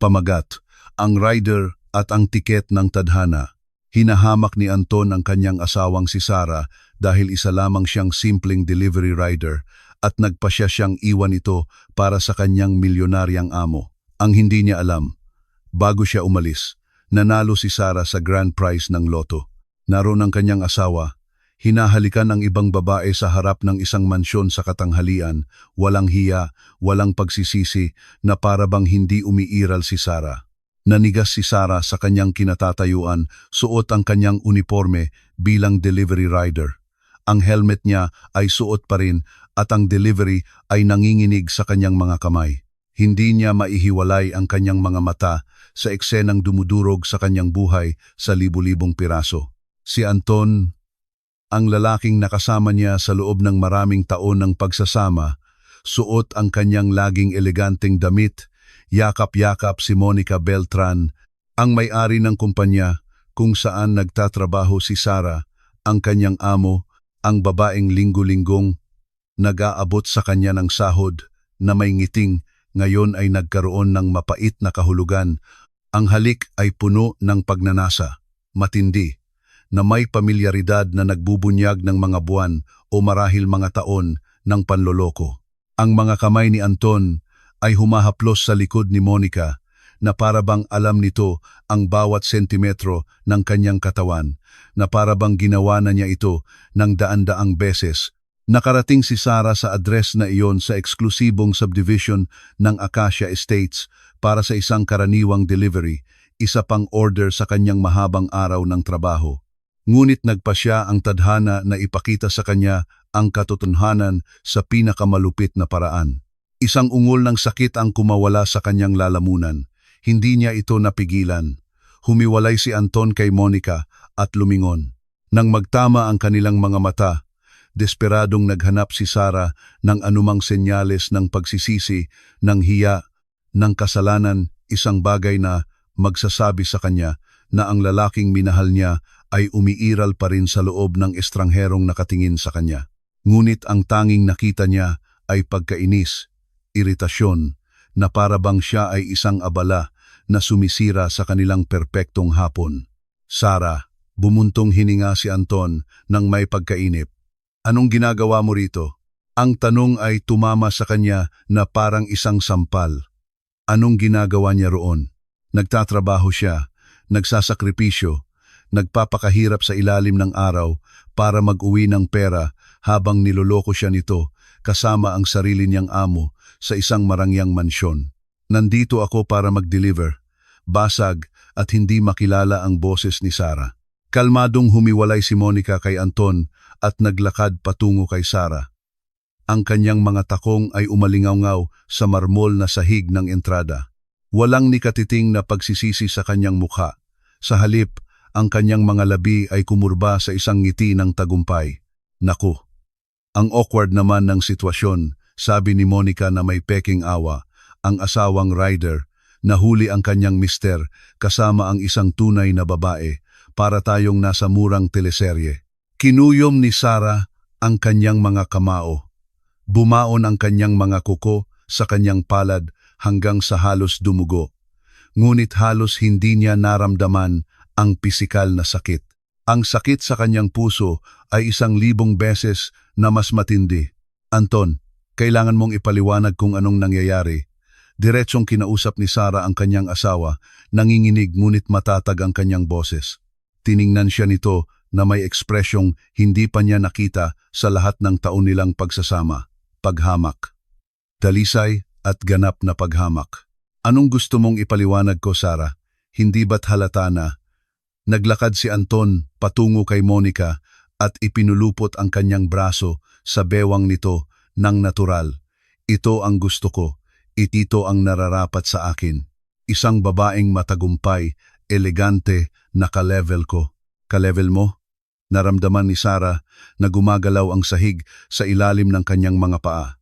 Pamagat, ang rider at ang tiket ng tadhana. Hinahamak ni Anton ang kanyang asawang si Sara dahil isa lamang siyang simpleng delivery rider at nagpasya siyang iwan ito para sa kanyang milyonaryang amo. Ang hindi niya alam, bago siya umalis, nanalo si Sara sa grand prize ng loto. Naroon ang kanyang asawa, hinahalikan ang ibang babae sa harap ng isang mansyon sa katanghalian, walang hiya, walang pagsisisi na para bang hindi umiiral si Sara. Nanigas si Sara sa kanyang kinatatayuan, suot ang kanyang uniforme bilang delivery rider. Ang helmet niya ay suot pa rin at ang delivery ay nanginginig sa kanyang mga kamay. Hindi niya maihiwalay ang kanyang mga mata sa eksenang dumudurog sa kanyang buhay sa libu-libong piraso. Si Anton, ang lalaking nakasama niya sa loob ng maraming taon ng pagsasama, suot ang kanyang laging eleganteng damit. Yakap-yakap si Monica Beltran, ang may-ari ng kumpanya kung saan nagtatrabaho si Sara, ang kanyang amo, ang babaeng linggo-linggong nag-aabot sa kanya ng sahod na may ngiting, ngayon ay nagkaroon ng mapait na kahulugan. Ang halik ay puno ng pagnanasa, matindi, na may pamilyaridad na nagbubunyag ng mga buwan o marahil mga taon ng panloloko. Ang mga kamay ni Anton ay humahaplos sa likod ni Monica na para bang alam nito ang bawat sentimetro ng kanyang katawan, na para bang ginawa na niya ito ng daan-daang beses. Nakarating si Sara sa address na iyon sa eksklusibong subdivision ng Acacia Estates para sa isang karaniwang delivery, isa pang order sa kanyang mahabang araw ng trabaho. Ngunit nagpasya ang tadhana na ipakita sa kanya ang katotohanan sa pinakamalupit na paraan. Isang ungol ng sakit ang kumawala sa kanyang lalamunan. Hindi niya ito napigilan. Humiwalay si Anton kay Monica at lumingon. Nang magtama ang kanilang mga mata, desperadong naghanap si Sara ng anumang senyales ng pagsisisi, ng hiya, ng kasalanan, isang bagay na magsasabi sa kanya na ang lalaking minahal niya ay umiiral pa rin sa loob ng estrangherong nakatingin sa kanya. Ngunit ang tanging nakita niya ay pagkainis, iritasyon, na para bang siya ay isang abala na sumisira sa kanilang perpektong hapon. Sara, bumuntong hininga si Anton nang may pagkainip. Anong ginagawa mo rito? Ang tanong ay tumama sa kanya na parang isang sampal. Anong ginagawa niya roon? Nagtatrabaho siya, nagsasakripisyo, nagpapakahirap sa ilalim ng araw para mag-uwi ng pera habang niloloko siya nito kasama ang sarili niyang amo sa isang marangyang mansyon. Nandito ako para mag-deliver. Basag at hindi makilala ang boses ni Sara. Kalmadong humiwalay si Monica kay Anton at naglakad patungo kay Sara. Ang kanyang mga takong ay umalingaw-ngaw sa marmol na sahig ng entrada. Walang nikatiting na pagsisisi sa kanyang mukha. Sa halip, ang kanyang mga labi ay kumurba sa isang ngiti ng tagumpay. Naku! Ang awkward naman ng sitwasyon, sabi ni Monica na may peking awa, ang asawang rider, nahuli ang kanyang mister kasama ang isang tunay na babae, para tayong nasa murang teleserye. Kinuyom ni Sara ang kanyang mga kamao. Bumaon ang kanyang mga kuko sa kanyang palad hanggang sa halos dumugo. Ngunit halos hindi niya naramdaman ang pisikal na sakit. Ang sakit sa kanyang puso ay 1,000 beses na mas matindi. Anton, kailangan mong ipaliwanag kung anong nangyayari. Diretsong kinausap ni Sara ang kanyang asawa, nanginginig ngunit matatag ang kanyang boses. Tiningnan siya nito na may ekspresyong hindi pa niya nakita sa lahat ng taon nilang pagsasama. Paghamak. Dalisay at ganap na paghamak. Anong gusto mong ipaliwanag ko, Sara? Hindi ba't halata na? Naglakad si Anton patungo kay Monica at ipinulupot ang kanyang braso sa bewang nito ng natural. Ito ang gusto ko, ito ang nararapat sa akin. Isang babaeng matagumpay, elegante, naka-level ko. Ka-level mo? Naramdaman ni Sara na gumagalaw ang sahig sa ilalim ng kanyang mga paa.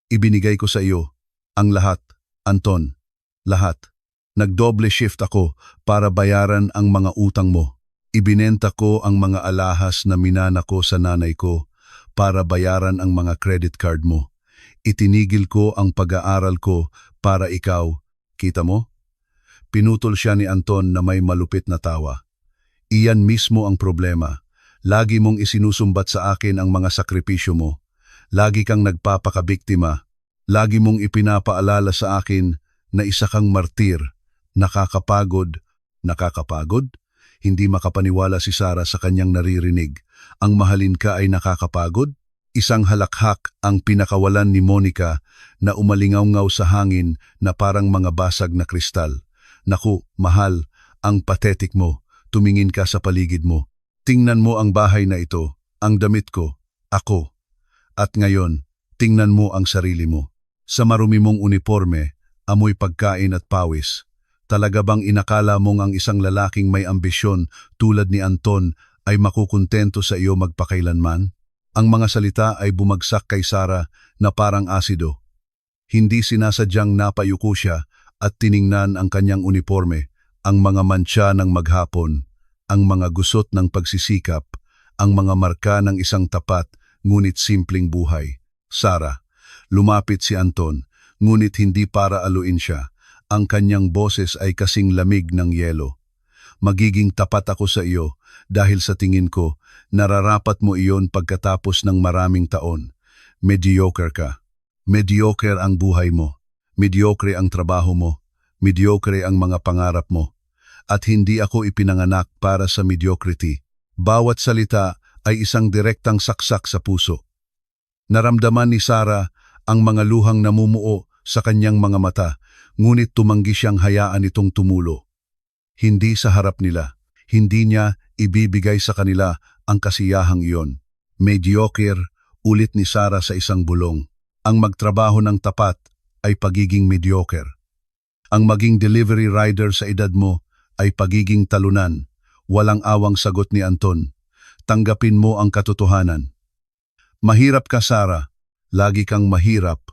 Ibinigay ko sa iyo ang lahat, Anton, lahat. Nagdoble shift ako para bayaran ang mga utang mo. Ibinenta ko ang mga alahas na minana ko sa nanay ko para bayaran ang mga credit card mo. Itinigil ko ang pag-aaral ko para ikaw, kita mo? Pinutol siya ni Anton na may malupit na tawa. Iyan mismo ang problema. Lagi mong isinusumbat sa akin ang mga sakripisyo mo. Lagi kang nagpapakabiktima. Lagi mong ipinapaalala sa akin na isa kang martir. Nakakapagod. Nakakapagod? Hindi makapaniwala si Sarah sa kanyang naririnig. Ang mahalin ka ay nakakapagod? Isang halakhak ang pinakawalan ni Monica na umalingaw-ngaw sa hangin na parang mga basag na kristal. Naku, mahal, ang pathetic mo. Tumingin ka sa paligid mo. Tingnan mo ang bahay na ito, ang damit ko, ako. At ngayon, tingnan mo ang sarili mo. Sa marumi mong uniforme, amoy pagkain at pawis. Talaga bang inakala mong ang isang lalaking may ambisyon tulad ni Anton ay makukuntento sa iyo magpakailanman? Ang mga salita ay bumagsak kay Sarah na parang asido. Hindi sinasadyang napayuko siya at tiningnan ang kanyang uniforme, ang mga mantsa ng maghapon, ang mga gusot ng pagsisikap, ang mga marka ng isang tapat ngunit simpleng buhay. Sarah, lumapit si Anton, ngunit hindi para aluin siya. Ang kanyang boses ay kasing lamig ng yelo. Magiging tapat ako sa iyo dahil sa tingin ko, nararapat mo iyon pagkatapos ng maraming taon. Mediocre ka. Mediocre ang buhay mo. Mediocre ang trabaho mo. Mediocre ang mga pangarap mo. At hindi ako ipinanganak para sa mediocrity. Bawat salita ay isang direktang saksak sa puso. Naramdaman ni Sarah ang mga luhang namumuo sa kanyang mga mata, ngunit tumanggi siyang hayaan itong tumulo. Hindi sa harap nila. Hindi niya ibibigay sa kanila ang kasiyahang iyon. Mediocre, ulit ni Sarah sa isang bulong. Ang magtrabaho ng tapat ay pagiging mediocre. Ang maging delivery rider sa edad mo ay pagiging talunan. Walang awang sagot ni Anton. Tanggapin mo ang katotohanan. Mahirap ka, Sarah. Lagi kang mahirap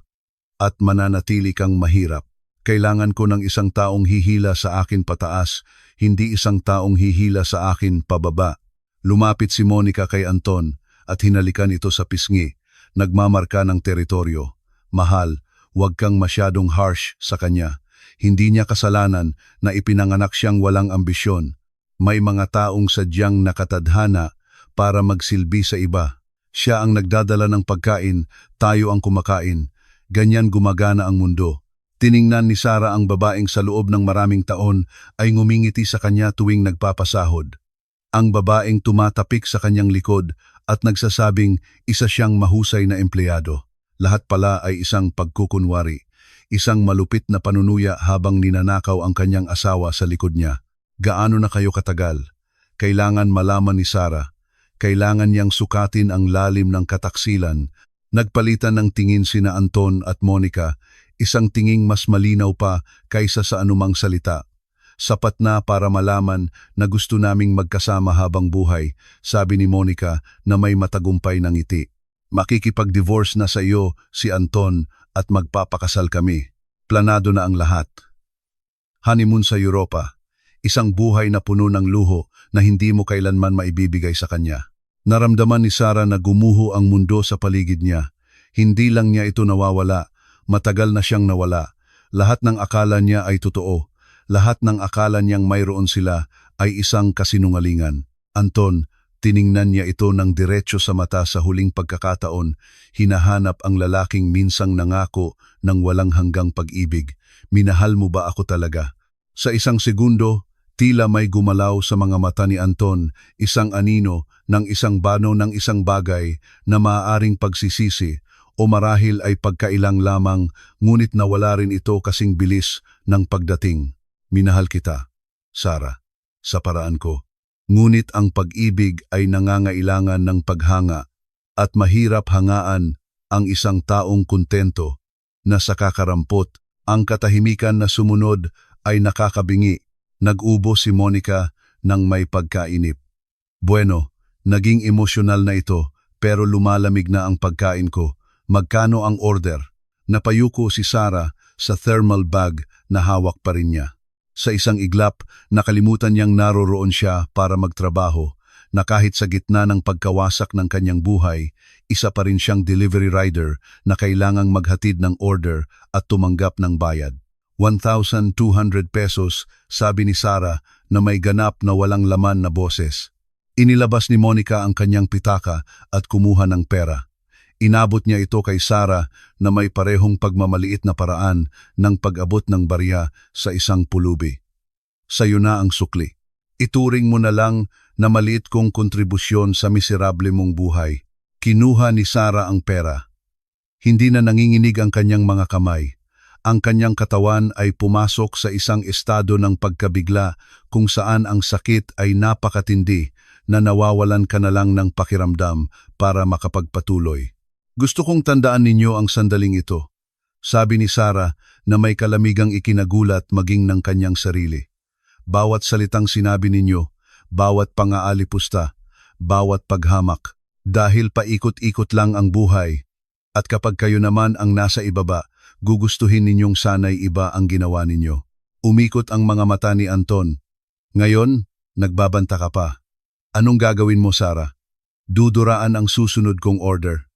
at mananatili kang mahirap. Kailangan ko ng isang taong hihila sa akin pataas, hindi isang taong hihila sa akin pababa. Lumapit si Monica kay Anton at hinalikan ito sa pisngi. Nagmamarka ng teritoryo. Mahal, huwag kang masyadong harsh sa kanya. Hindi niya kasalanan na ipinanganak siyang walang ambisyon. May mga taong sadyang nakatadhana para magsilbi sa iba. Siya ang nagdadala ng pagkain, tayo ang kumakain. Ganyan gumagana ang mundo. Tiningnan ni Sarah ang babaeng sa loob ng maraming taon ay ngumingiti sa kanya tuwing nagpapasahod. Ang babaeng tumatapik sa kanyang likod at nagsasabing isa siyang mahusay na empleyado. Lahat pala ay isang pagkukunwari. Isang malupit na panunuya habang ninanakaw ang kanyang asawa sa likod niya. Gaano na kayo katagal? Kailangan malaman ni Sarah. Kailangan niyang sukatin ang lalim ng kataksilan. Nagpalitan ng tingin sina Anton at Monica, isang tinging mas malinaw pa kaysa sa anumang salita. Sapat na para malaman na gusto naming magkasama habang buhay, sabi ni Monica na may matagumpay ng ngiti. Makikipag-divorce na sa iyo si Anton at magpapakasal kami. Planado na ang lahat. Honeymoon sa Europa. Isang buhay na puno ng luho na hindi mo kailanman maibibigay sa kanya. Naramdaman ni Sarah na gumuho ang mundo sa paligid niya. Hindi lang niya ito nawawala, matagal na siyang nawala. Lahat ng akala niya ay totoo. Lahat ng akala niyang mayroon sila ay isang kasinungalingan. Anton, tiningnan niya ito ng diretso sa mata sa huling pagkakataon. Hinahanap ang lalaking minsang nangako ng walang hanggang pag-ibig. Minahal mo ba ako talaga? Sa isang segundo, tila may gumalaw sa mga mata ni Anton, isang anino ng isang bano ng isang bagay na maaaring pagsisisi o marahil ay pagkailang lamang, ngunit nawala rin ito kasing bilis ng pagdating. Minahal kita, Sarah, sa paraan ko. Ngunit ang pag-ibig ay nangangailangan ng paghanga at mahirap hangaan ang isang taong kontento na sa kakarampot. Ang katahimikan na sumunod ay nakakabingi. Nag-ubo si Monica ng may pagkainip. Bueno, naging emosyonal na ito pero lumalamig na ang pagkain ko. Magkano ang order? Napayuko si Sarah sa thermal bag na hawak pa rin niya. Sa isang iglap, nakalimutan niyang naroroon siya para magtrabaho na kahit sa gitna ng pagkawasak ng kanyang buhay, isa pa rin siyang delivery rider na kailangang maghatid ng order at tumanggap ng bayad. 1,200 pesos, sabi ni Sarah na may ganap na walang laman na boses. Inilabas ni Monica ang kanyang pitaka at kumuha ng pera. Inabot niya ito kay Sarah na may parehong pagmamaliit na paraan ng pag-abot ng barya sa isang pulubi. Sa'yo na ang sukli. Ituring mo na lang na maliit kong kontribusyon sa miserable mong buhay. Kinuha ni Sarah ang pera. Hindi na nanginginig ang kanyang mga kamay. Ang kanyang katawan ay pumasok sa isang estado ng pagkabigla kung saan ang sakit ay napakatindi na nawawalan ka na lang ng pakiramdam para makapagpatuloy. Gusto kong tandaan ninyo ang sandaling ito, sabi ni Sarah na may kalamigang ikinagulat maging ng kanyang sarili. Bawat salitang sinabi ninyo, bawat pangaalipusta, bawat paghamak, dahil paikot-ikot lang ang buhay. At kapag kayo naman ang nasa ibaba, gugustuhin ninyong sanay iba ang ginawa ninyo. Umikot ang mga mata ni Anton. Ngayon, nagbabanta ka pa. Anong gagawin mo, Sarah? Duduraan ang susunod kong order.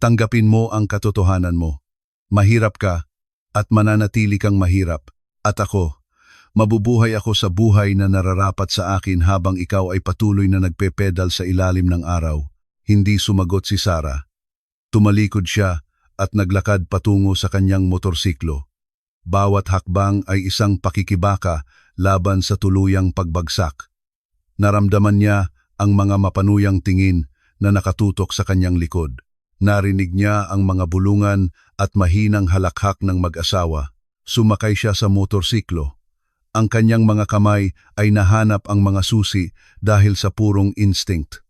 Tanggapin mo ang katotohanan mo. Mahirap ka at mananatili kang mahirap. At ako, mabubuhay ako sa buhay na nararapat sa akin habang ikaw ay patuloy na nagpepedal sa ilalim ng araw. Hindi sumagot si Sarah. Tumalikod siya at naglakad patungo sa kanyang motorsiklo. Bawat hakbang ay isang pakikibaka laban sa tuluyang pagbagsak. Naramdaman niya ang mga mapanuyang tingin na nakatutok sa kanyang likod. Narinig niya ang mga bulungan at mahinang halakhak ng mag-asawa. Sumakay siya sa motorsiklo. Ang kanyang mga kamay ay nahanap ang mga susi dahil sa purong instinct.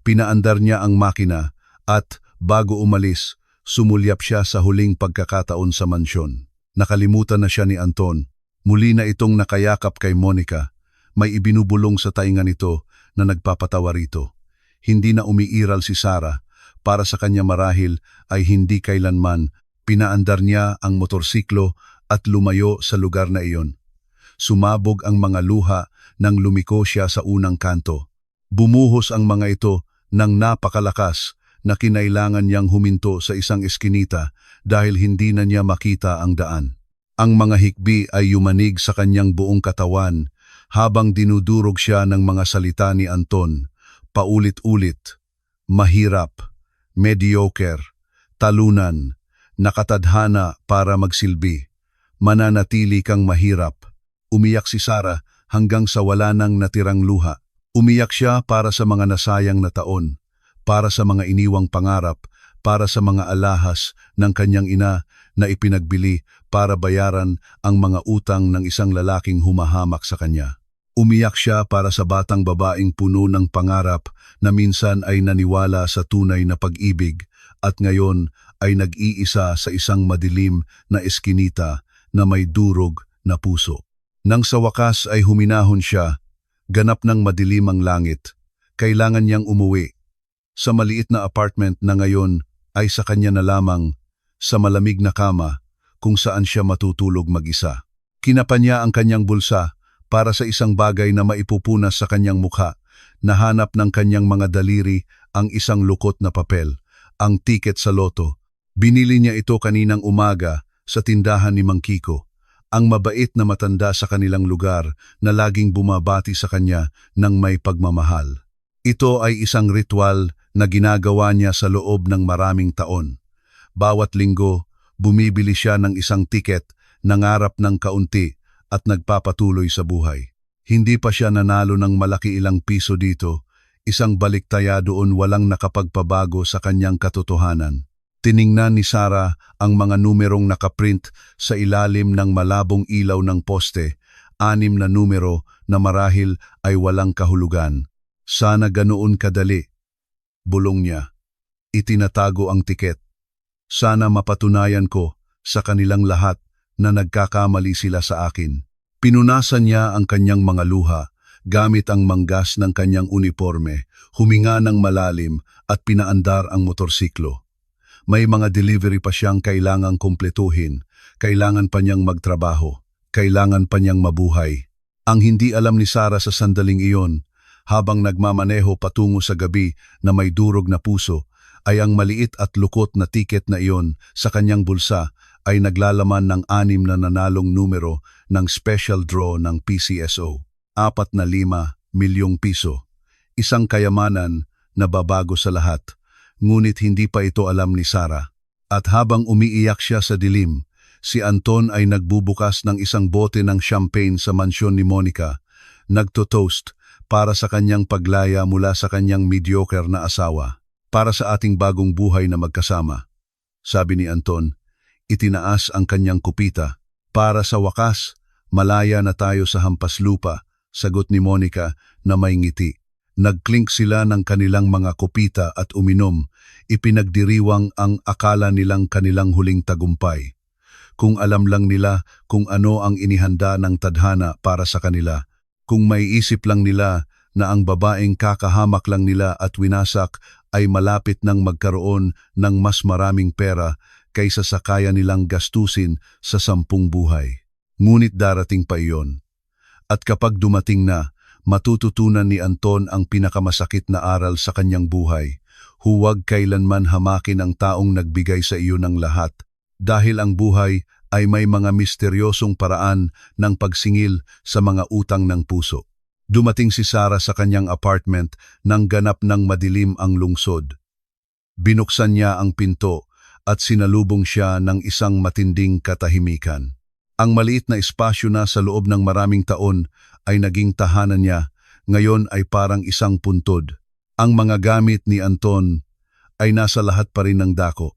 Pinaandar niya ang makina at, bago umalis, sumulyap siya sa huling pagkakataon sa mansyon. Nakalimutan na siya ni Anton. Muli na itong nakayakap kay Monica. May ibinubulong sa tainga nito na nagpapatawa rito. Hindi na umiiral si Sarah. Para sa kanya marahil ay hindi kailanman pinaandar niya ang motorsiklo at lumayo sa lugar na iyon. Sumabog ang mga luha nang lumiko siya sa unang kanto. Bumuhos ang mga ito ng napakalakas na kinailangan niyang huminto sa isang eskinita dahil hindi na niya makita ang daan. Ang mga hikbi ay yumanig sa kanyang buong katawan habang dinudurog siya ng mga salita ni Anton. Paulit-ulit, mahirap, mediocre, talunan, nakatadhana para magsilbi. Mananatili kang mahirap. Umiyak si Sarah hanggang sa wala nang natirang luha. Umiyak siya para sa mga nasayang na taon, para sa mga iniwang pangarap, para sa mga alahas ng kanyang ina na ipinagbili para bayaran ang mga utang ng isang lalaking humahamak sa kanya. Umiyak siya para sa batang babaeng puno ng pangarap na minsan ay naniwala sa tunay na pag-ibig at ngayon ay nag-iisa sa isang madilim na eskinita na may durog na puso. Nang sa wakas ay huminahon siya, ganap ng madilim ang langit. Kailangan niyang umuwi. Sa maliit na apartment na ngayon ay sa kanya na lamang, sa malamig na kama kung saan siya matutulog mag-isa. Kinapa niya ang kanyang bulsa para sa isang bagay na maipupunas sa kanyang mukha. Nahanap ng kanyang mga daliri ang isang lukot na papel, ang tiket sa loto. Binili niya ito kaninang umaga sa tindahan ni Mang Kiko, ang mabait na matanda sa kanilang lugar na laging bumabati sa kanya ng may pagmamahal. Ito ay isang ritual na ginagawa niya sa loob ng maraming taon. Bawat linggo, bumibili siya ng isang tiket, nangarap ng kaunti at nagpapatuloy sa buhay. Hindi pa siya nanalo ng malaki ilang piso dito, isang baliktaya doon walang nakapagpabago sa kanyang katotohanan. Tiningnan ni Sarah ang mga numerong nakaprint sa ilalim ng malabong ilaw ng poste, 6 na numero na marahil ay walang kahulugan. Sana ganoon kadali. Bulong niya. Itinatago ang tiket. Sana mapatunayan ko sa kanilang lahat na nagkakamali sila sa akin. Pinunasan niya ang kanyang mga luha gamit ang manggas ng kanyang uniforme, huminga ng malalim at pinaandar ang motorsiklo. May mga delivery pa siyang kailangang kumpletuhin, kailangan pa niyang magtrabaho, kailangan pa niyang mabuhay. Ang hindi alam ni Sarah sa sandaling iyon, habang nagmamaneho patungo sa gabi na may durog na puso, ay ang maliit at lukot na tiket na iyon sa kanyang bulsa ay naglalaman ng 6 na nanalong numero ng special draw ng PCSO. 45 milyong piso. Isang kayamanan na babago sa lahat. Ngunit hindi pa ito alam ni Sarah. At habang umiiyak siya sa dilim, si Anton ay nagbubukas ng isang bote ng champagne sa mansyon ni Monica. Nagto-toast para sa kanyang paglaya mula sa kanyang mediocre na asawa. Para sa ating bagong buhay na magkasama. Sabi ni Anton, itinaas ang kanyang kupita. Para sa wakas, malaya na tayo sa hampas lupa, sagot ni Monica na may ngiti. Nagklink sila ng kanilang mga kupita at uminom, ipinagdiriwang ang akala nilang kanilang huling tagumpay. Kung alam lang nila kung ano ang inihanda ng tadhana para sa kanila, kung may isip lang nila na ang babaeng kakahamak lang nila at winasak ay malapit nang magkaroon ng mas maraming pera kaysa sa kaya nilang gastusin sa 10 buhay. Ngunit darating pa iyon. At kapag dumating na, matututunan ni Anton ang pinakamasakit na aral sa kanyang buhay. Huwag kailanman hamakin ang taong nagbigay sa iyo ng lahat, dahil ang buhay ay may mga misteryosong paraan ng pagsingil sa mga utang ng puso. Dumating si Sarah sa kanyang apartment nang ganap ng madilim ang lungsod. Binuksan niya ang pinto at sinalubong siya ng isang matinding katahimikan. Ang maliit na espasyo na sa loob ng maraming taon ay naging tahanan niya, ngayon ay parang isang puntod. Ang mga gamit ni Anton ay nasa lahat pa rin ng dako.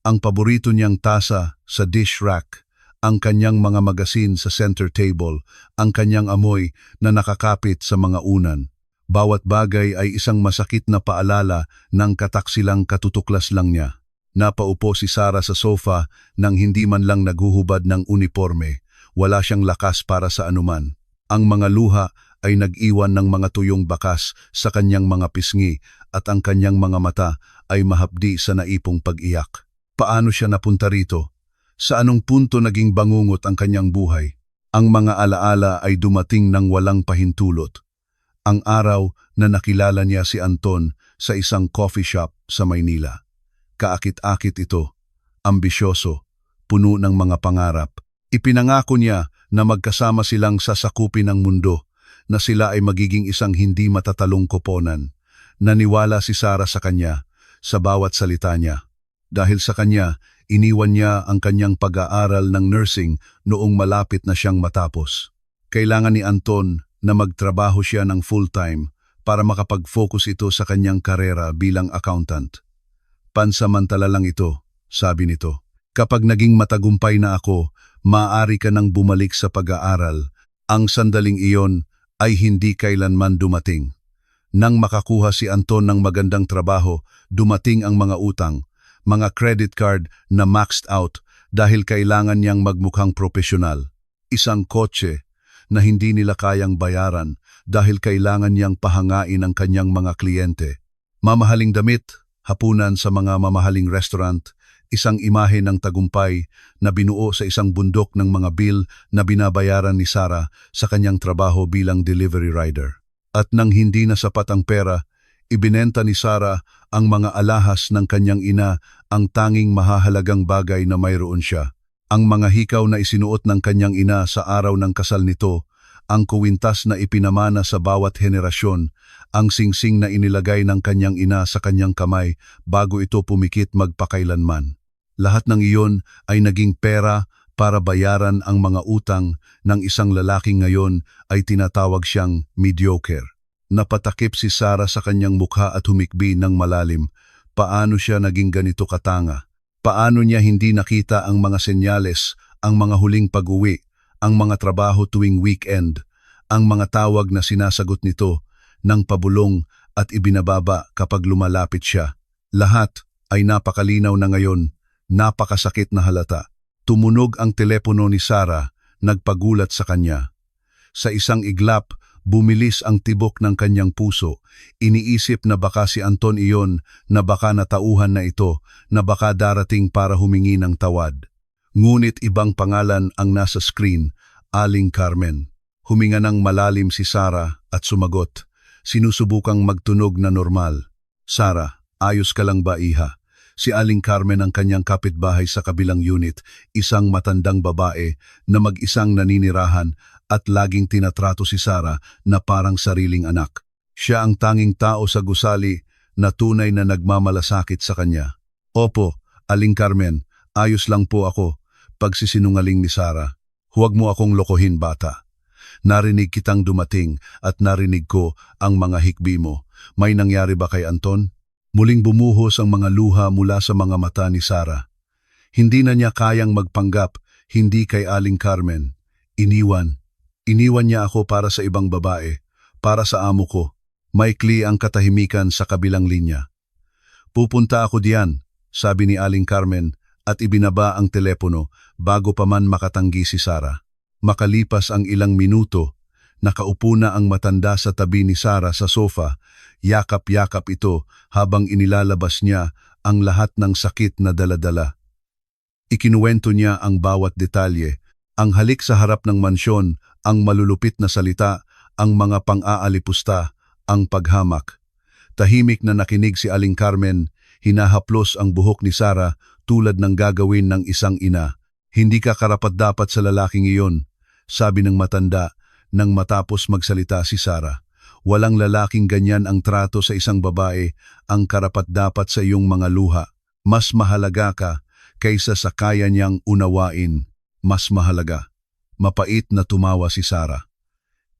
Ang paborito niyang tasa sa dish rack, ang kanyang mga magasin sa center table, ang kanyang amoy na nakakapit sa mga unan. Bawat bagay ay isang masakit na paalala ng kataksilang katutuklas lang niya. Napaupo si Sarah sa sofa nang hindi man lang naghuhubad ng uniforme. Wala siyang lakas para sa anuman. Ang mga luha ay nag-iwan ng mga tuyong bakas sa kanyang mga pisngi at ang kanyang mga mata ay mahapdi sa naipong pag-iyak. Paano siya napunta rito? Sa anong punto naging bangungot ang kanyang buhay? Ang mga alaala ay dumating ng walang pahintulot. Ang araw na nakilala niya si Anton sa isang coffee shop sa Maynila. Kaakit-akit ito, ambisyoso, puno ng mga pangarap. Ipinangako niya na magkasama silang sasakupin ng mundo, na sila ay magiging isang hindi matatalong koponan. Naniwala si Sarah sa kanya, sa bawat salita niya. Dahil sa kanya, iniwan niya ang kanyang pag-aaral ng nursing noong malapit na siyang matapos. Kailangan ni Anton na magtrabaho siya ng full-time para makapag-focus ito sa kanyang karera bilang accountant. Pansamantala lang ito, sabi nito. Kapag naging matagumpay na ako, maaari ka nang bumalik sa pag-aaral. Ang sandaling iyon ay hindi kailanman dumating. Nang makakuha si Anton ng magandang trabaho, dumating ang mga utang, mga credit card na maxed out dahil kailangan niyang magmukhang profesional. Isang kotse na hindi nila kayang bayaran dahil kailangan niyang pahangain ang kanyang mga kliyente. Mamahaling damit, hapunan sa mga mamahaling restaurant, isang imahe ng tagumpay na binuo sa isang bundok ng mga bill na binabayaran ni Sarah sa kanyang trabaho bilang delivery rider. At nang hindi na sapat ang pera, ibinenta ni Sarah ang mga alahas ng kanyang ina, ang tanging mahahalagang bagay na mayroon siya. Ang mga hikaw na isinuot ng kanyang ina sa araw ng kasal nito, ang kuwintas na ipinamana sa bawat henerasyon, ang singsing na inilagay ng kanyang ina sa kanyang kamay bago ito pumikit magpakailanman. Lahat ng iyon ay naging pera para bayaran ang mga utang ng isang lalaking ngayon ay tinatawag siyang mediocre. Napatakip si Sarah sa kanyang mukha at humikbi ng malalim. Paano siya naging ganito katanga? Paano niya hindi nakita ang mga senyales, ang mga huling pag-uwi, ang mga trabaho tuwing weekend, ang mga tawag na sinasagot nito ng pabulong at ibinababa kapag lumalapit siya? Lahat ay napakalinaw na ngayon, napakasakit na halata. Tumunog ang telepono ni Sarah, nagpagulat sa kanya. Sa isang iglap, bumilis ang tibok ng kanyang puso. Iniisip na baka si Anton iyon, na baka natauhan na ito, na baka darating para humingi ng tawad. Ngunit ibang pangalan ang nasa screen, Aling Carmen. Huminga ng malalim si Sarah at sumagot. Sinusubukang magtunog na normal. Sarah, ayos ka lang ba, iha? Si Aling Carmen ang kanyang kapitbahay sa kabilang unit, isang matandang babae na mag-isang naninirahan at laging tinatrato si Sarah na parang sariling anak. Siya ang tanging tao sa gusali na tunay na nagmamalasakit sa kanya. Opo, Aling Carmen, ayos lang po ako. Pagsisinungaling ni Sarah. Huwag mo akong lokohin, bata. Narinig kitang dumating at narinig ko ang mga hikbi mo. May nangyari ba kay Anton? Muling bumuhos ang mga luha mula sa mga mata ni Sarah. Hindi na niya kayang magpanggap, hindi kay Aling Carmen. Iniwan niya ako para sa ibang babae, para sa amo ko. Maikli ang katahimikan sa kabilang linya. Pupunta ako diyan, sabi ni Aling Carmen at ibinaba ang telepono bago pa man makatanggi si Sarah. Makalipas ang ilang minuto, nakaupo na ang matanda sa tabi ni Sarah sa sofa. Yakap-yakap ito habang inilalabas niya ang lahat ng sakit na daladala. Ikinuwento niya ang bawat detalye, ang halik sa harap ng mansyon, ang malulupit na salita, ang mga pang-aalipusta, ang paghamak. Tahimik na nakinig si Aling Carmen, hinahaplos ang buhok ni Sarah tulad ng gagawin ng isang ina. Hindi ka karapat-dapat sa lalaking iyon, sabi ng matanda nang matapos magsalita si Sarah. Walang lalaking ganyan ang trato sa isang babae, ang karapat-dapat sa iyong mga luha. Mas mahalaga ka kaysa sa kaya niyang unawain. Mas mahalaga. Mapait na tumawa si Sarah.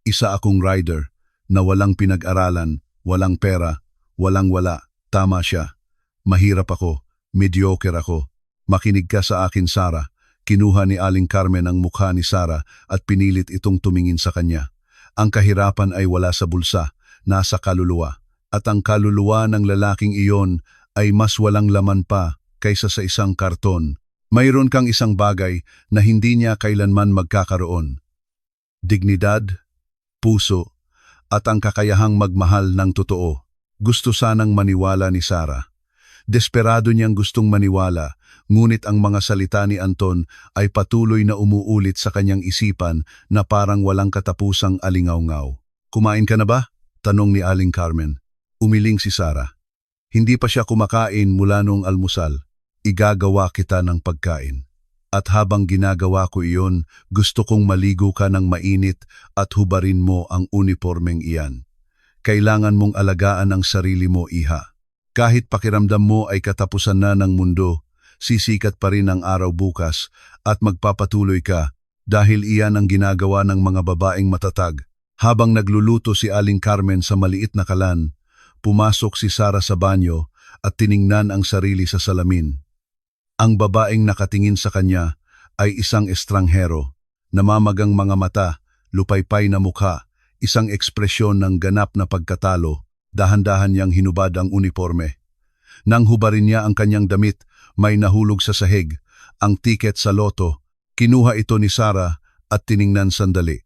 Isa akong rider na walang pinag-aralan, walang pera, walang-wala. Tama siya. Mahirap ako, mediocre ako. Makinig ka sa akin, Sarah. Kinuha ni Aling Carmen ang mukha ni Sarah at pinilit itong tumingin sa kanya. Ang kahirapan ay wala sa bulsa, nasa kaluluwa. At ang kaluluwa ng lalaking iyon ay mas walang laman pa kaysa sa isang karton. Mayroon kang isang bagay na hindi niya kailanman magkakaroon. Dignidad, puso, at ang kakayahang magmahal ng totoo. Gusto sanang maniwala ni Sarah. Desperado niyang gustong maniwala, ngunit ang mga salita ni Anton ay patuloy na umuulit sa kanyang isipan na parang walang katapusang alingaw-ngaw. Kumain ka na ba? Tanong ni Aling Carmen. Umiling si Sarah. Hindi pa siya kumakain mula noong almusal. Igagawa kita ng pagkain. At habang ginagawa ko iyon, gusto kong maligo ka ng mainit at hubarin mo ang unipormeng iyan. Kailangan mong alagaan ang sarili mo, iha. Kahit pakiramdam mo ay katapusan na ng mundo, sisikat pa rin ang araw bukas at magpapatuloy ka dahil iyan ang ginagawa ng mga babaeng matatag. Habang nagluluto si Aling Carmen sa maliit na kalan, pumasok si Sarah sa banyo at tiningnan ang sarili sa salamin. Ang babaeng nakatingin sa kanya ay isang estranghero, namamagang mga mata, lupaypay na mukha, isang ekspresyon ng ganap na pagkatalo. Dahan-dahan niyang hinubad ang uniforme. Nang hubarin niya ang kanyang damit, may nahulog sa sahig, ang tiket sa loto. Kinuha ito ni Sarah at tiningnan sandali.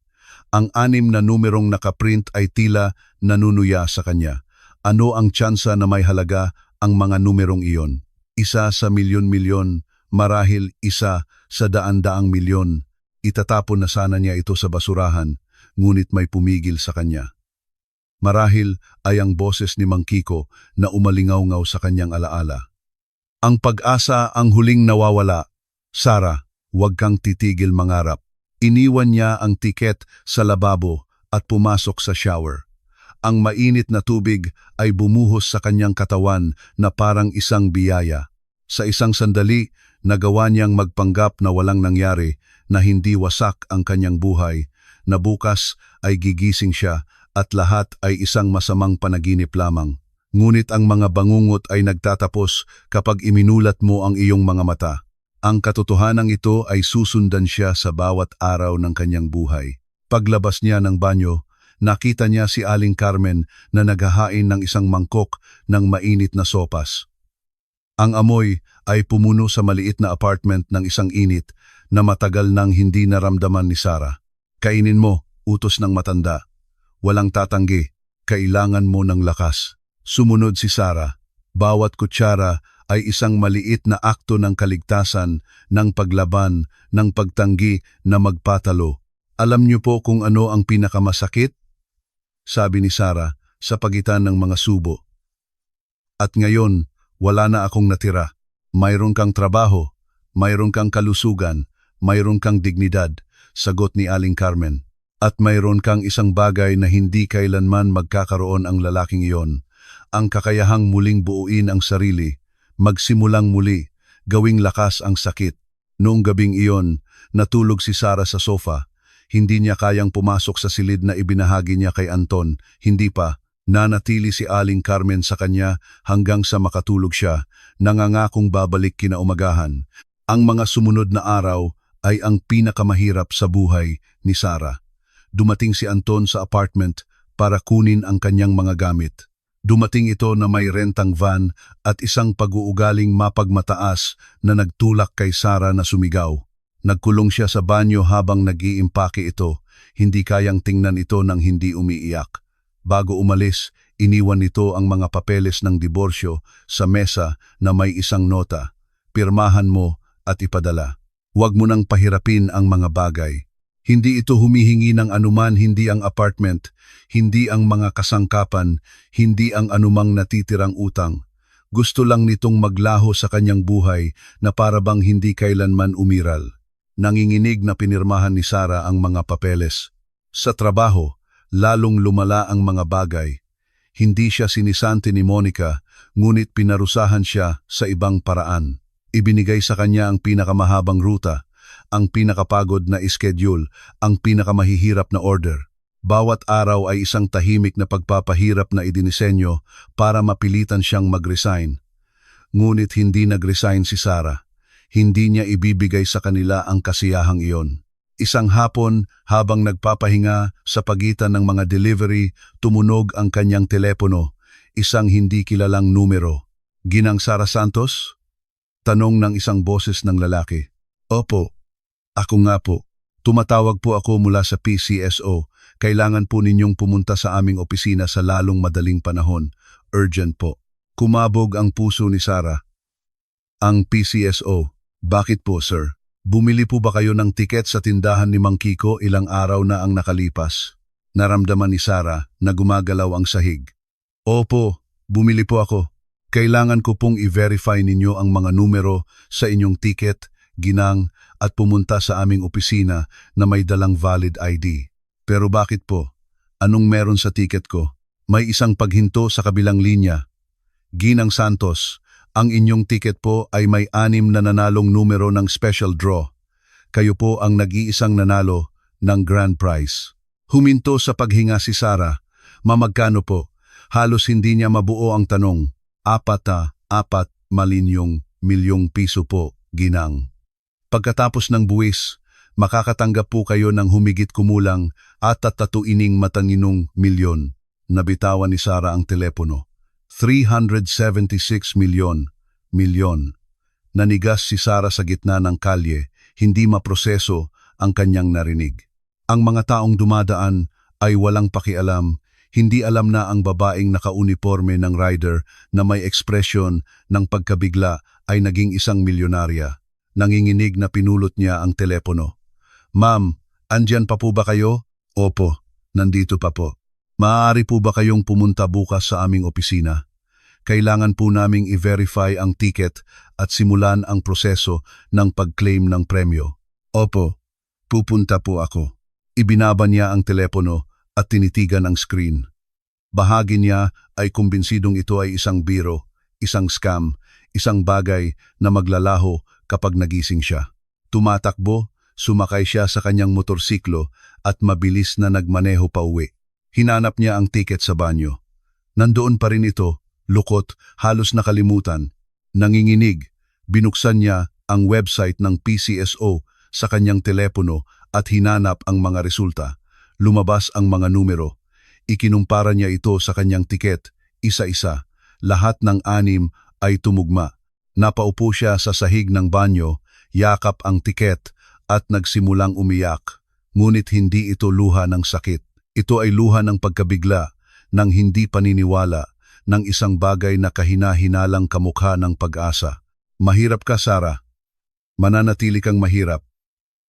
Ang 6 na numerong nakaprint ay tila nanunuya sa kanya. Ano ang tsansa na may halaga ang mga numerong iyon? Isa sa milyon-milyon, marahil isa sa daan-daang milyon. Itatapon na sana niya ito sa basurahan, ngunit may pumigil sa kanya. Marahil ay ang boses ni Mang Kiko na umalingaw-ngaw sa kanyang alaala. Ang pag-asa ang huling nawawala. Sarah, huwag kang titigil mangarap. Iniwan niya ang tiket sa lababo at pumasok sa shower. Ang mainit na tubig ay bumuhos sa kanyang katawan na parang isang biyaya. Sa isang sandali, nagawa niyang magpanggap na walang nangyari, na hindi wasak ang kanyang buhay, na bukas ay gigising siya at lahat ay isang masamang panaginip lamang. Ngunit ang mga bangungot ay nagtatapos kapag iminulat mo ang iyong mga mata. Ang katotohanan ito ay susundan siya sa bawat araw ng kanyang buhay. Paglabas niya ng banyo, nakita niya si Aling Carmen na naghahain ng isang mangkok ng mainit na sopas. Ang amoy ay pumuno sa maliit na apartment ng isang init na matagal nang hindi naramdaman ni Sarah. Kainin mo, utos ng matanda. Walang tatanggi, kailangan mo ng lakas. Sumunod si Sarah. Bawat kutsara ay isang maliit na akto ng kaligtasan, ng paglaban, ng pagtanggi na magpatalo. Alam niyo po kung ano ang pinakamasakit? Sabi ni Sarah sa pagitan ng mga subo. At ngayon, wala na akong natira. Mayroon kang trabaho, mayroon kang kalusugan, mayroon kang dignidad, sagot ni Aling Carmen. At mayroon kang isang bagay na hindi kailanman magkakaroon ang lalaking iyon, ang kakayahang muling buuin ang sarili, magsimulang muli, gawing lakas ang sakit. Noong gabing iyon, natulog si Sara sa sofa. Hindi niya kayang pumasok sa silid na ibinahagi niya kay Anton, hindi pa. Nanatili si Aling Carmen sa kanya hanggang sa makatulog siya, nangangakong babalik kinaumagahan. Ang mga sumunod na araw ay ang pinakamahirap sa buhay ni Sara. Dumating si Anton sa apartment para kunin ang kanyang mga gamit. Dumating ito na may rentang van at isang pag-uugaling mapagmataas na nagtulak kay Sara na sumigaw. Nagkulong siya sa banyo habang nag-iimpake ito, hindi kayang tingnan ito nang hindi umiiyak. Bago umalis, iniwan nito ang mga papeles ng diborsyo sa mesa na may isang nota. Pirmahan mo at ipadala. Huwag mo nang pahirapin ang mga bagay. Hindi ito humihingi ng anuman, hindi ang apartment, hindi ang mga kasangkapan, hindi ang anumang natitirang utang. Gusto lang nitong maglaho sa kanyang buhay na parabang hindi kailanman umiral. Nanginginig na pinirmahan ni Sara ang mga papeles. Sa trabaho, lalong lumala ang mga bagay. Hindi siya sinisanti ni Monica, ngunit pinarusahan siya sa ibang paraan. Ibinigay sa kanya ang pinakamahabang ruta, ang pinakapagod na schedule, ang pinakamahihirap na order. Bawat araw ay isang tahimik na pagpapahirap na idinisenyo para mapilitan siyang mag-resign. Ngunit hindi nag-resign si Sara. Hindi niya ibibigay sa kanila ang kasiyahang iyon. Isang hapon, habang nagpapahinga sa pagitan ng mga delivery, tumunog ang kanyang telepono. Isang hindi kilalang numero. "Ginang Sara Santos?" Tanong ng isang boses ng lalaki. "Opo. Ako nga po. Tumatawag po ako mula sa PCSO. Kailangan po ninyong pumunta sa aming opisina sa lalong madaling panahon. Urgent po." Kumabog ang puso ni Sara. Ang PCSO. "Bakit po, sir? Bumili po ba kayo ng tiket sa tindahan ni Mang Kiko ilang araw na ang nakalipas?" Naramdaman ni Sara na gumagalaw ang sahig. "Opo, bumili po ako. Kailangan ko pong i-verify ninyo ang mga numero sa inyong tiket, ginang, at pumunta sa aming opisina na may dalang valid ID. Pero bakit po? Anong meron sa tiket ko? May isang paghinto sa kabilang linya. Ginang Santos, ang inyong tiket po ay may 6 na nanalong numero ng special draw. Kayo po ang nag-iisang nanalo ng grand prize." Huminto sa paghinga si Sara. "Mamagkano po?" Halos hindi niya mabuo ang tanong. 4 milyong piso po, ginang. Pagkatapos ng buwis, makakatanggap po kayo ng humigit kumulang 4 mataninong milyon. Nabitawan ni Sara ang telepono. 376 milyon. Nanigas si Sara sa gitna ng kalye, hindi maproseso ang kanyang narinig. Ang mga taong dumadaan ay walang pakialam, hindi alam na ang babaeng nakauniforme ng rider na may ekspresyon ng pagkabigla ay naging isang milyonarya. Nanginginig na pinulot niya ang telepono. "Ma'am, andyan pa po ba kayo?" "Opo, nandito pa po." "Maaari po ba kayong pumunta bukas sa aming opisina? Kailangan po naming i-verify ang ticket at simulan ang proseso ng pag-claim ng premyo." "Opo, pupunta po ako." Ibinaba niya ang telepono at tinitigan ang screen. Bahagi niya ay kumbinsidong ito ay isang biro, isang scam, isang bagay na maglalaho kapag nagising siya. Tumatakbo, sumakay siya sa kanyang motorsiklo at mabilis na nagmaneho pa uwi. Hinanap niya ang tiket sa banyo. Nandoon pa rin ito, lukot, halos nakalimutan. Nanginginig, binuksan niya ang website ng PCSO sa kanyang telepono at hinanap ang mga resulta. Lumabas ang mga numero. Ikinumpara niya ito sa kanyang tiket, isa-isa. Lahat ng 6 ay tumugma. Napaupo siya sa sahig ng banyo, yakap ang tiket at nagsimulang umiyak. Ngunit hindi ito luha ng sakit. Ito ay luha ng pagkabigla, ng hindi paniniwala, ng isang bagay na kahina-hinalang kamukha ng pag-asa. "Mahirap ka, Sara. Mananatili kang mahirap."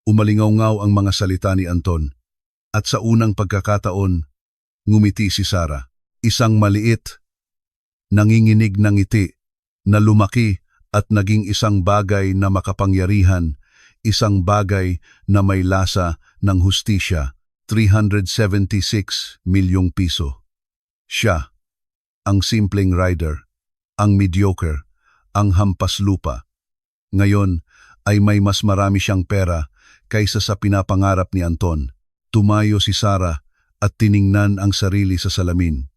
Umalingaw-ngaw ang mga salita ni Anton. At sa unang pagkakataon, ngumiti si Sara. Isang maliit, nanginginig na ngiti na lumaki at naging isang bagay na makapangyarihan, isang bagay na may lasa ng hustisya. 376 milyong piso. Siya, ang simpleng rider, ang mediocre, ang hampas lupa. Ngayon ay may mas marami siyang pera kaysa sa pinapangarap ni Anton. Tumayo si Sara at tiningnan ang sarili sa salamin.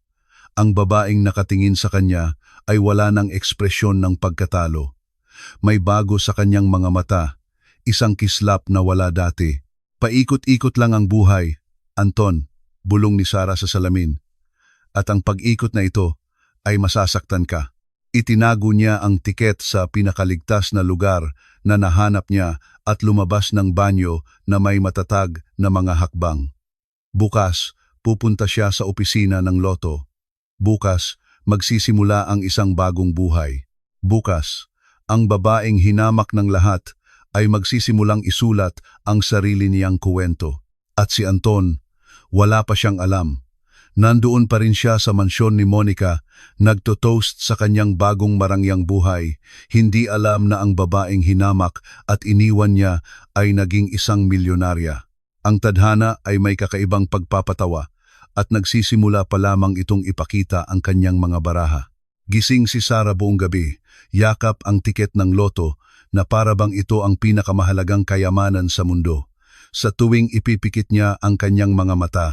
Ang babaeng nakatingin sa kanya ay wala ng ekspresyon ng pagkatalo. May bago sa kanyang mga mata, isang kislap na wala dati. Paikot-ikot lang ang buhay, Anton, bulong ni Sara sa salamin. At ang pag-ikot na ito ay masasaktan ka. Itinago niya ang tiket sa pinakaligtas na lugar na nahanap niya at lumabas ng banyo na may matatag na mga hakbang. Bukas, pupunta siya sa opisina ng loto. Bukas, magsisimula ang isang bagong buhay. Bukas, ang babaeng hinamak ng lahat ay magsisimulang isulat ang sarili niyang kuwento. At si Anton, wala pa siyang alam. Nandoon pa rin siya sa mansyon ni Monica, nagto-toast sa kanyang bagong marangyang buhay. Hindi alam na ang babaeng hinamak at iniwan niya ay naging isang milyonarya. Ang tadhana ay may kakaibang pagpapatawa at nagsisimula pa lamang itong ipakita ang kanyang mga baraha. Gising si Sara buong gabi, yakap ang tiket ng loto na para bang ito ang pinakamahalagang kayamanan sa mundo. Sa tuwing ipipikit niya ang kanyang mga mata,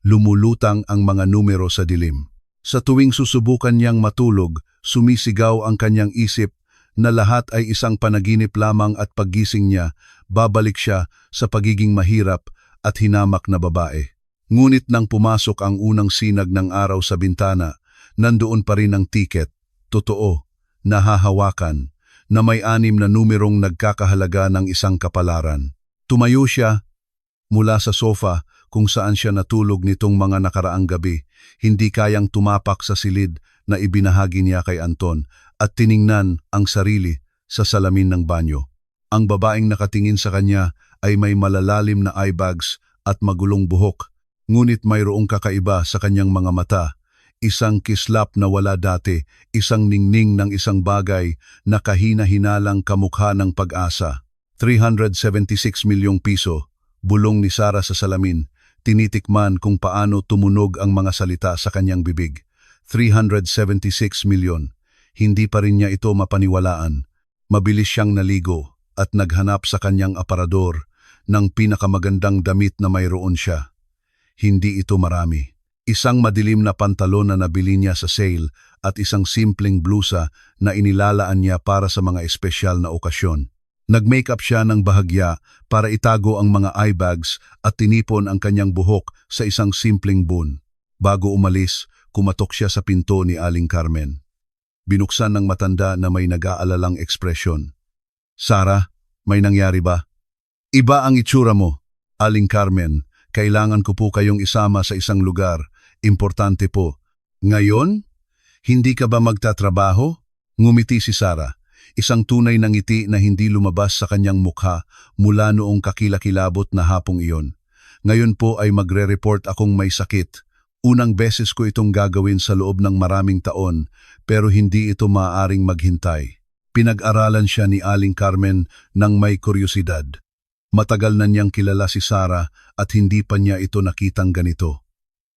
lumulutang ang mga numero sa dilim. Sa tuwing susubukan niyang matulog, sumisigaw ang kanyang isip na lahat ay isang panaginip lamang at paggising niya, babalik siya sa pagiging mahirap at hinamak na babae. Ngunit nang pumasok ang unang sinag ng araw sa bintana, nandoon pa rin ang tiket, totoo, nahahawakan, na may 6 na numerong nagkakahalaga ng isang kapalaran. Tumayo siya mula sa sofa kung saan siya natulog nitong mga nakaraang gabi, hindi kayang tumapak sa silid na ibinahagi niya kay Anton at tiningnan ang sarili sa salamin ng banyo. Ang babaeng nakatingin sa kanya ay may malalalim na eye bags at magulong buhok, ngunit mayroong kakaiba sa kanyang mga mata. Isang kislap na wala dati, isang ningning ng isang bagay na kahina-hinalang kamukha ng pag-asa. 376 milyong piso, bulong ni Sara sa salamin, tinitikman kung paano tumunog ang mga salita sa kanyang bibig. 376 milyon, hindi pa rin niya ito mapaniwalaan. Mabilis siyang naligo at naghanap sa kanyang aparador ng pinakamagandang damit na mayroon siya. Hindi ito marami. Isang madilim na pantalon na nabili niya sa sale at isang simpleng blusa na inilalaan niya para sa mga espesyal na okasyon. Nag-makeup siya ng bahagya para itago ang mga eye bags at tinipon ang kanyang buhok sa isang simpleng bun. Bago umalis, kumatok siya sa pinto ni Aling Carmen. Binuksan ng matanda na may nag-aalalang ekspresyon. Sara, may nangyari ba? Iba ang itsura mo, Aling Carmen. Kailangan ko po kayong isama sa isang lugar. Importante po. Ngayon? Hindi ka ba magtatrabaho? Ngumiti si Sara. Isang tunay na ngiti na hindi lumabas sa kanyang mukha mula noong kakilakilabot na hapong iyon. Ngayon po ay magre-report akong may sakit. Unang beses ko itong gagawin sa loob ng maraming taon, pero hindi ito maaaring maghintay. Pinag-aralan siya ni Aling Carmen ng may kuryosidad. Matagal na niyang kilala si Sara at hindi pa niya ito nakitang ganito.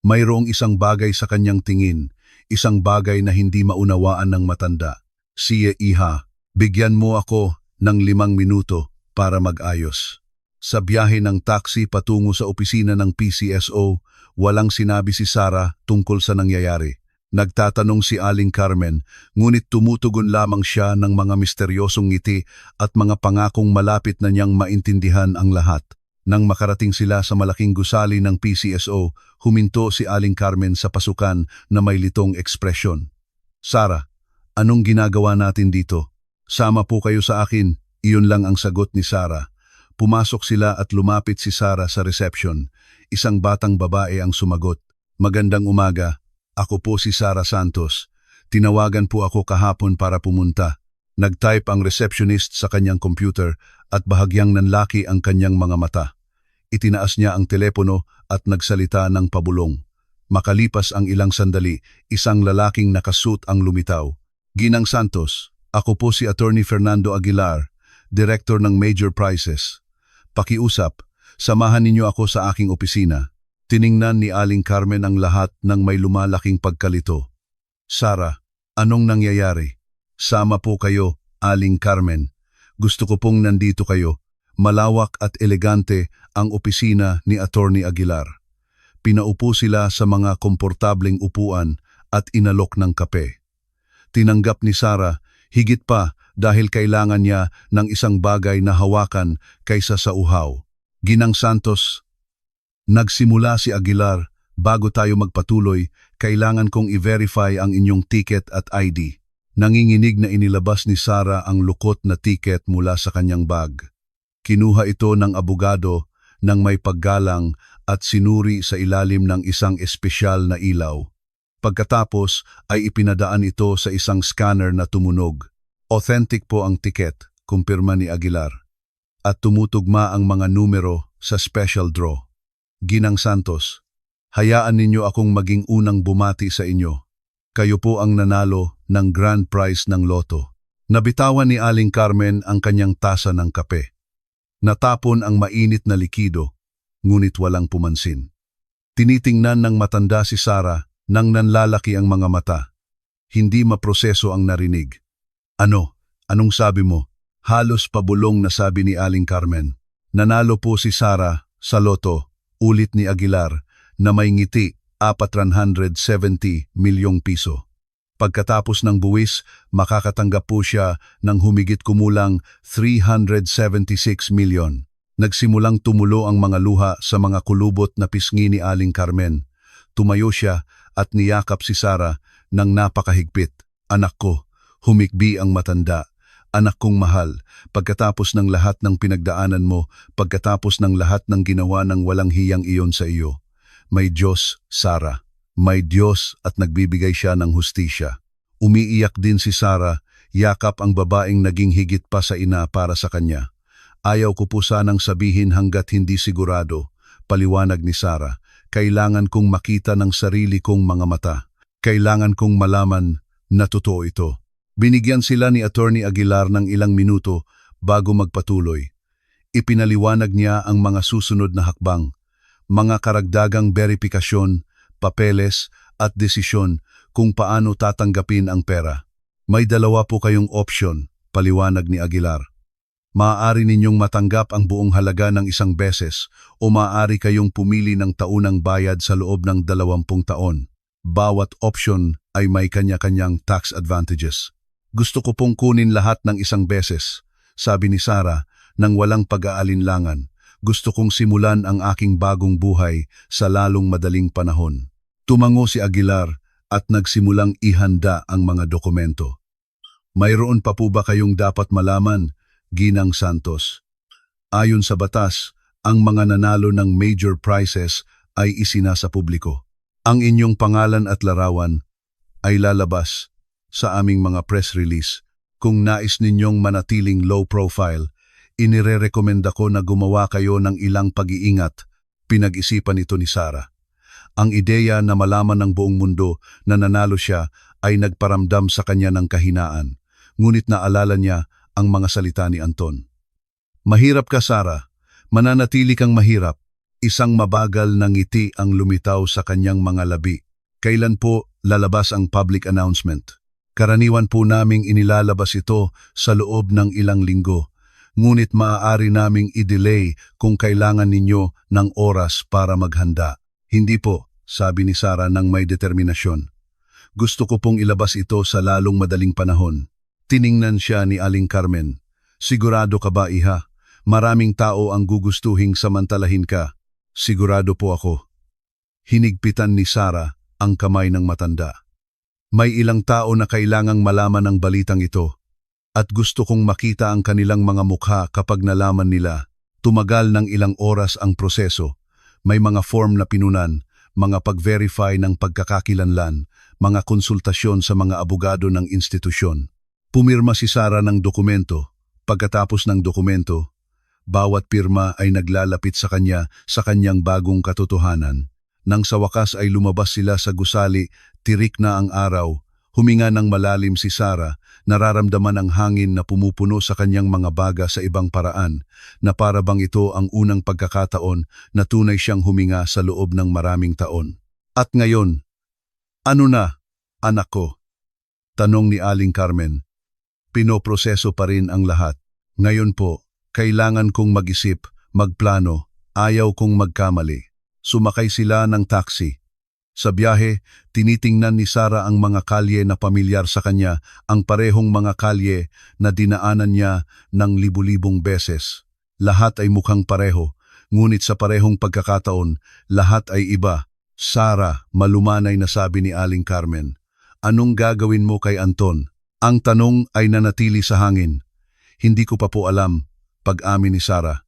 Mayroong isang bagay sa kanyang tingin, isang bagay na hindi maunawaan ng matanda. Siya, iha, bigyan mo ako ng 5 minuto para mag-ayos. Sa biyahe ng taxi patungo sa opisina ng PCSO, walang sinabi si Sara tungkol sa nangyayari. Nagtatanong si Aling Carmen, ngunit tumutugon lamang siya ng mga misteryosong ngiti at mga pangakong malapit na niyang maintindihan ang lahat. Nang makarating sila sa malaking gusali ng PCSO, huminto si Aling Carmen sa pasukan na may litong ekspresyon. Sara, anong ginagawa natin dito? Sama po kayo sa akin, iyon lang ang sagot ni Sara. Pumasok sila at lumapit si Sara sa reception. Isang batang babae ang sumagot. Magandang umaga, ako po si Sara Santos. Tinawagan po ako kahapon para pumunta. Nag-type ang receptionist sa kanyang computer at bahagyang nanlaki ang kanyang mga mata. Itinaas niya ang telepono at nagsalita ng pabulong. Makalipas ang ilang sandali, isang lalaking nakasuot ang lumitaw. Ginang Santos, Ako po si Attorney Fernando Aguilar, Director ng Major Prizes. Pakiusap, samahan ninyo ako sa aking opisina. Tiningnan ni Aling Carmen ang lahat ng may lumalaking pagkalito. Sara, anong nangyayari? Sama po kayo, Aling Carmen. Gusto ko pong nandito kayo. Malawak at elegante ang opisina ni Attorney Aguilar. Pinaupo sila sa mga komportableng upuan at inalok ng kape. Tinanggap ni Sara, higit pa dahil kailangan niya ng isang bagay na hawakan kaysa sa uhaw. Ginang Santos, nagsimula si Aguilar, bago tayo magpatuloy, kailangan kong i-verify ang inyong ticket at ID. Nanginginig na inilabas ni Sara ang lukot na ticket mula sa kanyang bag. Kinuha ito ng abogado nang may paggalang at sinuri sa ilalim ng isang espesyal na ilaw. Pagkatapos ay ipinadaan ito sa isang scanner na tumunog. Authentic po ang ticket, kumpirma ni Aguilar. At tumutugma ang mga numero sa special draw. Ginang Santos, hayaan ninyo akong maging unang bumati sa inyo. Kayo po ang nanalo ng grand prize ng loto. Nabitawan ni Aling Carmen ang kanyang tasa ng kape. Natapon ang mainit na likido, ngunit walang pumansin. Tinitingnan ng matanda si Sara nang nanlalaki ang mga mata. Hindi maproseso ang narinig. Ano? Anong sabi mo? Halos pabulong na sabi ni Aling Carmen. Nanalo po si Sara sa loto, ulit ni Aguilar, na may ngiti 470 milyong piso. Pagkatapos ng buwis, makakatanggap po siya ng humigit kumulang 376 milyon. Nagsimulang tumulo ang mga luha sa mga kulubot na pisngi ni Aling Carmen. Tumayo siya at niyakap si Sara ng napakahigpit. Anak ko, humikbi ang matanda. Anak kong mahal, pagkatapos ng lahat ng pinagdaanan mo, pagkatapos ng lahat ng ginawa ng walang hiyang iyon sa iyo. May Diyos, Sara. May Diyos at nagbibigay siya ng hustisya. Umiiyak din si Sara, yakap ang babaeng naging higit pa sa ina para sa kanya. Ayaw ko po sanang sabihin hanggat hindi sigurado, paliwanag ni Sara. Kailangan kong makita ng sarili kong mga mata. Kailangan kong malaman na totoo ito. Binigyan sila ni Attorney Aguilar ng ilang minuto bago magpatuloy. Ipinaliwanag niya ang mga susunod na hakbang, mga karagdagang beripikasyon, papeles at desisyon kung paano tatanggapin ang pera. May dalawa po kayong option, paliwanag ni Aguilar. Maaari ninyong matanggap ang buong halaga ng isang beses o maaari kayong pumili ng taunang bayad sa loob ng 20 taon. Bawat option ay may kanya-kanyang tax advantages. Gusto ko pong kunin lahat ng isang beses, sabi ni Sara nang walang pag-aalinlangan. Gusto kong simulan ang aking bagong buhay sa lalong madaling panahon. Tumango si Aguilar at nagsimulang ihanda ang mga dokumento. Mayroon pa po ba kayong dapat malaman, Ginang Santos? Ayon sa batas, ang mga nanalo ng major prizes ay isinasa publiko. Ang inyong pangalan at larawan ay lalabas sa aming mga press release. Kung nais ninyong manatiling low profile, inirerekomenda ko na gumawa kayo ng ilang pag-iingat, pinag-isipan ito ni Sara. Ang ideya na malaman ng buong mundo na nanalo siya ay nagparamdam sa kanya ng kahinaan, ngunit naalala niya ang mga salita ni Anton. Mahirap ka, Sara. Mananatili kang mahirap. Isang mabagal na ngiti ang lumitaw sa kanyang mga labi. Kailan po lalabas ang public announcement? Karaniwan po naming inilalabas ito sa loob ng ilang linggo. Ngunit maaari naming i-delay kung kailangan ninyo ng oras para maghanda. Hindi po, sabi ni Sara nang may determinasyon. Gusto ko pong ilabas ito sa lalong madaling panahon. Tiningnan siya ni Aling Carmen. Sigurado ka ba, iha? Maraming tao ang gugustuhing samantalahin ka. Sigurado po ako. Hinigpitan ni Sara ang kamay ng matanda. May ilang tao na kailangang malaman ang balitang ito. At gusto kong makita ang kanilang mga mukha kapag nalaman nila. Tumagal ng ilang oras ang proseso. May mga form na pinunan, mga pag-verify ng pagkakakilanlan, mga konsultasyon sa mga abogado ng institusyon. Pumirma si Sara ng dokumento. Pagkatapos ng dokumento, bawat pirma ay naglalapit sa kanya sa kanyang bagong katotohanan. Nang sa wakas ay lumabas sila sa gusali, tirik na ang araw, Huminga ng malalim si Sarah, nararamdaman ang hangin na pumupuno sa kanyang mga baga sa ibang paraan, na para bang ito ang unang pagkakataon na tunay siyang huminga sa loob ng maraming taon. At ngayon, ano na, anak ko? Tanong ni Aling Carmen. Pinoproseso pa rin ang lahat. Ngayon po, kailangan kong mag-isip, magplano, ayaw kong magkamali. Sumakay sila ng taxi. Sa biyahe, tinitingnan ni Sarah ang mga kalye na pamilyar sa kanya, ang parehong mga kalye na dinaanan niya ng libu-libong beses. Lahat ay mukhang pareho, ngunit sa parehong pagkakataon, lahat ay iba. Sarah, malumanay na sabi ni Aling Carmen, anong gagawin mo kay Anton? Ang tanong ay nanatili sa hangin. Hindi ko pa po alam, pag-amin ni Sarah.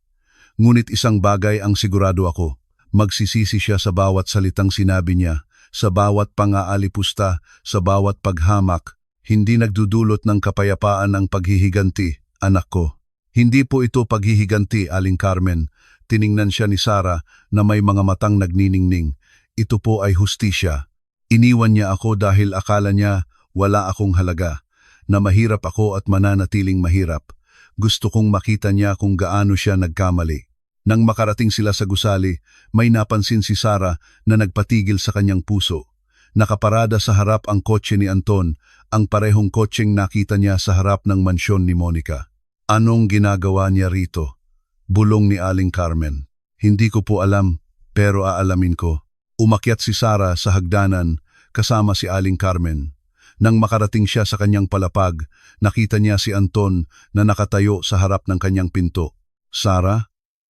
Ngunit isang bagay ang sigurado ako. Magsisisi siya sa bawat salitang sinabi niya, sa bawat pang-aalipusta, sa bawat paghamak. Hindi nagdudulot ng kapayapaan ang paghihiganti, anak ko. Hindi po ito paghihiganti, Aling Carmen. Tiningnan siya ni Sarah na may mga matang nagniningning. Ito po ay hustisya. Iniwan niya ako dahil akala niya wala akong halaga, na mahirap ako at mananatiling mahirap. Gusto kong makita niya kung gaano siya nagkamali. Nang makarating sila sa gusali, may napansin si Sarah na nagpatigil sa kanyang puso. Nakaparada sa harap ang kotse ni Anton, ang parehong kotseng nakita niya sa harap ng mansyon ni Monica. Anong ginagawa niya rito? Bulong ni Aling Carmen. Hindi ko po alam, pero aalamin ko. Umakyat si Sarah sa hagdanan kasama si Aling Carmen. Nang makarating siya sa kanyang palapag, nakita niya si Anton na nakatayo sa harap ng kanyang pinto. Sarah?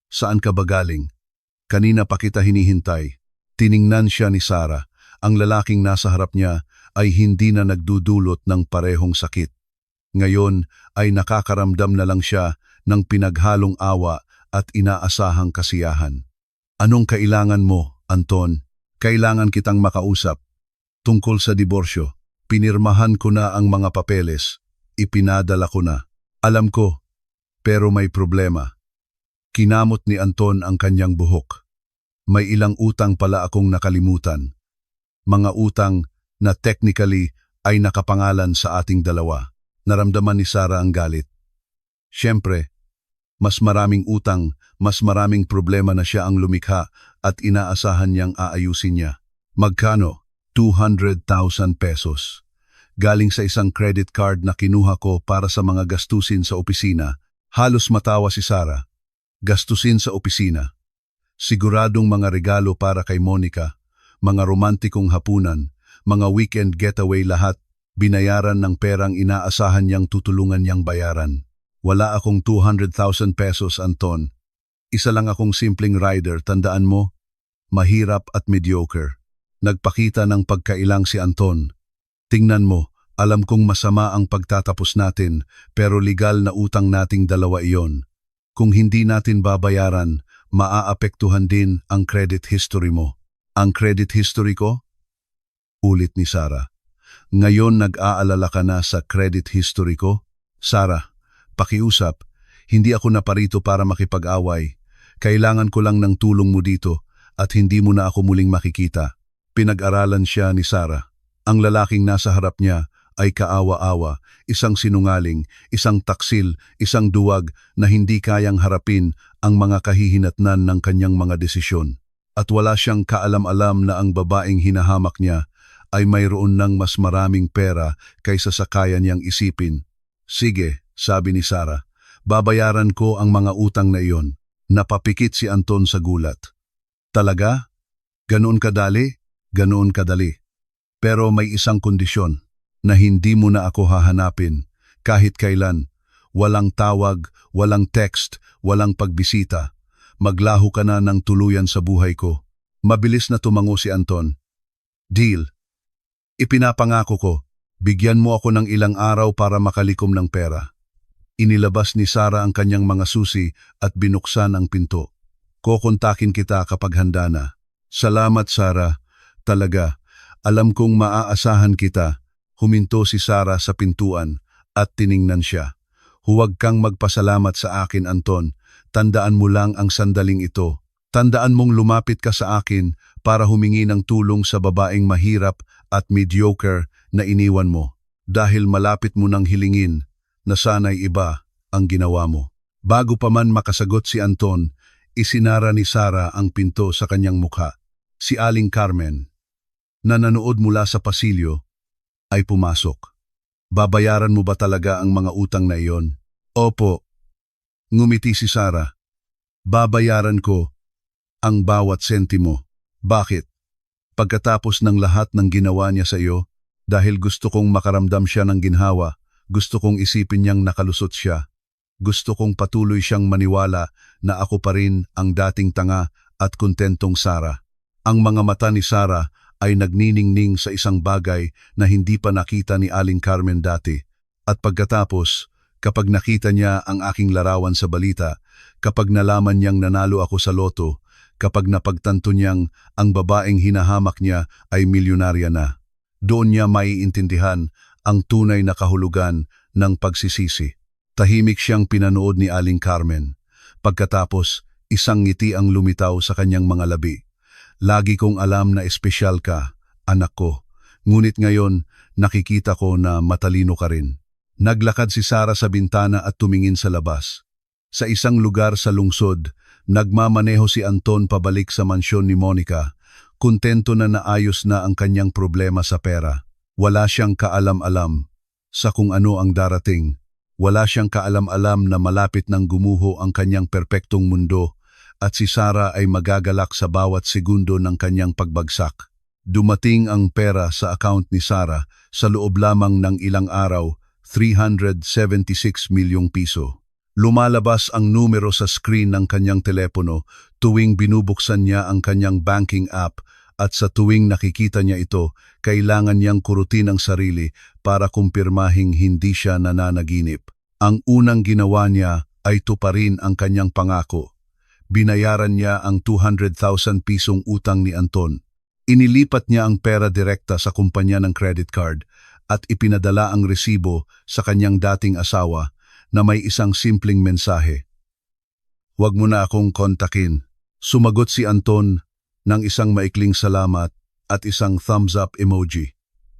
Saan ka ba galing? Kanina pa kita hinihintay. Tiningnan siya ni Sarah. Ang lalaking nasa harap niya ay hindi na nagdudulot ng parehong sakit. Ngayon ay nakakaramdam na lang siya ng pinaghalong awa at inaasahang kasiyahan. Anong kailangan mo, Anton? Kailangan kitang makausap. Tungkol sa diborsyo, pinirmahan ko na ang mga papeles. Ipinadala ko na. Alam ko, pero may problema. Kinamot ni Anton ang kanyang buhok. May ilang utang pala akong nakalimutan. Mga utang na technically ay nakapangalan sa ating dalawa. Naramdaman ni Sarah ang galit. Siyempre, mas maraming utang, mas maraming problema na siya ang lumikha at inaasahan niyang aayusin niya. Magkano? 200,000 pesos. Galing sa isang credit card na kinuha ko para sa mga gastusin sa opisina. Halos matawa si Sarah. Gastusin sa opisina. Siguradong mga regalo para kay Monica, mga romantikong hapunan, mga weekend getaway lahat, binayaran ng perang inaasahan niyang tutulungan niyang bayaran. Wala akong 200,000 pesos, Anton. Isa lang akong simpleng rider, tandaan mo, mahirap at mediocre. Nagpakita ng pagkailang si Anton. Tingnan mo, alam kong masama ang pagtatapos natin, pero legal na utang nating dalawa iyon. Kung hindi natin babayaran, maaapektuhan din ang credit history mo. Ang credit history ko? Ulit ni Sarah. Ngayon nag-aalala ka na sa credit history ko? Sarah, pakiusap, hindi ako naparito para makipag-away. Kailangan ko lang ng tulong mo dito at hindi mo na ako muling makikita. Pinag-aralan siya ni Sarah. Ang lalaking nasa harap niya ay kaawa-awa, isang sinungaling, isang taksil, isang duwag na hindi kayang harapin ang mga kahihinatnan ng kanyang mga desisyon. At wala siyang kaalam-alam na ang babaeng hinahamak niya ay mayroon ng mas maraming pera kaysa sa kaya niyang isipin. Sige, sabi ni Sarah, babayaran ko ang mga utang na iyon. Napapikit si Anton sa gulat. Talaga? Ganoon kadali? Ganoon kadali. Pero may isang kondisyon, na hindi mo na ako hahanapin, kahit kailan. Walang tawag, walang text, walang pagbisita. Maglaho ka na ng tuluyan sa buhay ko. Mabilis na tumango si Anton. Deal. Ipinapangako ko, bigyan mo ako ng ilang araw para makalikom ng pera. Inilabas ni Sarah ang kanyang mga susi at binuksan ang pinto. Kokontakin kita kapag handa na. Salamat, Sarah. Talaga, alam kong maaasahan kita. Huminto si Sarah sa pintuan at tiningnan siya. Huwag kang magpasalamat sa akin, Anton. Tandaan mo lang ang sandaling ito. Tandaan mong lumapit ka sa akin para humingi ng tulong sa babaeng mahirap at mediocre, na iniwan mo dahil malapit mo nang hilingin na sana'y iba ang ginawa mo. Bago pa man makasagot si Anton, isinara ni Sara ang pinto sa kanyang mukha. Si Aling Carmen, na nanood mula sa pasilyo, ay pumasok. Babayaran mo ba talaga ang mga utang na iyon? Opo. Ngumiti si Sara. Babayaran ko ang bawat sentimo. Bakit? Pagkatapos ng lahat ng ginawa niya sa iyo, dahil gusto kong makaramdam siya ng ginhawa, gusto kong isipin niyang nakalusot siya. Gusto kong patuloy siyang maniwala na ako pa rin ang dating tanga at kontentong Sara. Ang mga mata ni Sara ay nagniningning sa isang bagay na hindi pa nakita ni Aling Carmen dati. At pagkatapos, kapag nakita niya ang aking larawan sa balita, kapag nalaman niyang nanalo ako sa loto, kapag napagtanto niyang ang babaeng hinahamak niya ay milyonarya na, doon niya maiintindihan ang tunay na kahulugan ng pagsisisi. Tahimik siyang pinanood ni Aling Carmen. Pagkatapos, isang ngiti ang lumitaw sa kanyang mga labi. Lagi kong alam na espesyal ka, anak ko. Ngunit ngayon, nakikita ko na matalino ka rin. Naglakad si Sara sa bintana at tumingin sa labas. Sa isang lugar sa lungsod, nagmamaneho si Anton pabalik sa mansyon ni Monica. Kontento na naayos na ang kanyang problema sa pera. Wala siyang kaalam-alam sa kung ano ang darating. Wala siyang kaalam-alam na malapit nang gumuho ang kanyang perpektong mundo at si Sara ay magagalak sa bawat segundo ng kanyang pagbagsak. Dumating ang pera sa account ni Sara sa loob lamang ng ilang araw, 376 milyong piso. Lumalabas ang numero sa screen ng kanyang telepono tuwing binubuksan niya ang kanyang banking app at sa tuwing nakikita niya ito, kailangan niyang kurutin ang sarili para kumpirmahing hindi siya nananaginip. Ang unang ginawa niya ay tuparin ang kanyang pangako. Binayaran niya ang 200,000 pisong utang ni Anton. Inilipat niya ang pera direkta sa kumpanya ng credit card at ipinadala ang resibo sa kanyang dating asawa na may isang simpleng mensahe. "Huwag mo na akong kontakin." Sumagot si Anton ng isang maikling salamat at isang thumbs up emoji.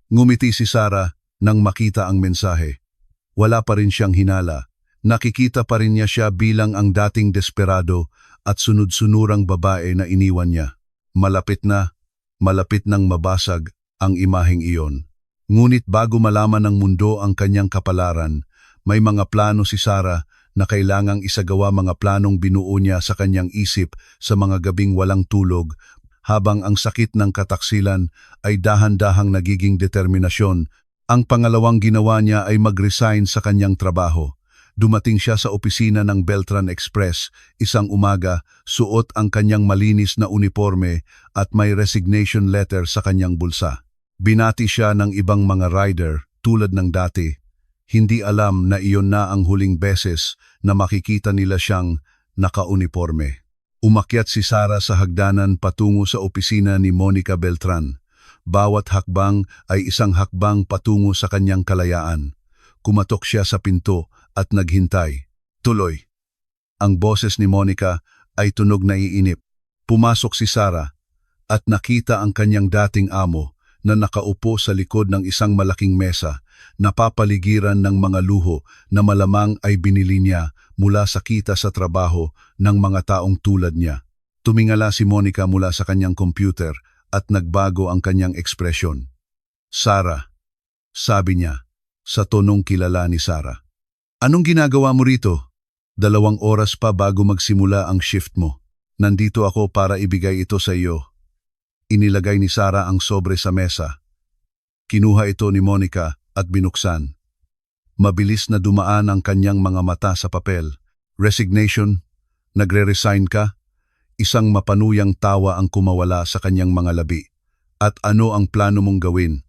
Ngumiti si Sara nang makita ang mensahe. Wala pa rin siyang hinala. Nakikita pa rin niya siya bilang ang dating desperado at sunod-sunurang babae na iniwan niya. Malapit nang mabasag ang imaheng iyon. Ngunit bago malaman ng mundo ang kanyang kapalaran, may mga plano si Sara na kailangang isagawa, mga planong binuo niya sa kanyang isip sa mga gabing walang tulog, habang ang sakit ng kataksilan ay dahan-dahang nagiging determinasyon. Ang pangalawang ginawa niya ay mag-resign sa kanyang trabaho. Dumating siya sa opisina ng Beltran Express isang umaga, suot ang kanyang malinis na uniforme at may resignation letter sa kanyang bulsa. Binati siya ng ibang mga rider tulad ng dati. Hindi alam na iyon na ang huling beses na makikita nila siyang naka-uniforme. Umakyat si Sara sa hagdanan patungo sa opisina ni Monica Beltran. Bawat hakbang ay isang hakbang patungo sa kanyang kalayaan. Kumatok siya sa pinto at naghintay. Tuloy. Ang boses ni Monica ay tunog na iinip. Pumasok si Sara at nakita ang kanyang dating amo na nakaupo sa likod ng isang malaking mesa, napapaligiran ng mga luho na malamang ay binili niya mula sa kita sa trabaho ng mga taong tulad niya. Tumingala si Monica mula sa kanyang computer at nagbago ang kanyang ekspresyon. "Sara," sabi niya, sa tonong kilala ni Sara. "Anong ginagawa mo rito? 2 oras pa bago magsimula ang shift mo. Nandito ako para ibigay ito sa iyo." Inilagay ni Sara ang sobre sa mesa. Kinuha ito ni Monica at binuksan. Mabilis na dumaan ang kanyang mga mata sa papel. "Resignation? Nagre-resign ka?" Isang mapanuyang tawa ang kumawala sa kanyang mga labi. "At ano ang plano mong gawin?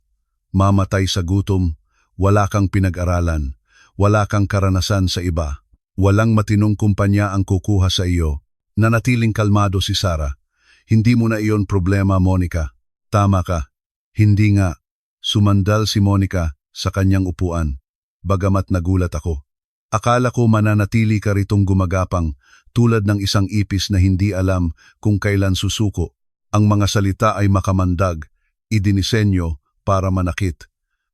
Mamatay sa gutom? Wala kang pinag-aralan. Wala kang karanasan sa iba. Walang matinong kumpanya ang kukuha sa iyo." Nanatiling kalmado si Sara. "Hindi mo na iyon problema, Monica. Tama ka." "Hindi nga." Sumandal si Monica sa kanyang upuan. Bagamat nagulat ako. Akala ko mananatili ka ritong gumagapang tulad ng isang ipis na hindi alam kung kailan susuko. Ang mga salita ay makamandag, idinisenyo para manakit.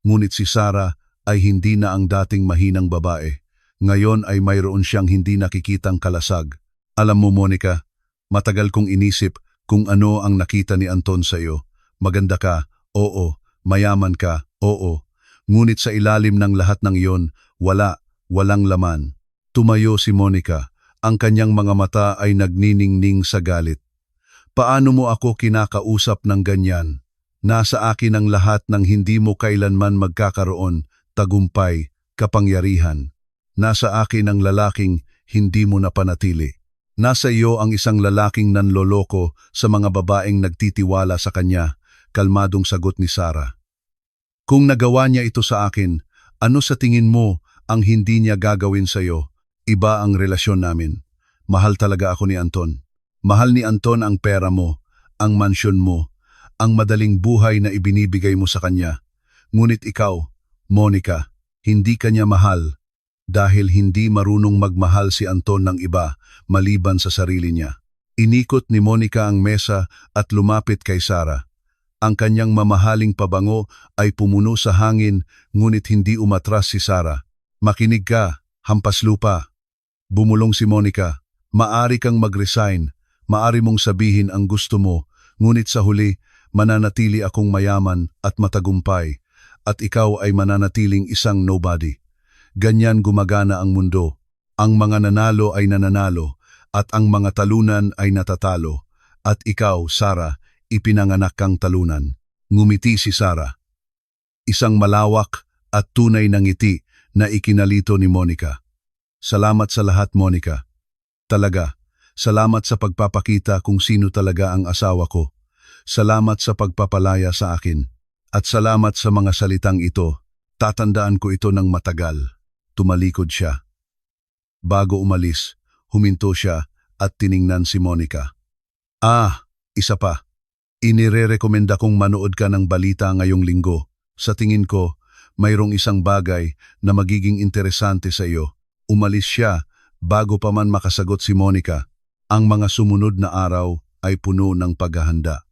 Ngunit si Sarah ay hindi na ang dating mahinang babae. Ngayon ay mayroon siyang hindi nakikitang kalasag. Alam mo, Monica, matagal kong inisip kung ano ang nakita ni Anton sa iyo. Maganda ka, oo. Mayaman ka, oo. Ngunit sa ilalim ng lahat ng iyon, walang laman. Tumayo si Monica. Ang kanyang mga mata ay nagniningning sa galit. Paano mo ako kinakausap ng ganyan? Nasa akin ang lahat ng hindi mo kailanman magkakaroon, tagumpay, kapangyarihan. Nasa akin ang lalaking hindi mo napanatili. Nasa iyo ang isang lalaking nanloloko sa mga babaeng nagtitiwala sa kanya, kalmadong sagot ni Sarah. Kung nagawa niya ito sa akin, ano sa tingin mo ang hindi niya gagawin sa iyo? Iba ang relasyon namin. Mahal talaga ako ni Anton. Mahal ni Anton ang pera mo, ang mansyon mo, ang madaling buhay na ibinibigay mo sa kanya. Ngunit ikaw, Monica, hindi kanya mahal dahil hindi marunong magmahal si Anton ng iba maliban sa sarili niya. Inikot ni Monica ang mesa at lumapit kay Sarah. Ang kanyang mamahaling pabango ay pumuno sa hangin ngunit hindi umatras si Sarah. Makinig ka, hampas lupa. Bumulong si Monica. Maari kang mag-resign, maari mong sabihin ang gusto mo, ngunit sa huli, mananatili akong mayaman at matagumpay, at ikaw ay mananatiling isang nobody. Ganyan gumagana ang mundo. Ang mga nanalo ay nananalo, at ang mga talunan ay natatalo. At ikaw, Sarah, ipinanganak kang talunan. Ngumiti si Sarah. Isang malawak at tunay na ngiti na ikinalito ni Monica. Salamat sa lahat, Monica. Talaga, salamat sa pagpapakita kung sino talaga ang asawa ko. Salamat sa pagpapalaya sa akin. At salamat sa mga salitang ito. Tatandaan ko ito ng matagal. Tumalikod siya. Bago umalis, huminto siya at tiningnan si Monica. Isa pa. Inirerekomenda kong manood ka ng balita ngayong linggo. Sa tingin ko, mayroong isang bagay na magiging interesante sa iyo. Umalis siya bago pa man makasagot si Monica. Ang mga sumunod na araw ay puno ng paghahanda.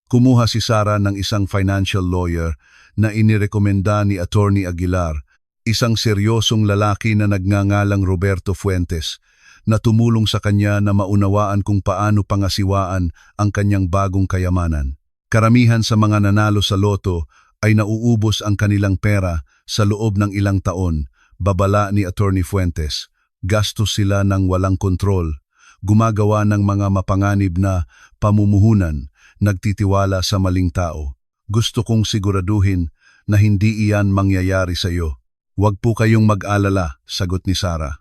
Kumuha si Sarah ng isang financial lawyer na inirekomenda ni Attorney Aguilar, isang seryosong lalaki na nagngangalang Roberto Fuentes, na tumulong sa kanya na maunawaan kung paano pangasiwaan ang kanyang bagong kayamanan. Karamihan sa mga nanalo sa loto ay nauubos ang kanilang pera sa loob ng ilang taon, babala ni Attorney Fuentes. Gastos sila ng walang kontrol, gumagawa ng mga mapanganib na pamumuhunan, nagtitiwala sa maling tao. Gusto kong siguraduhin na hindi iyan mangyayari sa iyo. Huwag po kayong mag-alala, sagot ni Sarah.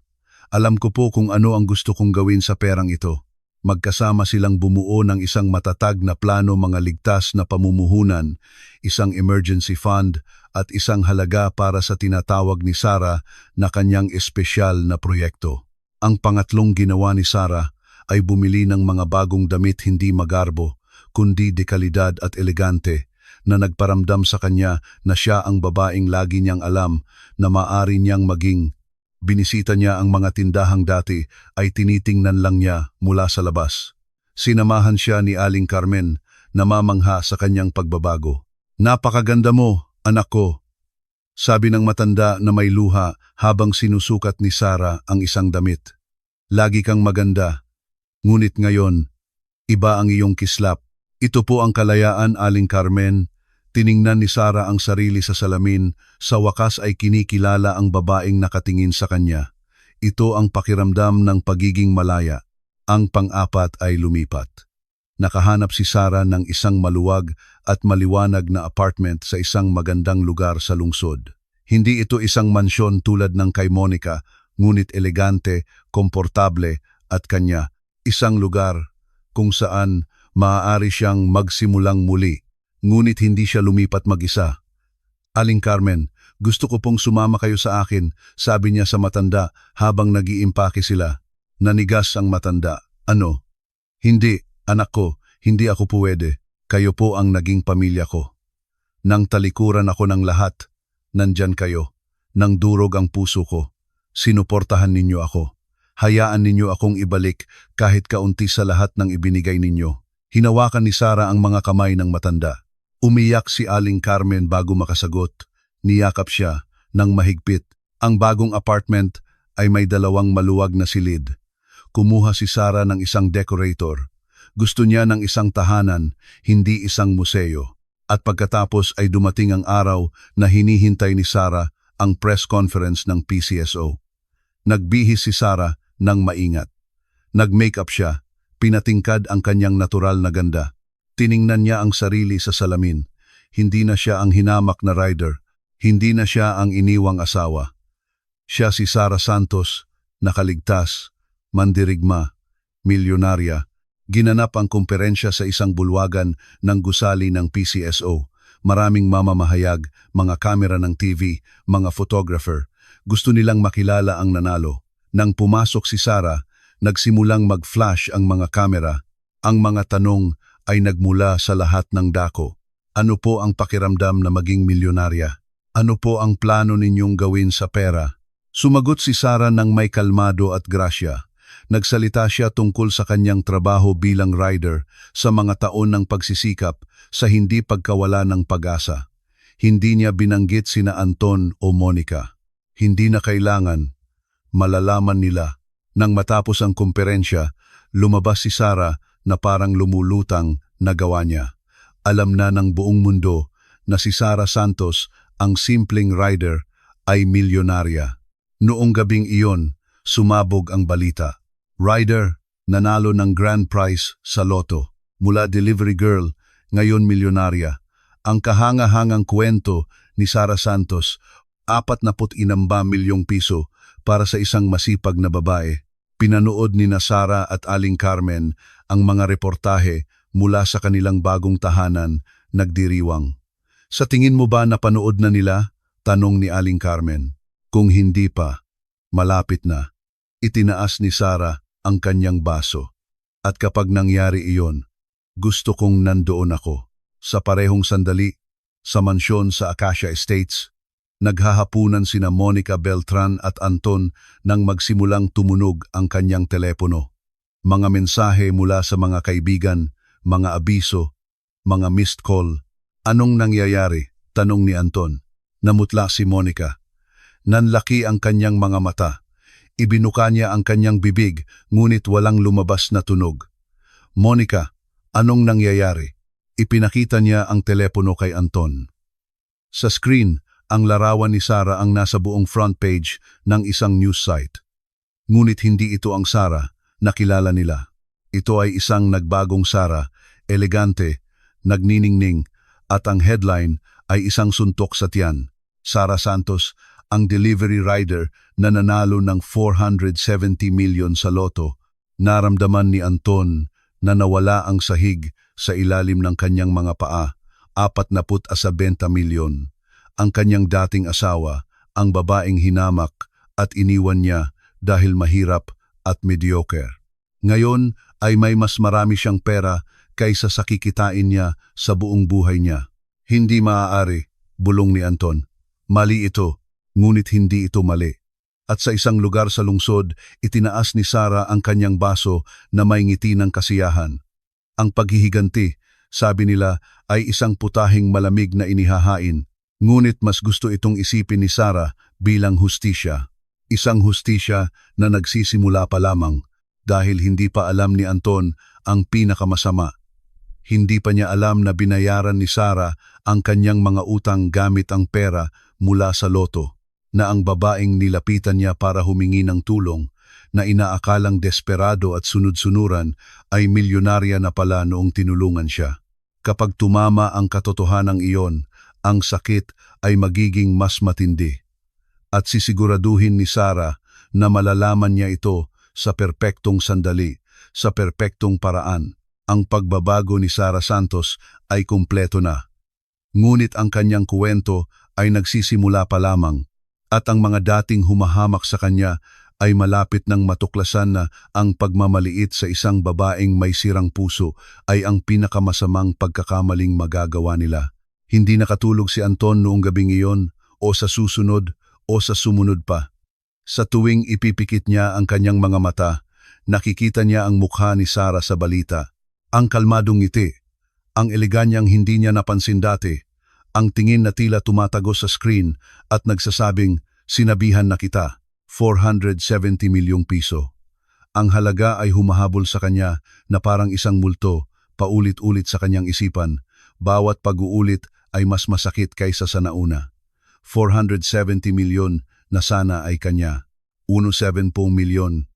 Alam ko po kung ano ang gusto kong gawin sa perang ito. Magkasama silang bumuo ng isang matatag na plano mga ligtas na pamumuhunan, isang emergency fund at isang halaga para sa tinatawag ni Sarah na kanyang espesyal na proyekto. Ang pangatlong ginawa ni Sarah ay bumili ng mga bagong damit hindi magarbo, kundi dekalidad at elegante, na nagparamdam sa kanya na siya ang babaeng lagi niyang alam na maaari niyang maging. Binisita niya ang mga tindahang dati ay tinitingnan lang niya mula sa labas. Sinamahan siya ni Aling Carmen na mamangha sa kanyang pagbabago. Napakaganda mo, anak ko, sabi ng matanda na may luha habang sinusukat ni Sarah ang isang damit. Lagi kang maganda, ngunit ngayon, iba ang iyong kislap. Ito po ang kalayaan, Aling Carmen. Tiningnan ni Sarah ang sarili sa salamin, sa wakas ay kinikilala ang babaeng nakatingin sa kanya. Ito ang pakiramdam ng pagiging malaya. Ang pang-apat ay lumipat. Nakahanap si Sarah ng isang maluwag at maliwanag na apartment sa isang magandang lugar sa lungsod. Hindi ito isang mansyon tulad ng kay Monica, ngunit elegante, komportable at kanya. Isang lugar kung saan maaari siyang magsimulang muli. Ngunit hindi siya lumipat mag-isa. Aling Carmen, gusto ko pong sumama kayo sa akin, sabi niya sa matanda habang nag-iimpake sila. Nanigas ang matanda. Ano? Hindi, anak ko, hindi ako pwede. Kayo po ang naging pamilya ko. Nang talikuran ako ng lahat, nandyan kayo. Nang durog ang puso ko, sinuportahan ninyo ako. Hayaan ninyo akong ibalik kahit kaunti sa lahat ng ibinigay ninyo. Hinawakan ni Sarah ang mga kamay ng matanda. Umiyak si Aling Carmen bago makasagot. Niyakap siya ng mahigpit. Ang bagong apartment ay may 2 maluwag na silid. Kumuha si Sarah ng isang decorator. Gusto niya ng isang tahanan, hindi isang museo. At pagkatapos ay dumating ang araw na hinihintay ni Sarah ang press conference ng PCSO. Nagbihis si Sarah ng maingat. Nag-makeup siya, pinatingkad ang kanyang natural na ganda. Tiningnan niya ang sarili sa salamin. Hindi na siya ang hinamak na rider. Hindi na siya ang iniwang asawa. Siya si Sarah Santos, nakaligtas, mandirigma, milyonarya. Ginanap ang kumperensya sa isang bulwagan ng gusali ng PCSO. Maraming mamamahayag, mga kamera ng TV, mga photographer. Gusto nilang makilala ang nanalo. Nang pumasok si Sarah, nagsimulang mag-flash ang mga kamera. Ang mga tanong ay nagmula sa lahat ng dako. Ano po ang pakiramdam na maging milyonarya? Ano po ang plano ninyong gawin sa pera? Sumagot si Sarah ng may kalmado at grasya. Nagsalita siya tungkol sa kanyang trabaho bilang rider, sa mga taon ng pagsisikap, sa hindi pagkawala ng pag-asa. Hindi niya binanggit sina Anton o Monica. Hindi na kailangan. Malalaman nila. Nang matapos ang kumperensya, lumabas si Sarah na parang lumulutang na gawa niya. Alam na ng buong mundo na si Sarah Santos, ang simpleng rider, ay milyonarya. Noong gabing iyon, sumabog ang balita. Rider, nanalo ng grand prize sa loto. Mula delivery girl, ngayon milyonarya. Ang kahanga-hangang kwento ni Sarah Santos, 46 milyong piso para sa isang masipag na babae. Pinanood ni Sara at Aling Carmen ang mga reportahe mula sa kanilang bagong tahanan, nagdiriwang. Sa tingin mo ba napanood na nila? Tanong ni Aling Carmen. Kung hindi pa, malapit na. Itinaas ni Sarah ang kanyang baso. At kapag nangyari iyon, gusto kong nandoon ako. Sa parehong sandali, sa mansyon sa Acacia Estates, naghahapunan sina Monica Beltran at Anton nang magsimulang tumunog ang kanyang telepono. Mga mensahe mula sa mga kaibigan, mga abiso, mga missed call. Anong nangyayari? Tanong ni Anton. Namutla si Monica. Nanlaki ang kanyang mga mata. Ibinuka niya ang kanyang bibig, ngunit walang lumabas na tunog. Monica, anong nangyayari? Ipinakita niya ang telepono kay Anton. Sa screen, ang larawan ni Sarah ang nasa buong front page ng isang news site. Ngunit hindi ito ang Sarah na kilala nila. Ito ay isang nagbagong Sarah, elegante, nagniningning, at ang headline ay isang suntok sa tiyan. Sarah Santos, ang delivery rider na nanalo ng 470 million sa loto. Naramdaman ni Anton na nawala ang sahig sa ilalim ng kanyang mga paa, 40 milyon. Ang kanyang dating asawa, ang babaeng hinamak at iniwan niya dahil mahirap at mediocre. Ngayon ay may mas marami siyang pera kaysa sa kikitain niya sa buong buhay niya. Hindi maaari, bulong ni Anton. Mali ito, ngunit hindi ito mali. At sa isang lugar sa lungsod, itinaas ni Sarah ang kanyang baso na may ngiti ng kasiyahan. Ang paghihiganti, sabi nila, ay isang putahing malamig na inihahain. Ngunit mas gusto itong isipin ni Sarah bilang hustisya. Isang hustisya na nagsisimula pa lamang dahil hindi pa alam ni Anton ang pinakamasama. Hindi pa niya alam na binayaran ni Sarah ang kanyang mga utang gamit ang pera mula sa loto, na ang babaeng nilapitan niya para humingi ng tulong, na inaakalang desperado at sunod-sunuran ay milyonarya na pala noong tinulungan siya. Kapag tumama ang katotohanang iyon, ang sakit ay magiging mas matindi. At sisiguraduhin ni Sarah na malalaman niya ito sa perpektong sandali, sa perpektong paraan. Ang pagbabago ni Sarah Santos ay kumpleto na. Ngunit ang kanyang kwento ay nagsisimula pa lamang, at ang mga dating humahamak sa kanya ay malapit ng matuklasan na ang pagmamaliit sa isang babaeng may sirang puso ay ang pinakamasamang pagkakamaling magagawa nila. Hindi nakatulog si Anton noong gabing iyon, o sa susunod, o sa sumunod pa. Sa tuwing ipipikit niya ang kanyang mga mata, nakikita niya ang mukha ni Sarah sa balita. Ang kalmadong ngiti, ang eleganyang hindi niya napansin dati, Ang tingin na tila tumatagos sa screen at nagsasabing, sinabihan na kita, 470 milyong piso. Ang halaga ay humahabol sa kanya na parang isang multo, paulit-ulit sa kanyang isipan. Bawat pag-uulit ay mas masakit kaysa sa nauna. 470 milyon na sana ay kanya. 170 milyon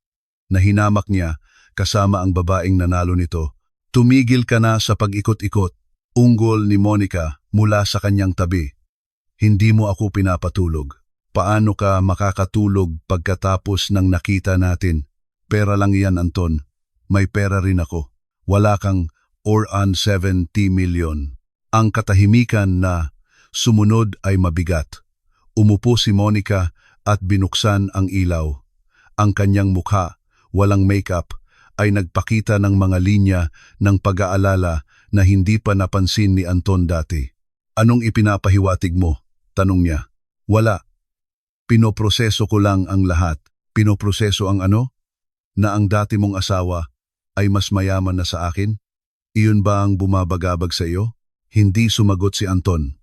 na hinamak niya kasama ang babaeng nanalo nito. Tumigil ka na sa pag-ikot-ikot. Unggol ni Monica mula sa kanyang tabi. Hindi mo ako pinapatulog. Paano ka makakatulog pagkatapos ng nakita natin? Pera lang iyan, Anton. May pera rin ako. Wala kang or 70 milyon. Ang katahimikan na sumunod ay mabigat. Umupo si Monica at binuksan ang ilaw. Ang kanyang mukha, walang makeup, ay nagpakita ng mga linya ng pag-aalala na hindi pa napansin ni Anton dati. Anong ipinapahiwatig mo? Tanong niya. Wala. Pinoproseso ko lang ang lahat. Pinoproseso ang ano? Na ang dati mong asawa ay mas mayaman na sa akin? Iyon ba ang bumabagabag sa iyo? Hindi sumagot si Anton.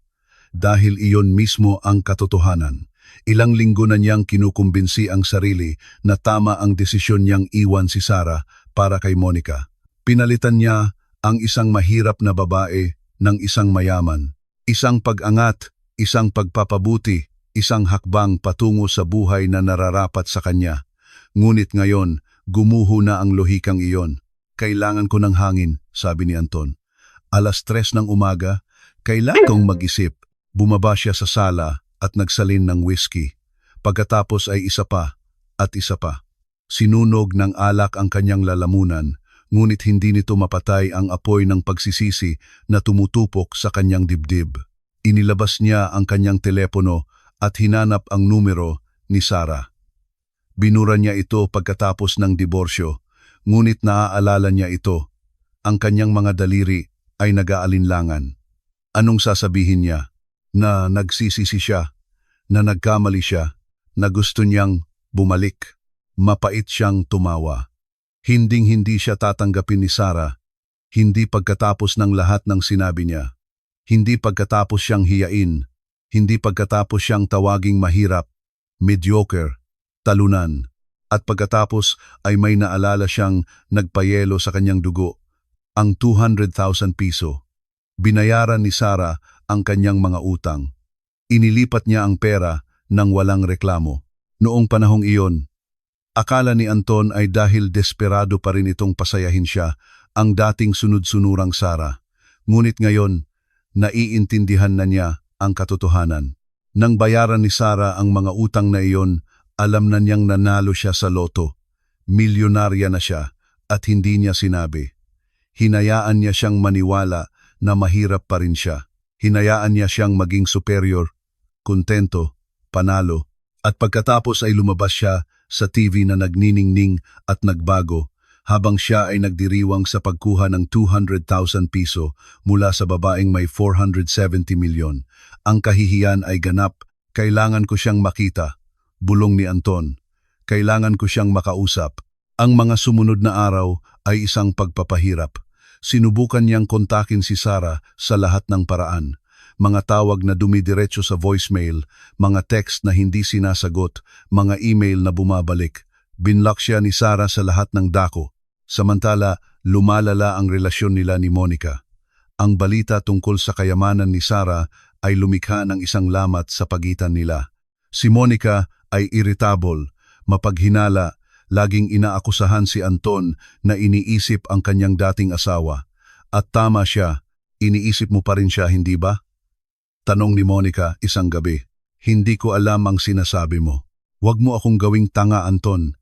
Dahil iyon mismo ang katotohanan. Ilang linggo na niyang kinukumbinsi ang sarili na tama ang desisyon niyang iwan si Sarah para kay Monica. Pinalitan niya ang isang mahirap na babae ng isang mayaman. Isang pag-angat, isang pagpapabuti, isang hakbang patungo sa buhay na nararapat sa kanya. Ngunit ngayon, gumuho na ang lohikang iyon. Kailangan ko ng hangin, sabi ni Anton. 3:00 ng umaga, kailangan kong mag-isip. Bumaba siya sa sala at nagsalin ng whiskey. Pagkatapos ay isa pa at isa pa. Sinunog ng alak ang kanyang lalamunan, ngunit hindi nito mapatay ang apoy ng pagsisisi na tumutupok sa kanyang dibdib. Inilabas niya ang kanyang telepono at hinanap ang numero ni Sarah. Binura niya ito pagkatapos ng diborsyo, ngunit naaalala niya ito. Ang kanyang mga daliri ay nag-aalinlangan. Anong sasabihin niya? Na nagsisisi siya, na nagkamali siya, na gusto niyang bumalik. Mapait siyang tumawa. Hinding-hindi siya tatanggapin ni Sarah, hindi pagkatapos ng lahat ng sinabi niya. Hindi pagkatapos siyang hiyain, hindi pagkatapos siyang tawaging mahirap, mediocre, talunan. At pagkatapos ay may naalala siyang nagpayelo sa kanyang dugo, ang 200,000 piso. Binayaran ni Sarah ang kanyang mga utang. Inilipat niya ang pera nang walang reklamo. Noong panahong iyon, akala ni Anton ay dahil desperado pa rin itong pasayahin siya, ang dating sunod-sunurang Sarah. Ngunit ngayon, naiintindihan na niya ang katotohanan. Nang bayaran ni Sarah ang mga utang na iyon, alam na niyang nanalo siya sa loto. Milyonarya na siya at hindi niya sinabi. Hinayaan niya siyang maniwala na mahirap pa rin siya. Hinayaan niya siyang maging superior, kontento, panalo. At pagkatapos ay lumabas siya sa TV na nagniningning at nagbago habang siya ay nagdiriwang sa pagkuha ng 200,000 piso mula sa babaeng may 470 milyon. Ang kahihiyan ay ganap. Kailangan ko siyang makita. Bulong ni Anton. Kailangan ko siyang makausap. Ang mga sumunod na araw ay isang pagpapahirap. Sinubukan niyang kontakin si Sarah sa lahat ng paraan. Mga tawag na dumidiretso sa voicemail, mga text na hindi sinasagot, mga email na bumabalik. Binlock siya ni Sarah sa lahat ng dako. Samantala, lumalala ang relasyon nila ni Monica. Ang balita tungkol sa kayamanan ni Sarah ay lumikha ng isang lamat sa pagitan nila. Si Monica ay irritable, mapaghinala, laging inaakusahan si Anton na iniisip ang kanyang dating asawa. At tama siya, iniisip mo pa rin siya, hindi ba? Tanong ni Monica isang gabi. Hindi ko alam ang sinasabi mo. Huwag mo akong gawing tanga, Anton.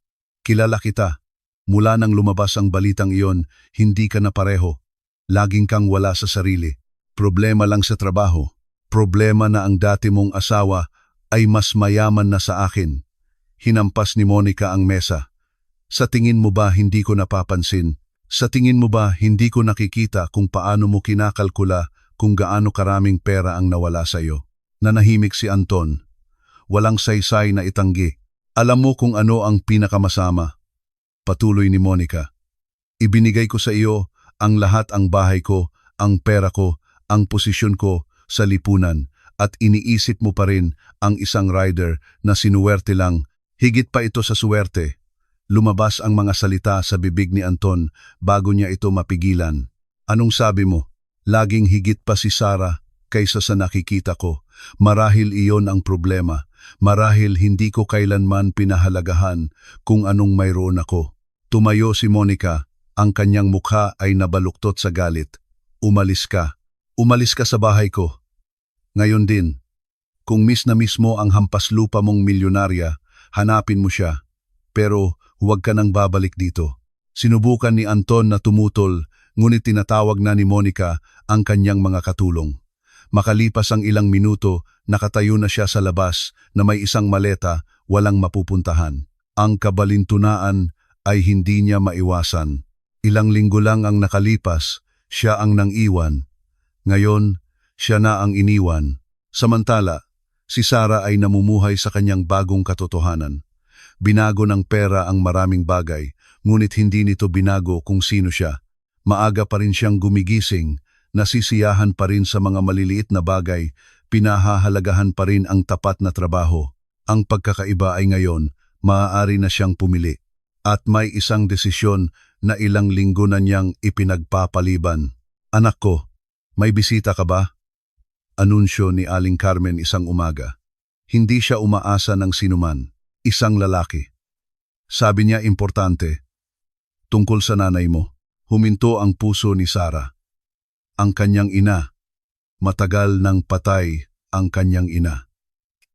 Kilala kita. Mula nang lumabas ang balitang iyon, hindi ka na pareho. Laging kang wala sa sarili. Problema lang sa trabaho. Problema na ang dati mong asawa ay mas mayaman na sa akin. Hinampas ni Monica ang mesa. Sa tingin mo ba hindi ko napapansin? Sa tingin mo ba hindi ko nakikita kung paano mo kinakalkula kung gaano karaming pera ang nawala sa iyo? Nanahimik si Anton. Walang saysay na itanggi. Alam mo kung ano ang pinakamasama? Patuloy ni Monica. Ibinigay ko sa iyo ang lahat, ang bahay ko, ang pera ko, ang posisyon ko, sa lipunan at iniisip mo pa rin ang isang rider na sinuwerte lang. Higit pa ito sa suwerte. Lumabas ang mga salita sa bibig ni Anton bago niya ito mapigilan. Anong sabi mo? Laging higit pa si Sarah kaysa sa nakikita ko. Marahil iyon ang problema. Marahil hindi ko kailanman pinahalagahan kung anong mayroon ako. Tumayo si Monica. Ang kanyang mukha ay nabaluktot sa galit. Umalis ka. Umalis ka sa bahay ko. Ngayon din, kung miss na mismo ang hampas lupa mong milyonarya, hanapin mo siya. Pero huwag ka nang babalik dito. Sinubukan ni Anton na tumutol, ngunit tinatawag na ni Monica ang kanyang mga katulong. Makalipas ang ilang minuto, nakatayo na siya sa labas na may isang maleta, walang mapupuntahan. Ang kabalintunaan ay hindi niya maiwasan. Ilang linggo lang ang nakalipas, siya ang nang-iwan. Ngayon, siya na ang iniwan. Samantala, si Sarah ay namumuhay sa kanyang bagong katotohanan. Binago ng pera ang maraming bagay, ngunit hindi nito binago kung sino siya. Maaga pa rin siyang gumigising, nasisiyahan pa rin sa mga maliliit na bagay, pinahahalagahan pa rin ang tapat na trabaho. Ang pagkakaiba ay ngayon, maaari na siyang pumili. At may isang desisyon na ilang linggo na niyang ipinagpapaliban. Anak ko, may bisita ka ba? Anunsyo ni Aling Carmen isang umaga. Hindi siya umaasa ng sinuman, isang lalaki. Sabi niya importante, tungkol sa nanay mo. Huminto ang puso ni Sarah. Ang kanyang ina, matagal nang patay ang kanyang ina.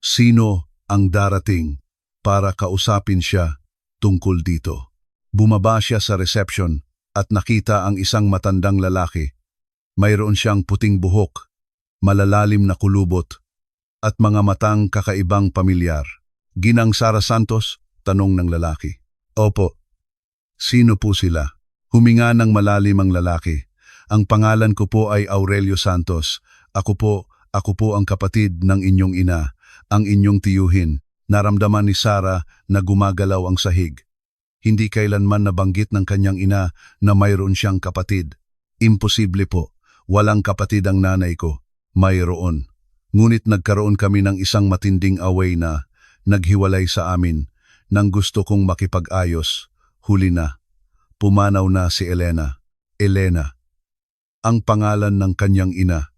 Sino ang darating para kausapin siya tungkol dito? Bumaba siya sa reception at nakita ang isang matandang lalaki. Mayroon siyang puting buhok, malalalim na kulubot, at mga matang kakaibang pamilyar. Ginang Sarah Santos? Tanong ng lalaki. Opo. Sino po sila? Huminga ng malalim ang lalaki. Ang pangalan ko po ay Aurelio Santos. Ako po ang kapatid ng inyong ina, ang inyong tiyuhin. Naramdaman ni Sarah na gumagalaw ang sahig. Hindi kailanman nabanggit ng kanyang ina na mayroon siyang kapatid. Imposible po. Walang kapatid ang nanay ko. Mayroon. Ngunit nagkaroon kami ng isang matinding away na naghiwalay sa amin. Nang gusto kong makipag-ayos, huli na. Pumanaw na si Elena. Elena. Ang pangalan ng kanyang ina.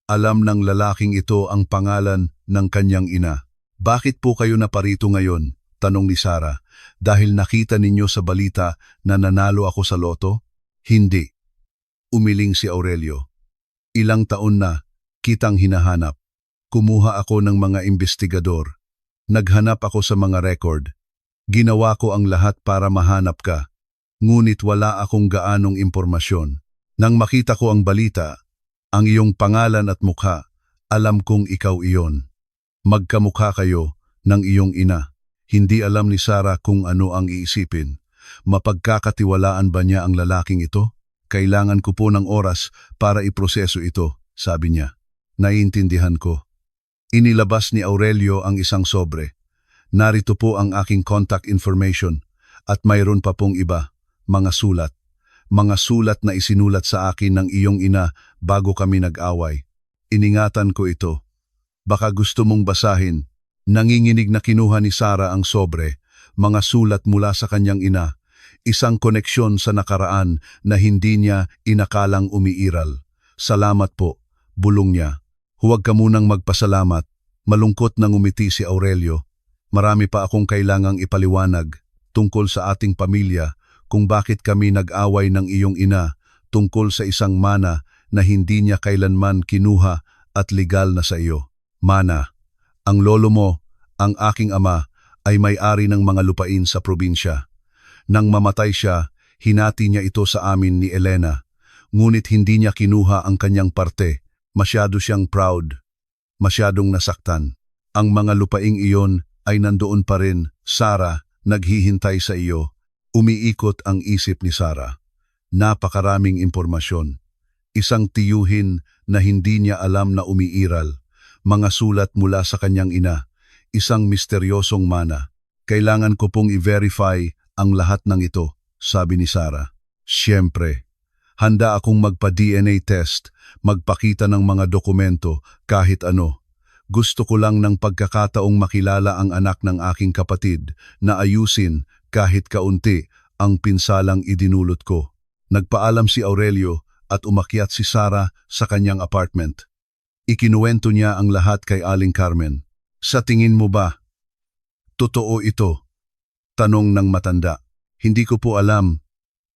Alam ng lalaking ito ang pangalan ng kanyang ina. Bakit po kayo naparito ngayon? Tanong ni Sarah. Dahil nakita ninyo sa balita na nanalo ako sa loto? Hindi. Umiling si Aurelio. Ilang taon na, kitang hinahanap. Kumuha ako ng mga investigador. Naghanap ako sa mga record. Ginawa ko ang lahat para mahanap ka. Ngunit wala akong gaanong impormasyon. Nang makita ko ang balita, ang iyong pangalan at mukha, alam kong ikaw iyon. Magkamukha kayo ng iyong ina. Hindi alam ni Sarah kung ano ang iisipin. Mapagkakatiwalaan ba niya ang lalaking ito? Kailangan ko po ng oras para iproseso ito, sabi niya. Naiintindihan ko. Inilabas ni Aurelio ang isang sobre. Narito po ang aking contact information at mayroon pa pong iba, mga sulat. Mga sulat na isinulat sa akin ng iyong ina bago kami nag-away. Iningatan ko ito. Baka gusto mong basahin. Nanginginig na kinuha ni Sarah ang sobre, mga sulat mula sa kanyang ina, isang koneksyon sa nakaraan na hindi niya inakalang umiiral. Salamat po, bulong niya. Huwag ka munang magpasalamat, malungkot nang umiti si Aurelio. Marami pa akong kailangang ipaliwanag tungkol sa ating pamilya kung bakit kami nag-away ng iyong ina tungkol sa isang mana na hindi niya kailanman kinuha at legal na sa iyo. Mana. Ang lolo mo, ang aking ama, ay may-ari ng mga lupain sa probinsya. Nang mamatay siya, hinati niya ito sa amin ni Elena. Ngunit hindi niya kinuha ang kanyang parte. Masyado siyang proud. Masyadong nasaktan. Ang mga lupaing iyon ay nandoon pa rin. Sarah, naghihintay sa iyo. Umiikot ang isip ni Sarah. Napakaraming impormasyon. Isang tiyuhin na hindi niya alam na umiiral. Mga sulat mula sa kanyang ina, isang misteryosong mana. Kailangan ko pong i-verify ang lahat ng ito, sabi ni Sarah. Siyempre, Handa akong magpa-DNA test, magpakita ng mga dokumento, kahit ano. Gusto ko lang ng pagkakataong makilala ang anak ng aking kapatid na ayusin kahit kaunti ang pinsalang idinulot ko. Nagpaalam si Aurelio at umakyat si Sara sa kanyang apartment. Ikinuwento niya ang lahat kay Aling Carmen. Sa tingin mo ba? Totoo ito? Tanong ng matanda. Hindi ko po alam,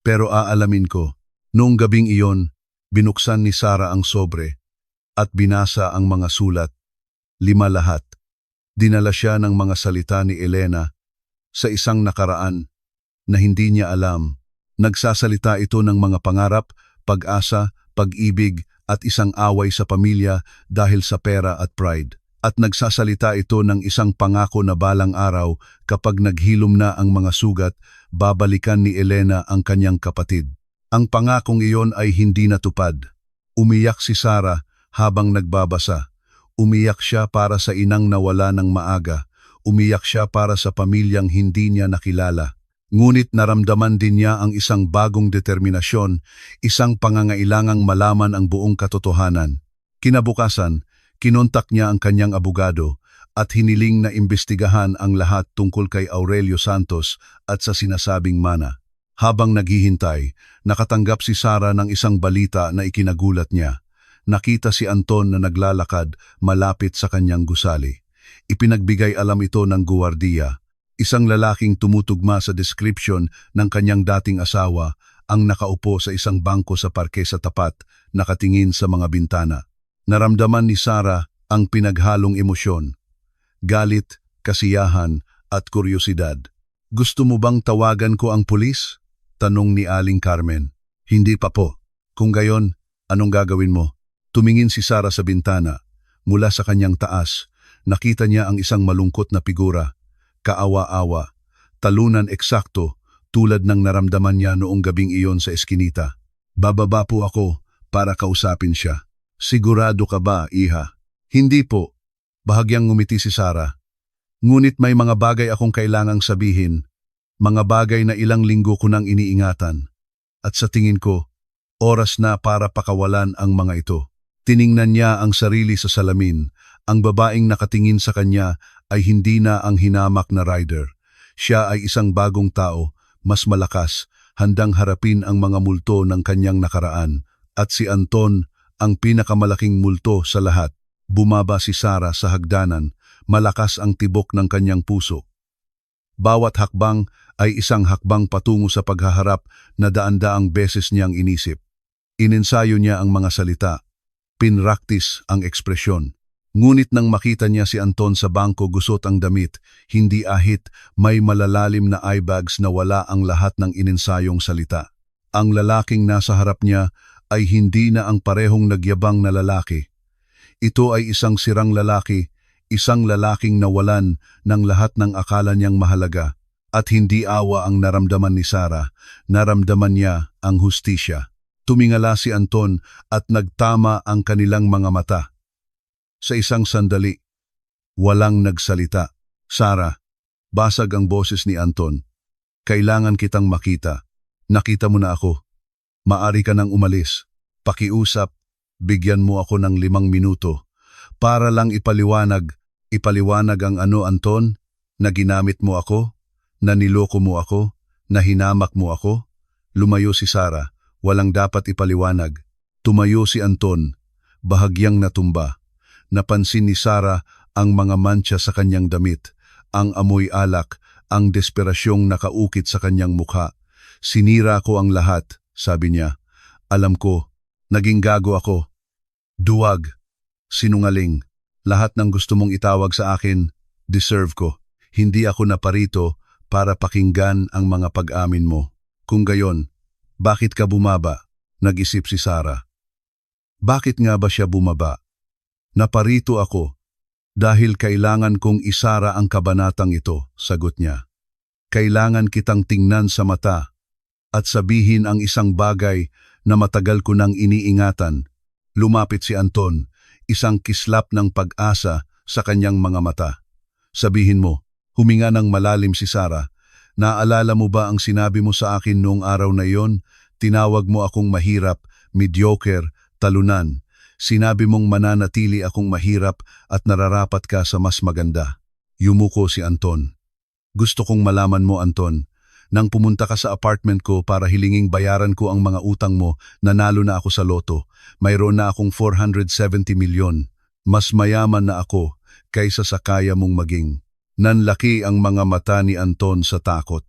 pero aalamin ko. Noong gabing iyon, binuksan ni Sara ang sobre at binasa ang mga sulat. 5 lahat. Dinala siya ng mga salita ni Elena sa isang nakaraan na hindi niya alam. Nagsasalita ito ng mga pangarap, pag-asa, pag-ibig at isang away sa pamilya dahil sa pera at pride. At nagsasalita ito ng isang pangako na balang araw kapag naghilom na ang mga sugat, babalikan ni Elena ang kanyang kapatid. Ang pangakong iyon ay hindi natupad. Umiyak si Sara habang nagbabasa. Umiyak siya para sa inang nawala ng maaga. Umiyak siya para sa pamilyang hindi niya nakilala. Ngunit naramdaman din niya ang isang bagong determinasyon, isang pangangailangang malaman ang buong katotohanan. Kinabukasan, kinontak niya ang kanyang abogado at hiniling na imbestigahan ang lahat tungkol kay Aurelio Santos at sa sinasabing mana. Habang naghihintay, nakatanggap si Sara ng isang balita na ikinagulat niya. Nakita si Anton na naglalakad malapit sa kanyang gusali. Ipinagbigay alam ito ng guwardiya. Isang lalaking tumutugma sa description ng kanyang dating asawa ang nakaupo sa isang bangko sa parke sa tapat, nakatingin sa mga bintana. Naramdaman ni Sara ang pinaghalong emosyon. Galit, kasiyahan at kuryosidad. Gusto mo bang tawagan ko ang pulis? Tanong ni Aling Carmen. Hindi pa po. Kung gayon, anong gagawin mo? Tumingin si Sara sa bintana. Mula sa kanyang taas, nakita niya ang isang malungkot na figura. Kaawa-awa, talunan eksakto tulad ng naramdaman niya noong gabing iyon sa eskinita. Bababa po ako para kausapin siya. Sigurado ka ba, iha? Hindi po. Bahagyang ngumiti si Sara. Ngunit may mga bagay akong kailangang sabihin. Mga bagay na ilang linggo ko nang iniingatan. At sa tingin ko, oras na para pakawalan ang mga ito. Tiningnan niya ang sarili sa salamin. Ang babaeng nakatingin sa kanya ay hindi na ang hinamak na rider. Siya ay isang bagong tao, mas malakas, handang harapin ang mga multo ng kanyang nakaraan. At si Anton, ang pinakamalaking multo sa lahat. Bumaba si Sara sa hagdanan, malakas ang tibok ng kanyang puso. Bawat hakbang ay isang hakbang patungo sa paghaharap na daan-daang beses niyang inisip. Inensayo niya ang mga salita, pinraktis ang ekspresyon. Ngunit nang makita niya si Anton sa bangko gusot ang damit, hindi ahit, may malalalim na eyebags na wala ang lahat ng inensayong salita. Ang lalaking nasa harap niya ay hindi na ang parehong nagyabang na lalaki. Ito ay isang sirang lalaki, isang lalaking nawalan ng lahat ng akala niyang mahalaga. At hindi awa ang naramdaman ni Sara, naramdaman niya ang hustisya. Tumingala si Anton at nagtama ang kanilang mga mata. Sa isang sandali, walang nagsalita. Sara, basag ang boses ni Anton. Kailangan kitang makita. Nakita mo na ako. Maari ka nang umalis. Pakiusap, bigyan mo ako ng 5 minuto. Para lang ipaliwanag ang ano, Anton, na ginamit mo ako, na niloko mo ako, na hinamak mo ako. Lumayo si Sara, walang dapat ipaliwanag. Tumayo si Anton, bahagyang natumba. Napansin ni Sara ang mga mantsa sa kanyang damit, ang amoy alak, ang desperasyong nakaukit sa kanyang mukha. Sinira ko ang lahat, sabi niya. Alam ko, naging gago ako. Duwag, sinungaling. Lahat ng gusto mong itawag sa akin, deserve ko. Hindi ako naparito para pakinggan ang mga pag-amin mo. Kung gayon, bakit ka bumaba? Nag-isip si Sara. Bakit nga ba siya bumaba? Naparito ako dahil kailangan kong isara ang kabanatang ito, sagot niya. Kailangan kitang tingnan sa mata at sabihin ang isang bagay na matagal ko nang iniingatan. Lumapit si Anton, isang kislap ng pag-asa sa kanyang mga mata. Sabihin mo, huminga ng malalim si Sara. Naalala mo ba ang sinabi mo sa akin noong araw na iyon? Tinawag mo akong mahirap, mediocre, talunan. Sinabi mong mananatili akong mahirap at nararapat ka sa mas maganda. Yumuko si Anton. Gusto kong malaman mo, Anton, nang pumunta ka sa apartment ko para hilinging bayaran ko ang mga utang mo, nanalo na ako sa loto. Mayroon na akong 470 milyon. Mas mayaman na ako kaysa sa kaya mong maging. Nanlaki ang mga mata ni Anton sa takot.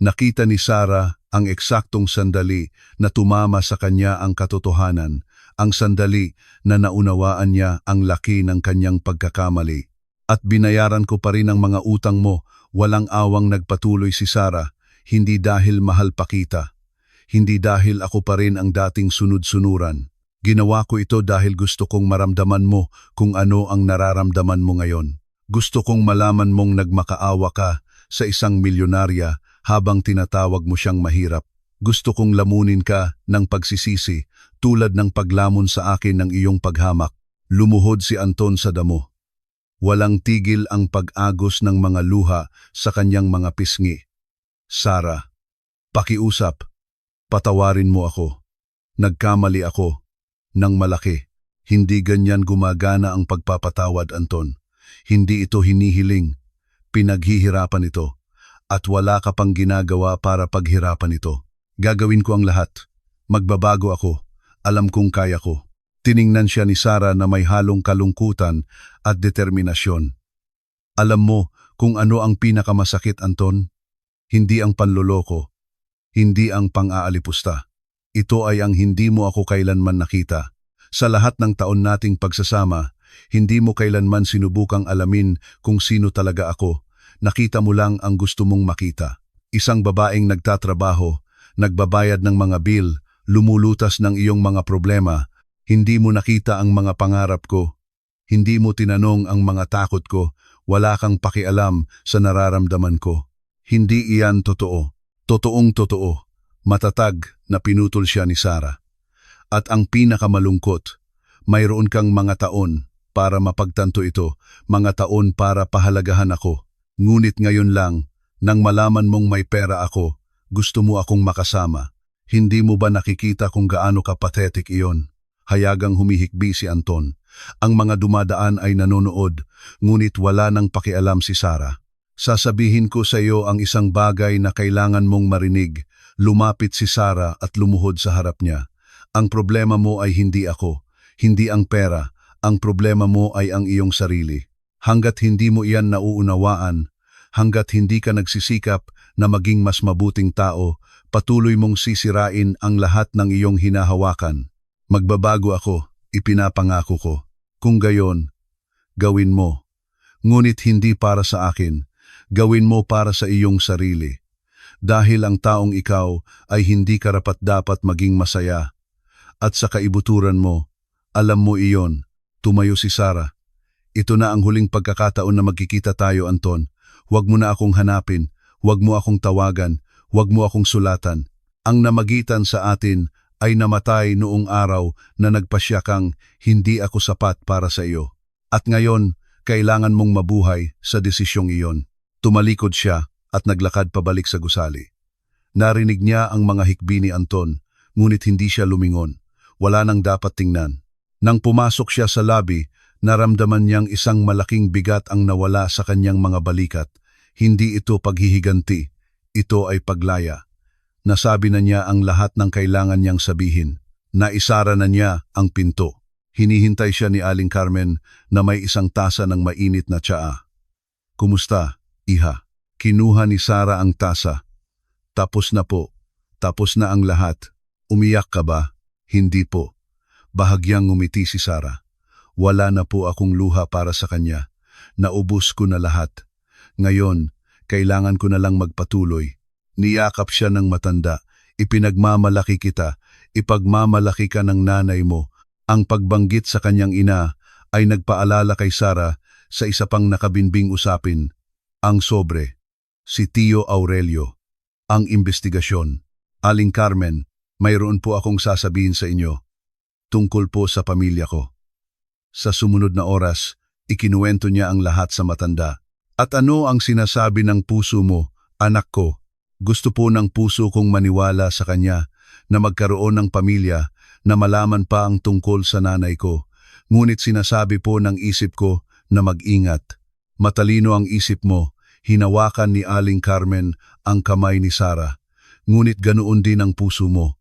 Nakita ni Sarah ang eksaktong sandali na tumama sa kanya ang katotohanan, ang sandali na naunawaan niya ang laki ng kanyang pagkakamali. At binayaran ko pa rin ang mga utang mo. Walang awang nagpatuloy si Sarah, hindi dahil mahal pa kita. Hindi dahil ako pa rin ang dating sunod-sunuran. Ginawa ko ito dahil gusto kong maramdaman mo kung ano ang nararamdaman mo ngayon. Gusto kong malaman mong nagmakaawa ka sa isang milyonarya habang tinatawag mo siyang mahirap. Gusto kong lamunin ka ng pagsisisi tulad ng paglamon sa akin ng iyong paghamak. Lumuhod si Anton sa damo. Walang tigil ang pag-agos ng mga luha sa kanyang mga pisngi. Sarah, pakiusap, patawarin mo ako. Nagkamali ako, ng malaki. Hindi ganyan gumagana ang pagpapatawad, Anton. Hindi ito hinihiling, pinaghihirapan ito. At wala ka pang ginagawa para paghirapan ito. Gagawin ko ang lahat. Magbabago ako. Alam kong kaya ko. Tiningnan siya ni Sarah na may halong kalungkutan at determinasyon. Alam mo kung ano ang pinakamasakit, Anton? Hindi ang panloloko, hindi ang pang-aalipusta. Ito ay ang hindi mo ako kailanman nakita. Sa lahat ng taon nating pagsasama, hindi mo kailanman sinubukang alamin kung sino talaga ako. Nakita mo lang ang gusto mong makita. Isang babaeng nagtatrabaho, nagbabayad ng mga bill, lumulutas ng iyong mga problema. Hindi mo nakita ang mga pangarap ko. Hindi mo tinanong ang mga takot ko. Wala kang pakialam sa nararamdaman ko. Hindi iyan totoo. Totoong totoo. Matatag na pinutol siya ni Sarah. At ang pinakamalungkot, mayroon kang mga taon para mapagtanto ito, mga taon para pahalagahan ako. Ngunit ngayon lang, nang malaman mong may pera ako, gusto mo akong makasama. Hindi mo ba nakikita kung gaano ka pathetic iyon? Hayagang humihikbi si Anton. Ang mga dumadaan ay nanonood, ngunit wala nang pakialam si Sarah. Sasabihin ko sa iyo ang isang bagay na kailangan mong marinig. Lumapit si Sarah at lumuhod sa harap niya. Ang problema mo ay hindi ako, hindi ang pera. Ang problema mo ay ang iyong sarili. Hanggat hindi mo iyan nauunawaan, hanggat hindi ka nagsisikap na maging mas mabuting tao, patuloy mong sisirain ang lahat ng iyong hinahawakan. Magbabago ako, ipinapangako ko. Kung gayon, gawin mo. Ngunit hindi para sa akin, gawin mo para sa iyong sarili. Dahil ang taong ikaw ay hindi karapat-dapat maging masaya. At sa kaibuturan mo, alam mo iyon, tumayo si Sarah. Ito na ang huling pagkakataon na magkikita tayo, Anton. Huwag mo na akong hanapin, huwag mo akong tawagan, huwag mo akong sulatan. Ang namagitan sa atin ay namatay noong araw na nagpasya kang hindi ako sapat para sa iyo. At ngayon, kailangan mong mabuhay sa desisyong iyon. Tumalikod siya at naglakad pabalik sa gusali. Narinig niya ang mga hikbi ni Anton, ngunit hindi siya lumingon. Wala nang dapat tingnan. Nang pumasok siya sa lobby, naramdaman niyang isang malaking bigat ang nawala sa kanyang mga balikat. Hindi ito paghihiganti, ito ay paglaya. Nasabi na niya ang lahat ng kailangan niyang sabihin. Naisara na niya ang pinto. Hinihintay siya ni Aling Carmen na may isang tasa ng mainit na tsaa. Kumusta, iha? Kinuha ni Sarah ang tasa. Tapos na po. Tapos na ang lahat. Umiyak ka ba? Hindi po. Bahagyang ngumiti si Sarah. Wala na po akong luha para sa kanya. Naubos ko na lahat. Ngayon, kailangan ko na lang magpatuloy. Niyakap siya ng matanda. Ipinagmamalaki kita. Ipagmamalaki ka ng nanay mo. Ang pagbanggit sa kanyang ina ay nagpaalala kay Sarah sa isa pang nakabinbing usapin. Ang sobre. Si Tio Aurelio. Ang investigasyon. Aling Carmen, mayroon po akong sasabihin sa inyo. Tungkol po sa pamilya ko. Sa sumunod na oras, ikinuwento niya ang lahat sa matanda. At ano ang sinasabi ng puso mo, anak ko? Gusto po ng puso kong maniwala sa kanya na magkaroon ng pamilya, na malaman pa ang tungkol sa nanay ko. Ngunit sinasabi po ng isip ko na mag-ingat. Matalino ang isip mo, hinawakan ni Aling Carmen ang kamay ni Sara. Ngunit ganoon din ang puso mo.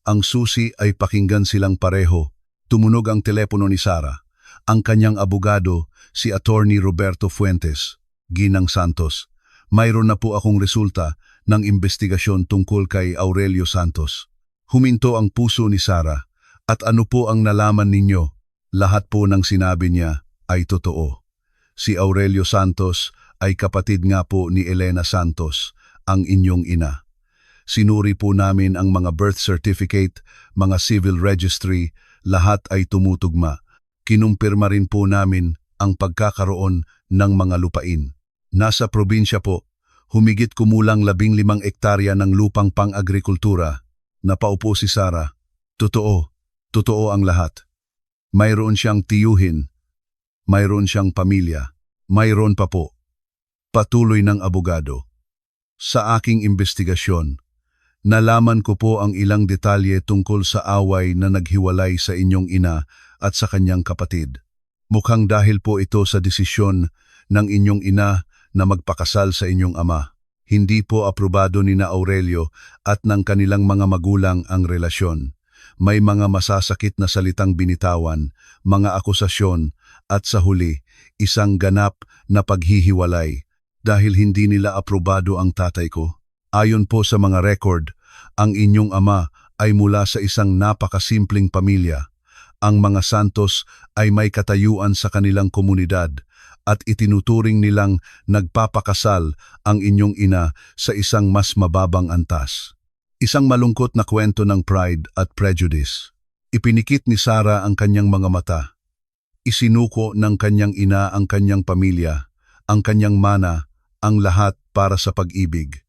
Ang susi ay pakinggan silang pareho. Tumunog ang telepono ni Sara. Ang kanyang abogado, si Attorney Roberto Fuentes. Ginang Santos, mayroon na po akong resulta ng investigasyon tungkol kay Aurelio Santos. Huminto ang puso ni Sara. At ano po ang nalaman ninyo? Lahat po ng sinabi niya ay totoo. Si Aurelio Santos ay kapatid nga po ni Elena Santos, ang inyong ina. Sinuri po namin ang mga birth certificate, mga civil registry, lahat ay tumutugma. Kinumpirma rin po namin ang pagkakaroon ng mga lupain. Nasa probinsya po, humigit kumulang 15 ektarya ng lupang pang-agrikultura. Napaupo si Sara. Totoo ang lahat. Mayroon siyang tiyuhin, mayroon siyang pamilya, mayroon pa po. Patuloy ng abogado. Sa aking investigasyon, nalaman ko po ang ilang detalye tungkol sa away na naghiwalay sa inyong ina at sa kanyang kapatid. Mukhang dahil po ito sa desisyon ng inyong ina na magpakasal sa inyong ama. Hindi po aprobado ni na Aurelio at ng kanilang mga magulang ang relasyon. May mga masasakit na salitang binitawan, mga akusasyon, at sa huli, isang ganap na paghihiwalay dahil hindi nila aprobado ang tatay ko. Ayon po sa mga record, ang inyong ama ay mula sa isang napakasimpleng pamilya. Ang mga Santos ay may katayuan sa kanilang komunidad at itinuturing nilang nagpapakasal ang inyong ina sa isang mas mababang antas. Isang malungkot na kwento ng pride at prejudice. Ipinikit ni Sara ang kanyang mga mata. Isinuko ng kanyang ina ang kanyang pamilya, ang kanyang mana, ang lahat para sa pag-ibig.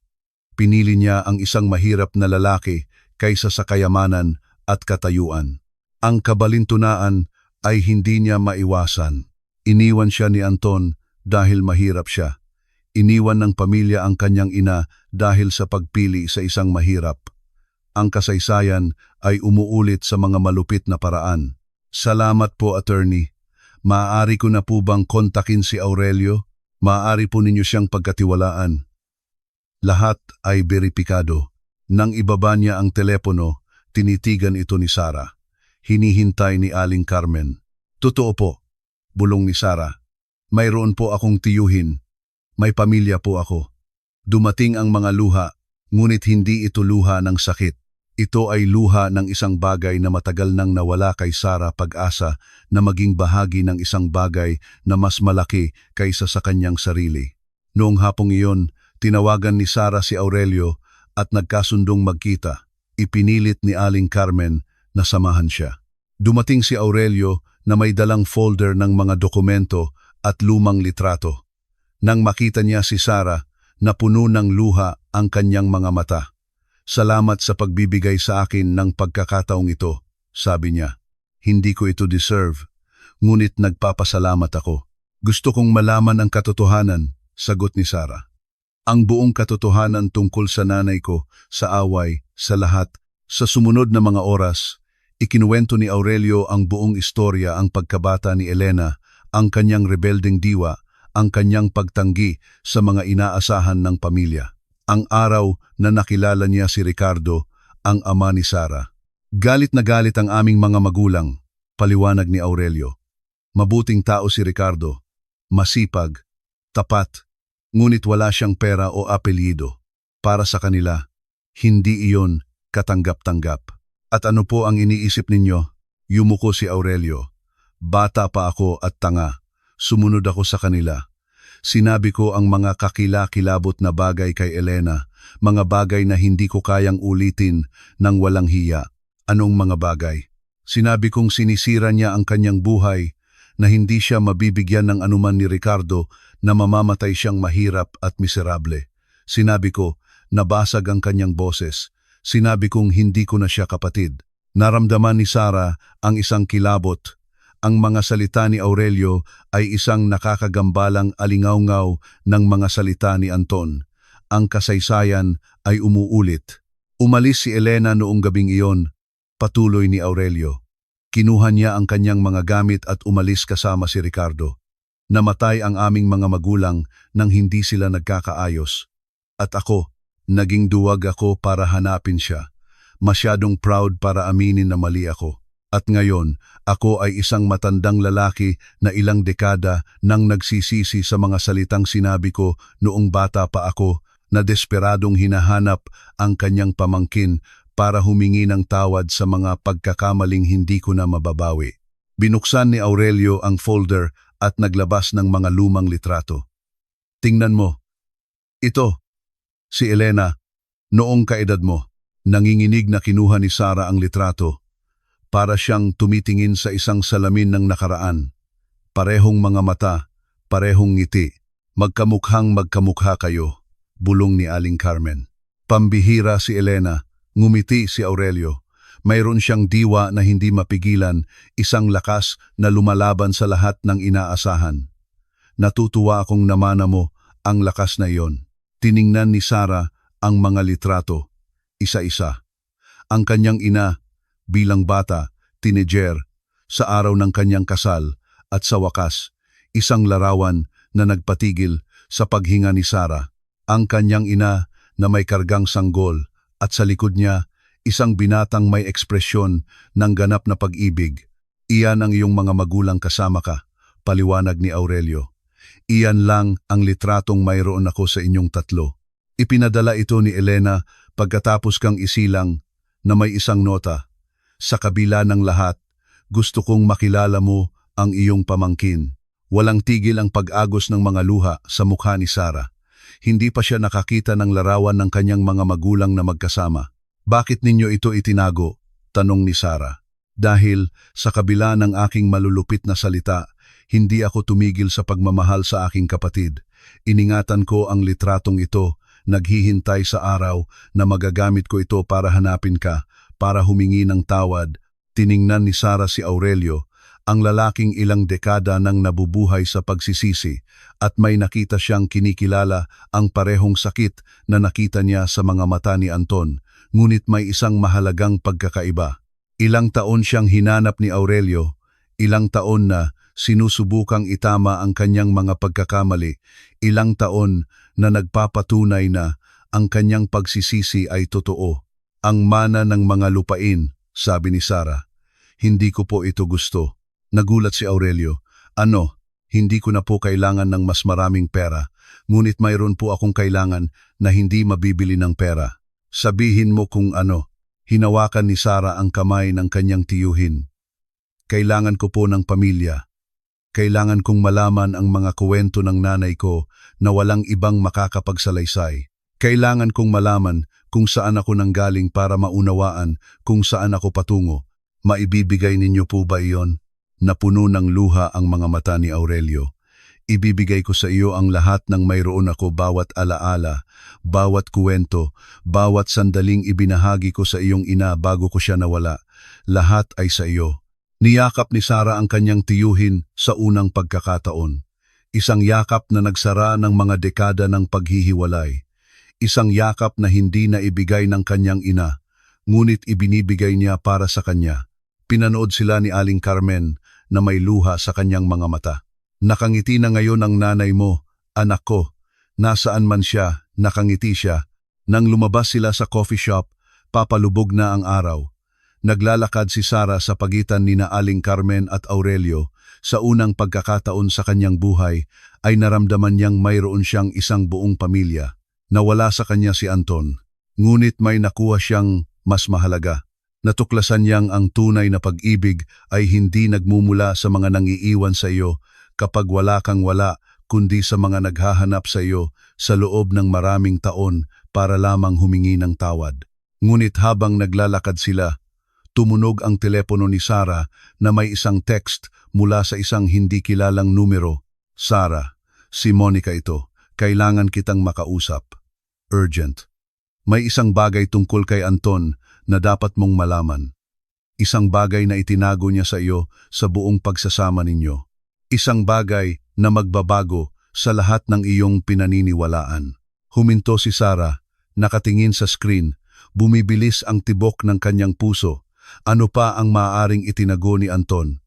Pinili niya ang isang mahirap na lalaki kaysa sa kayamanan at katayuan. Ang kabalintunaan ay hindi niya maiwasan. Iniwan siya ni Anton dahil mahirap siya. Iniwan ng pamilya ang kanyang ina dahil sa pagpili sa isang mahirap. Ang kasaysayan ay umuulit sa mga malupit na paraan. Salamat po, attorney. Maaari ko na po bang kontakin si Aurelio? Maaari po ninyo siyang pagkatiwalaan. Lahat ay beripikado. Nang ibaba niya ang telepono, tinitigan ito ni Sara. Hinihintay ni Aling Carmen. Totoo po, bulong ni Sara. Mayroon po akong tiyuhin. May pamilya po ako. Dumating ang mga luha, ngunit hindi ito luha ng sakit. Ito ay luha ng isang bagay na matagal nang nawala kay Sara, pag-asa na maging bahagi ng isang bagay na mas malaki kaysa sa kanyang sarili. Noong hapong iyon, tinawagan ni Sara si Aurelio at nagkasundong magkita. Ipinilit ni Aling Carmen na samahan siya. Dumating si Aurelio na may dalang folder ng mga dokumento at lumang litrato. Nang makita niya si Sara, napuno ng luha ang kanyang mga mata. Salamat sa pagbibigay sa akin ng pagkakataong ito, sabi niya. Hindi ko ito deserve, ngunit nagpapasalamat ako. Gusto kong malaman ang katotohanan, sagot ni Sara. Ang buong katotohanan tungkol sa nanay ko, sa away, sa lahat. Sa sumunod na mga oras, ikinuwento ni Aurelio ang buong istorya, ang pagkabata ni Elena, ang kanyang rebeldeng diwa, ang kanyang pagtanggi sa mga inaasahan ng pamilya. Ang araw na nakilala niya si Ricardo, ang ama ni Sara. Galit na galit ang aming mga magulang, paliwanag ni Aurelio. Mabuting tao si Ricardo, masipag, tapat, ngunit wala siyang pera o apelyido. Para sa kanila, hindi iyon katanggap-tanggap. At ano po ang iniisip ninyo? Yumuko si Aurelio. Bata pa ako at tanga. Sumunod ako sa kanila. Sinabi ko ang mga kakilakilabot na bagay kay Elena, mga bagay na hindi ko kayang ulitin ng walang hiya. Anong mga bagay? Sinabi kong sinisira niya ang kanyang buhay, na hindi siya mabibigyan ng anuman ni Ricardo, na mamamatay siyang mahirap at miserable. Sinabi ko, nabasag ang kanyang boses. Sinabi kong hindi ko na siya kapatid. Naramdaman ni Sara ang isang kilabot. Ang mga salita ni Aurelio ay isang nakakagambalang alingawngaw ng mga salita ni Anton. ang kasaysayan ay umuulit. Umalis si Elena noong gabing iyon, patuloy ni Aurelio. Kinuha niya ang kanyang mga gamit at umalis kasama si Ricardo. Namatay ang aming mga magulang nang hindi sila nagkakaayos. At ako, naging duwag ako para hanapin siya. Masyadong proud para aminin na mali ako. At ngayon, ako ay isang matandang lalaki na ilang dekada nang nagsisisi sa mga salitang sinabi ko noong bata pa ako na desperadong hinahanap ang kanyang pamangkin para humingi ng tawad sa mga pagkakamaling hindi ko na mababawi. Binuksan ni Aurelio ang folder at naglabas ng mga lumang litrato. Tingnan mo. Ito, si Elena, noong kaedad mo. Nanginginig na kinuha ni Sarah ang litrato. Para siyang tumitingin sa isang salamin ng nakaraan. Parehong mga mata, parehong ngiti. Magkamukhang magkamukha kayo, bulong ni Aling Carmen. Pambihira si Elena, ngumiti si Aurelio. Mayroon siyang diwa na hindi mapigilan, isang lakas na lumalaban sa lahat ng inaasahan. Natutuwa akong namana mo ang lakas na iyon. Tiningnan ni Sarah ang mga litrato, isa-isa. Ang kanyang ina, bilang bata, teenager, sa araw ng kanyang kasal, at sa wakas, isang larawan na nagpatigil sa paghinga ni Sarah. Ang kanyang ina na may kargang sanggol, at sa likod niya, isang binatang may ekspresyon ng ganap na pag-ibig. Iyan ang iyong mga magulang kasama ka, paliwanag ni Aurelio. Iyan lang ang litratong mayroon ako sa inyong tatlo. Ipinadala ito ni Elena pagkatapos kang isilang na may isang nota. Sa kabila ng lahat, gusto kong makilala mo ang iyong pamangkin. Walang tigil ang pag-agos ng mga luha sa mukha ni Sarah. Hindi pa siya nakakita ng larawan ng kanyang mga magulang na magkasama. Bakit ninyo ito itinago? Tanong ni Sarah. Dahil sa kabila ng aking malulupit na salita, hindi ako tumigil sa pagmamahal sa aking kapatid. Iningatan ko ang litratong ito, naghihintay sa araw na magagamit ko ito para hanapin ka, para humingi ng tawad. Tiningnan ni Sarah si Aurelio, ang lalaking ilang dekada nang nabubuhay sa pagsisisi, at may nakita siyang kinikilala ang parehong sakit na nakita niya sa mga mata ni Anton, ngunit may isang mahalagang pagkakaiba. Ilang taon siyang hinanap ni Aurelio, ilang taon na sinusubukang itama ang kanyang mga pagkakamali, ilang taon na nagpapatunay na ang kanyang pagsisisi ay totoo. Ang mana ng mga lupain, sabi ni Sarah. Hindi ko po ito gusto. Nagulat si Aurelio. Ano, hindi ko na po kailangan ng mas maraming pera, ngunit mayroon po akong kailangan na hindi mabibili ng pera. Sabihin mo kung ano. Hinawakan ni Sarah ang kamay ng kanyang tiyuhin. Kailangan ko po ng pamilya. Kailangan kong malaman ang mga kuwento ng nanay ko na walang ibang makakapagsalaysay. Kailangan kong malaman kung saan ako nanggaling para maunawaan kung saan ako patungo. Maibibigay ninyo po ba iyon? Napuno ng luha ang mga mata ni Aurelio. Ibibigay ko sa iyo ang lahat ng mayroon ako, bawat alaala, bawat kuwento, bawat sandaling ibinahagi ko sa iyong ina bago ko siya nawala. Lahat ay sa iyo. Niyakap ni Sarah ang kanyang tiyuhin sa unang pagkakataon. Isang yakap na nagsara ng mga dekada ng paghihiwalay. Isang yakap na hindi na ibigay ng kanyang ina, ngunit ibinibigay niya para sa kanya. Pinanood sila ni Aling Carmen na may luha sa kanyang mga mata. Nakangiti na ngayon ang nanay mo, anak ko. Nasaan man siya, nakangiti siya. Nang lumabas sila sa coffee shop, papalubog na ang araw. Naglalakad si Sarah sa pagitan ni na Aling Carmen at Aurelio. Sa unang pagkakataon sa kanyang buhay, ay naramdaman niyang mayroon siyang isang buong pamilya. Nawala sa kanya si Anton, ngunit may nakuha siyang mas mahalaga. Natuklasan niyang ang tunay na pag-ibig ay hindi nagmumula sa mga nangiiwan sa iyo kapag wala kang wala, kundi sa mga naghahanap sa iyo sa loob ng maraming taon para lamang humingi ng tawad. Ngunit habang naglalakad sila, tumunog ang telepono ni Sarah na may isang text mula sa isang hindi kilalang numero. Sarah, si Monica ito. Kailangan kitang makausap. Urgent. May isang bagay tungkol kay Anton na dapat mong malaman. Isang bagay na itinago niya sa iyo sa buong pagsasama ninyo. Isang bagay na magbabago sa lahat ng iyong pinaniniwalaan. Huminto si Sarah, nakatingin sa screen, bumibilis ang tibok ng kanyang puso. Ano pa ang maaaring itinago ni Anton?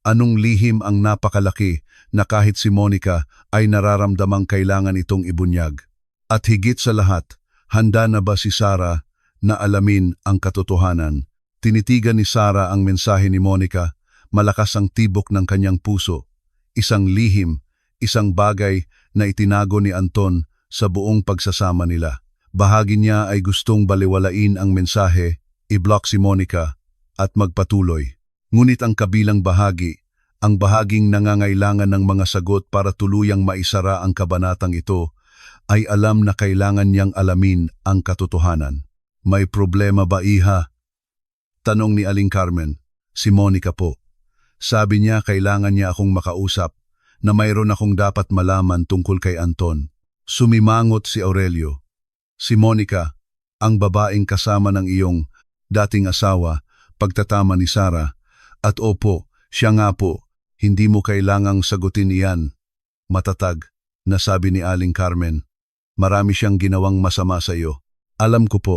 Anong lihim ang napakalaki na kahit si Monica ay nararamdamang kailangan itong ibunyag? At higit sa lahat, handa na ba si Sarah na alamin ang katotohanan? Tinitigan ni Sarah ang mensahe ni Monica, malakas ang tibok ng kanyang puso. Isang lihim, isang bagay na itinago ni Anton sa buong pagsasama nila. Bahagi niya ay gustong baliwalain ang mensahe, i-block si Monica at magpatuloy. Ngunit ang kabilang bahagi, ang bahaging nangangailangan ng mga sagot para tuluyang maisara ang kabanatang ito, ay alam na kailangan niyang alamin ang katotohanan. May problema ba, iha? Tanong ni Aling Carmen. Si Monica po. Sabi niya kailangan niya akong makausap, na mayroon akong dapat malaman tungkol kay Anton. Sumimangot si Aurelio. Si Monica, ang babaeng kasama ng iyong dating asawa, pagtatama ni Sarah. At opo, siya nga po, hindi mo kailangang sagutin iyan. Matatag, nasabi ni Aling Carmen. Marami siyang ginawang masama sa iyo. Alam ko po,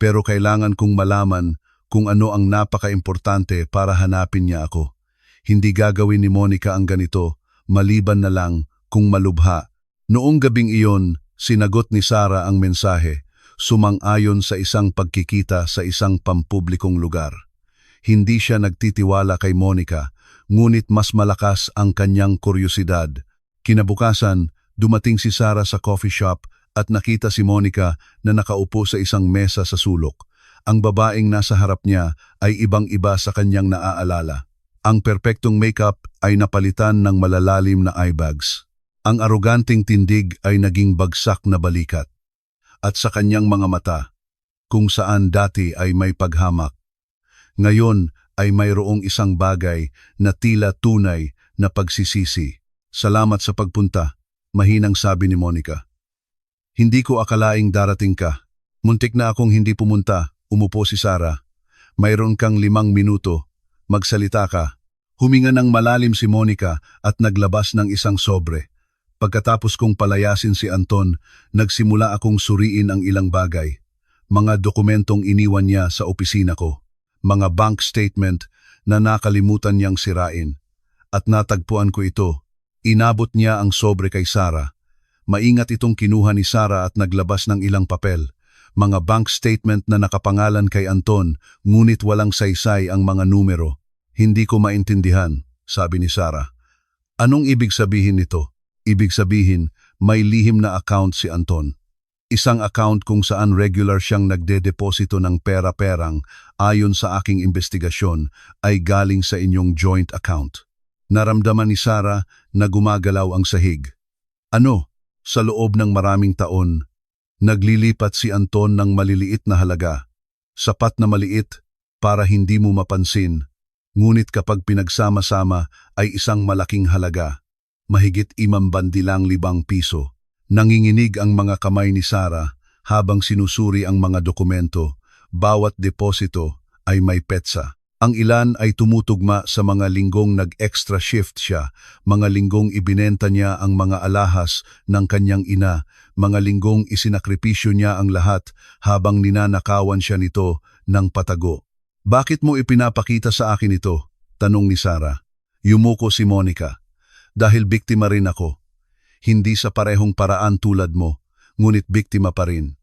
pero kailangan kong malaman kung ano ang napaka-importante para hanapin niya ako. Hindi gagawin ni Monica ang ganito, maliban na lang kung malubha. Noong gabing iyon, sinagot ni Sarah ang mensahe, sumang-ayon sa isang pagkikita sa isang pampublikong lugar. Hindi siya nagtitiwala kay Monica, ngunit mas malakas ang kanyang kuryosidad. Kinabukasan, dumating si Sarah sa coffee shop at nakita si Monica na nakaupo sa isang mesa sa sulok. Ang babaeng nasa harap niya ay ibang-iba sa kanyang naaalala. Ang perpektong makeup ay napalitan ng malalalim na eye bags. Ang aroganting tindig ay naging bagsak na balikat. At sa kanyang mga mata, kung saan dati ay may paghamak, ngayon ay mayroong isang bagay na tila tunay na pagsisisi. Salamat sa pagpunta, mahinang sabi ni Monica. Hindi ko akalaing darating ka. Muntik na akong hindi pumunta, umupo si Sarah. Mayroon kang 5 minuto, magsalita ka. Huminga ng malalim si Monica at naglabas ng isang sobre. Pagkatapos kong palayasin si Anton, nagsimula akong suriin ang ilang bagay. Mga dokumentong iniwan niya sa opisina ko. Mga bank statement na nakalimutan niyang sirain. At natagpuan ko ito. Inabot niya ang sobre kay Sarah. Maingat itong kinuha ni Sarah at naglabas ng ilang papel. Mga bank statement na nakapangalan kay Anton, ngunit walang saysay ang mga numero. Hindi ko maintindihan, sabi ni Sarah. Anong ibig sabihin nito? Ibig sabihin, may lihim na account si Anton. Isang account kung saan regular siyang nagdedeposito ng pera-perang ayon sa aking investigasyon ay galing sa inyong joint account. Naramdaman ni Sarah na gumagalaw ang sahig. Ano? Sa loob ng maraming taon, naglilipat si Anton ng maliliit na halaga. Sapat na maliit para hindi mo mapansin. Ngunit kapag pinagsama-sama ay isang malaking halaga. Mahigit 5,000 piso. Nanginginig ang mga kamay ni Sarah habang sinusuri ang mga dokumento. Bawat deposito ay may petsa. Ang ilan ay tumutugma sa mga linggong nag-extra shift siya, mga linggong ibinenta niya ang mga alahas ng kanyang ina, mga linggong isinakripisyo niya ang lahat habang ninanakawan siya nito ng patago. Bakit mo ipinapakita sa akin ito? Tanong ni Sarah. Yumuko si Monica. Dahil biktima rin ako. Hindi sa parehong paraan tulad mo, ngunit biktima pa rin.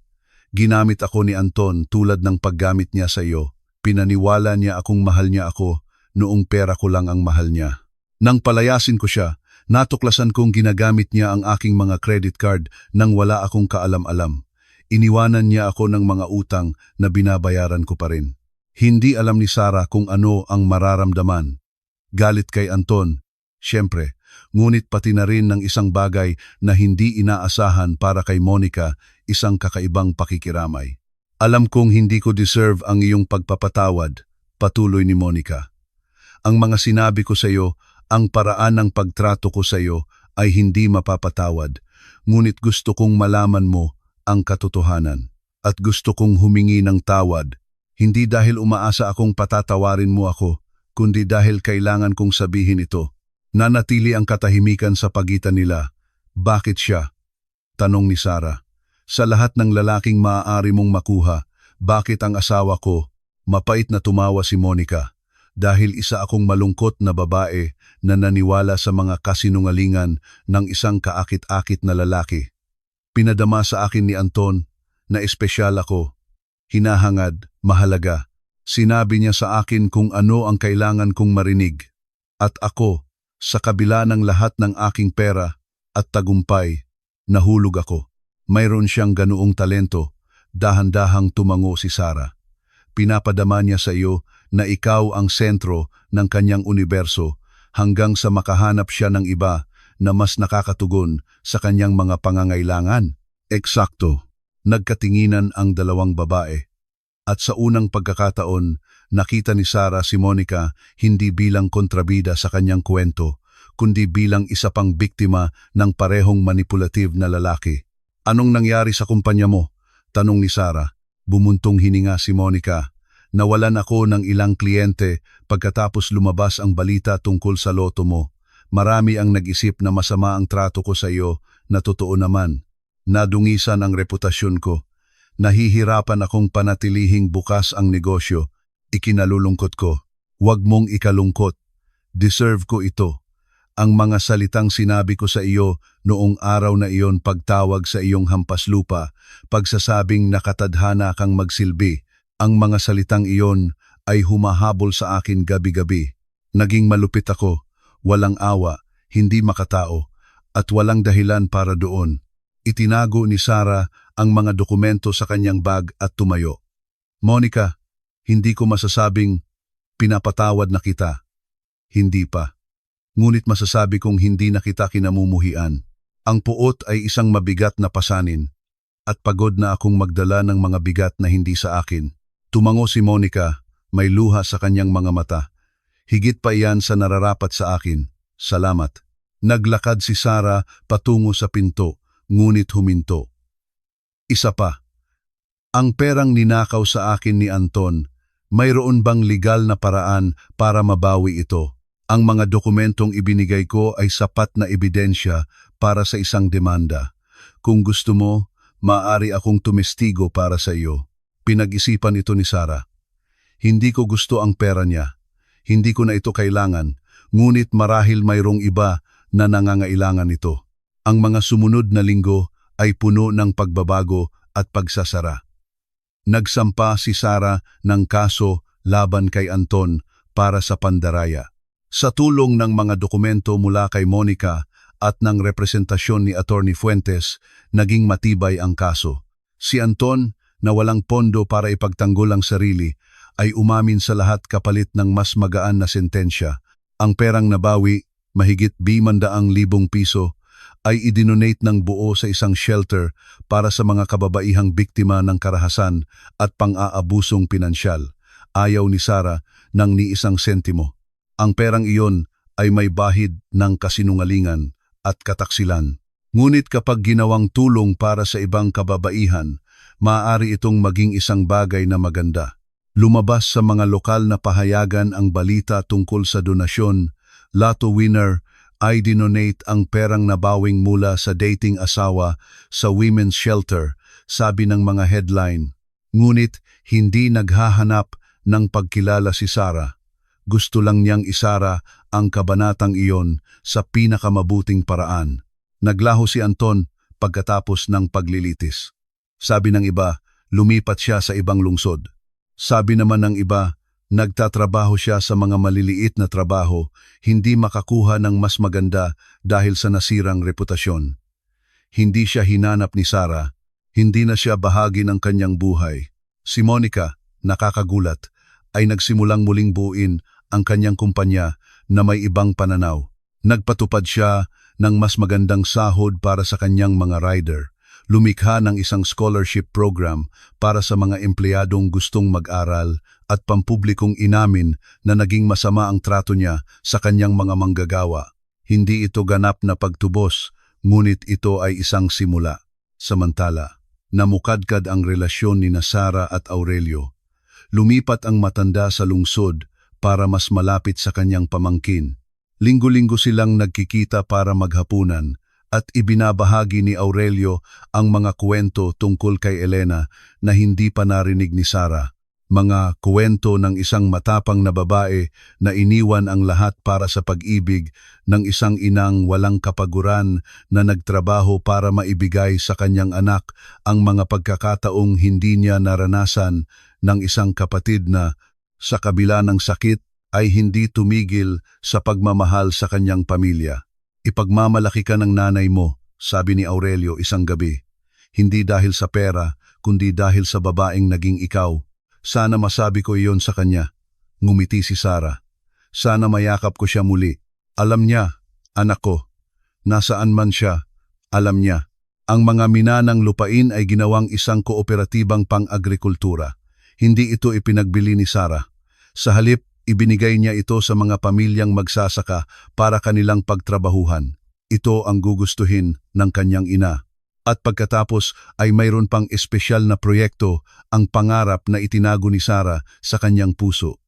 Ginamit ako ni Anton tulad ng paggamit niya sa iyo. Pinaniwala niya akong mahal niya ako, noong pera ko lang ang mahal niya. Nang palayasin ko siya, natuklasan kong ginagamit niya ang aking mga credit card nang wala akong kaalam-alam. Iniwanan niya ako ng mga utang na binabayaran ko pa rin. Hindi alam ni Sarah kung ano ang mararamdaman. Galit kay Anton, siyempre, ngunit pati na rin ng isang bagay na hindi inaasahan para kay Monica, isang kakaibang pakikiramay. Alam kong hindi ko deserve ang iyong pagpapatawad, patuloy ni Monica. Ang mga sinabi ko sa iyo, ang paraan ng pagtrato ko sa iyo ay hindi mapapatawad, ngunit gusto kong malaman mo ang katotohanan. At gusto kong humingi ng tawad, hindi dahil umaasa akong patatawarin mo ako, kundi dahil kailangan kong sabihin ito. Nanatili ang katahimikan sa pagitan nila. Bakit siya? Tanong ni Sarah. Sa lahat ng lalaking maaari mong makuha, bakit ang asawa ko? Mapait na tumawa si Monica. Dahil isa akong malungkot na babae na naniwala sa mga kasinungalingan ng isang kaakit-akit na lalaki. Pinadama sa akin ni Anton na espesyal ako, hinahangad, mahalaga. Sinabi niya sa akin kung ano ang kailangan kong marinig. At ako, sa kabila ng lahat ng aking pera at tagumpay, nahulog ako. Mayroon siyang ganoong talento, dahan-dahang tumango si Sarah. Pinapadama niya sa iyo na ikaw ang sentro ng kanyang universo hanggang sa makahanap siya ng iba na mas nakakatugon sa kanyang mga pangangailangan. Eksakto, nagkatinginan ang dalawang babae. At sa unang pagkakataon, nakita ni Sarah si Monica hindi bilang kontrabida sa kanyang kwento, kundi bilang isa pang biktima ng parehong manipulative na lalaki. Anong nangyari sa kumpanya mo? Tanong ni Sarah. Bumuntong hininga si Monica. Nawalan ako ng ilang kliyente pagkatapos lumabas ang balita tungkol sa loto mo. Marami ang nag-isip na masama ang trato ko sa iyo na totoo naman. Nadungisan ang reputasyon ko. Nahihirapan akong panatilihing bukas ang negosyo. Ikinalulungkot ko. Huwag mong ikalungkot. Deserve ko ito. Ang mga salitang sinabi ko sa iyo noong araw na iyon pagtawag sa iyong hampaslupa, pagsasabing nakatadhana kang magsilbi, ang mga salitang iyon ay humahabol sa akin gabi-gabi. Naging malupit ako, walang awa, hindi makatao, at walang dahilan para doon. Itinago ni Sarah ang mga dokumento sa kanyang bag at tumayo. Monica, hindi ko masasabing pinapatawad na kita. Hindi pa. Ngunit masasabi kong hindi na kita kinamumuhian. Ang puot ay isang mabigat na pasanin, at pagod na akong magdala ng mga bigat na hindi sa akin. Tumango si Monica, may luha sa kanyang mga mata. Higit pa iyan sa nararapat sa akin. Salamat. Naglakad si Sarah patungo sa pinto, ngunit huminto. Isa pa. Ang perang ninakaw sa akin ni Anton, mayroon bang legal na paraan para mabawi ito? Ang mga dokumentong ibinigay ko ay sapat na ebidensya para sa isang demanda. Kung gusto mo, maaari akong tumestigo para sa iyo. Pinag-isipan ito ni Sarah. Hindi ko gusto ang pera niya. Hindi ko na ito kailangan, ngunit marahil mayroong iba na nangangailangan ito. Ang mga sumunod na linggo ay puno ng pagbabago at pagsasara. Nagsampa si Sarah ng kaso laban kay Anton para sa pandaraya. Sa tulong ng mga dokumento mula kay Monica at ng representasyon ni Attorney Fuentes, naging matibay ang kaso. Si Anton, na walang pondo para ipagtanggol ang sarili, ay umamin sa lahat kapalit ng mas magaan na sentensya. Ang perang nabawi, mahigit 500,000 piso, ay idinonate ng buo sa isang shelter para sa mga kababaihang biktima ng karahasan at pang-aabusong pinansyal. Ayaw ni Sarah ng ni isang sentimo. Ang perang iyon ay may bahid ng kasinungalingan at kataksilan. Ngunit kapag ginawang tulong para sa ibang kababaihan, maaari itong maging isang bagay na maganda. Lumabas sa mga lokal na pahayagan ang balita tungkol sa donasyon, Lotto winner ay dinonate ang perang nabawing mula sa dating asawa sa women's shelter, sabi ng mga headline. Ngunit hindi naghahanap ng pagkilala si Sarah. Gusto lang niyang isara ang kabanatang iyon sa pinakamabuting paraan. Naglaho si Anton pagkatapos ng paglilitis. Sabi ng iba, lumipat siya sa ibang lungsod. Sabi naman ng iba, nagtatrabaho siya sa mga maliliit na trabaho, hindi makakuha ng mas maganda dahil sa nasirang reputasyon. Hindi siya hinanap ni Sarah, hindi na siya bahagi ng kanyang buhay. Si Monica, nakakagulat, ay nagsimulang muling buuin ang kanyang kumpanya na may ibang pananaw. Nagpatupad siya ng mas magandang sahod para sa kanyang mga rider. Lumikha ng isang scholarship program para sa mga empleyadong gustong mag-aral at pampublikong inamin na naging masama ang trato niya sa kanyang mga manggagawa. Hindi ito ganap na pagtubos, ngunit ito ay isang simula. Samantala, namukadkad ang relasyon ni Sarah at Aurelio. Lumipat ang matanda sa lungsod para mas malapit sa kanyang pamangkin. Linggo-linggo silang nagkikita para maghapunan at ibinabahagi ni Aurelio ang mga kwento tungkol kay Elena na hindi pa narinig ni Sara. Mga kwento ng isang matapang na babae na iniwan ang lahat para sa pag-ibig, ng isang inang walang kapaguran na nagtrabaho para maibigay sa kanyang anak ang mga pagkakataong hindi niya naranasan, ng isang kapatid na sa kabila ng sakit ay hindi tumigil sa pagmamahal sa kanyang pamilya. Ipagmamalaki ka ng nanay mo, sabi ni Aurelio isang gabi. Hindi dahil sa pera, kundi dahil sa babaeng naging ikaw. Sana masabi ko iyon sa kanya. Ngumiti si Sara. Sana mayakap ko siya muli. Alam niya, anak ko. Nasaan man siya, alam niya. Ang mga minanang lupain ay ginawang isang kooperatibang pang-agrikultura. Hindi ito ipinagbili ni Sara. Sa halip, ibinigay niya ito sa mga pamilyang magsasaka para kanilang pagtrabahuhan. Ito ang gugustuhin ng kanyang ina. At pagkatapos ay mayroon pang espesyal na proyekto, ang pangarap na itinago ni Sara sa kanyang puso.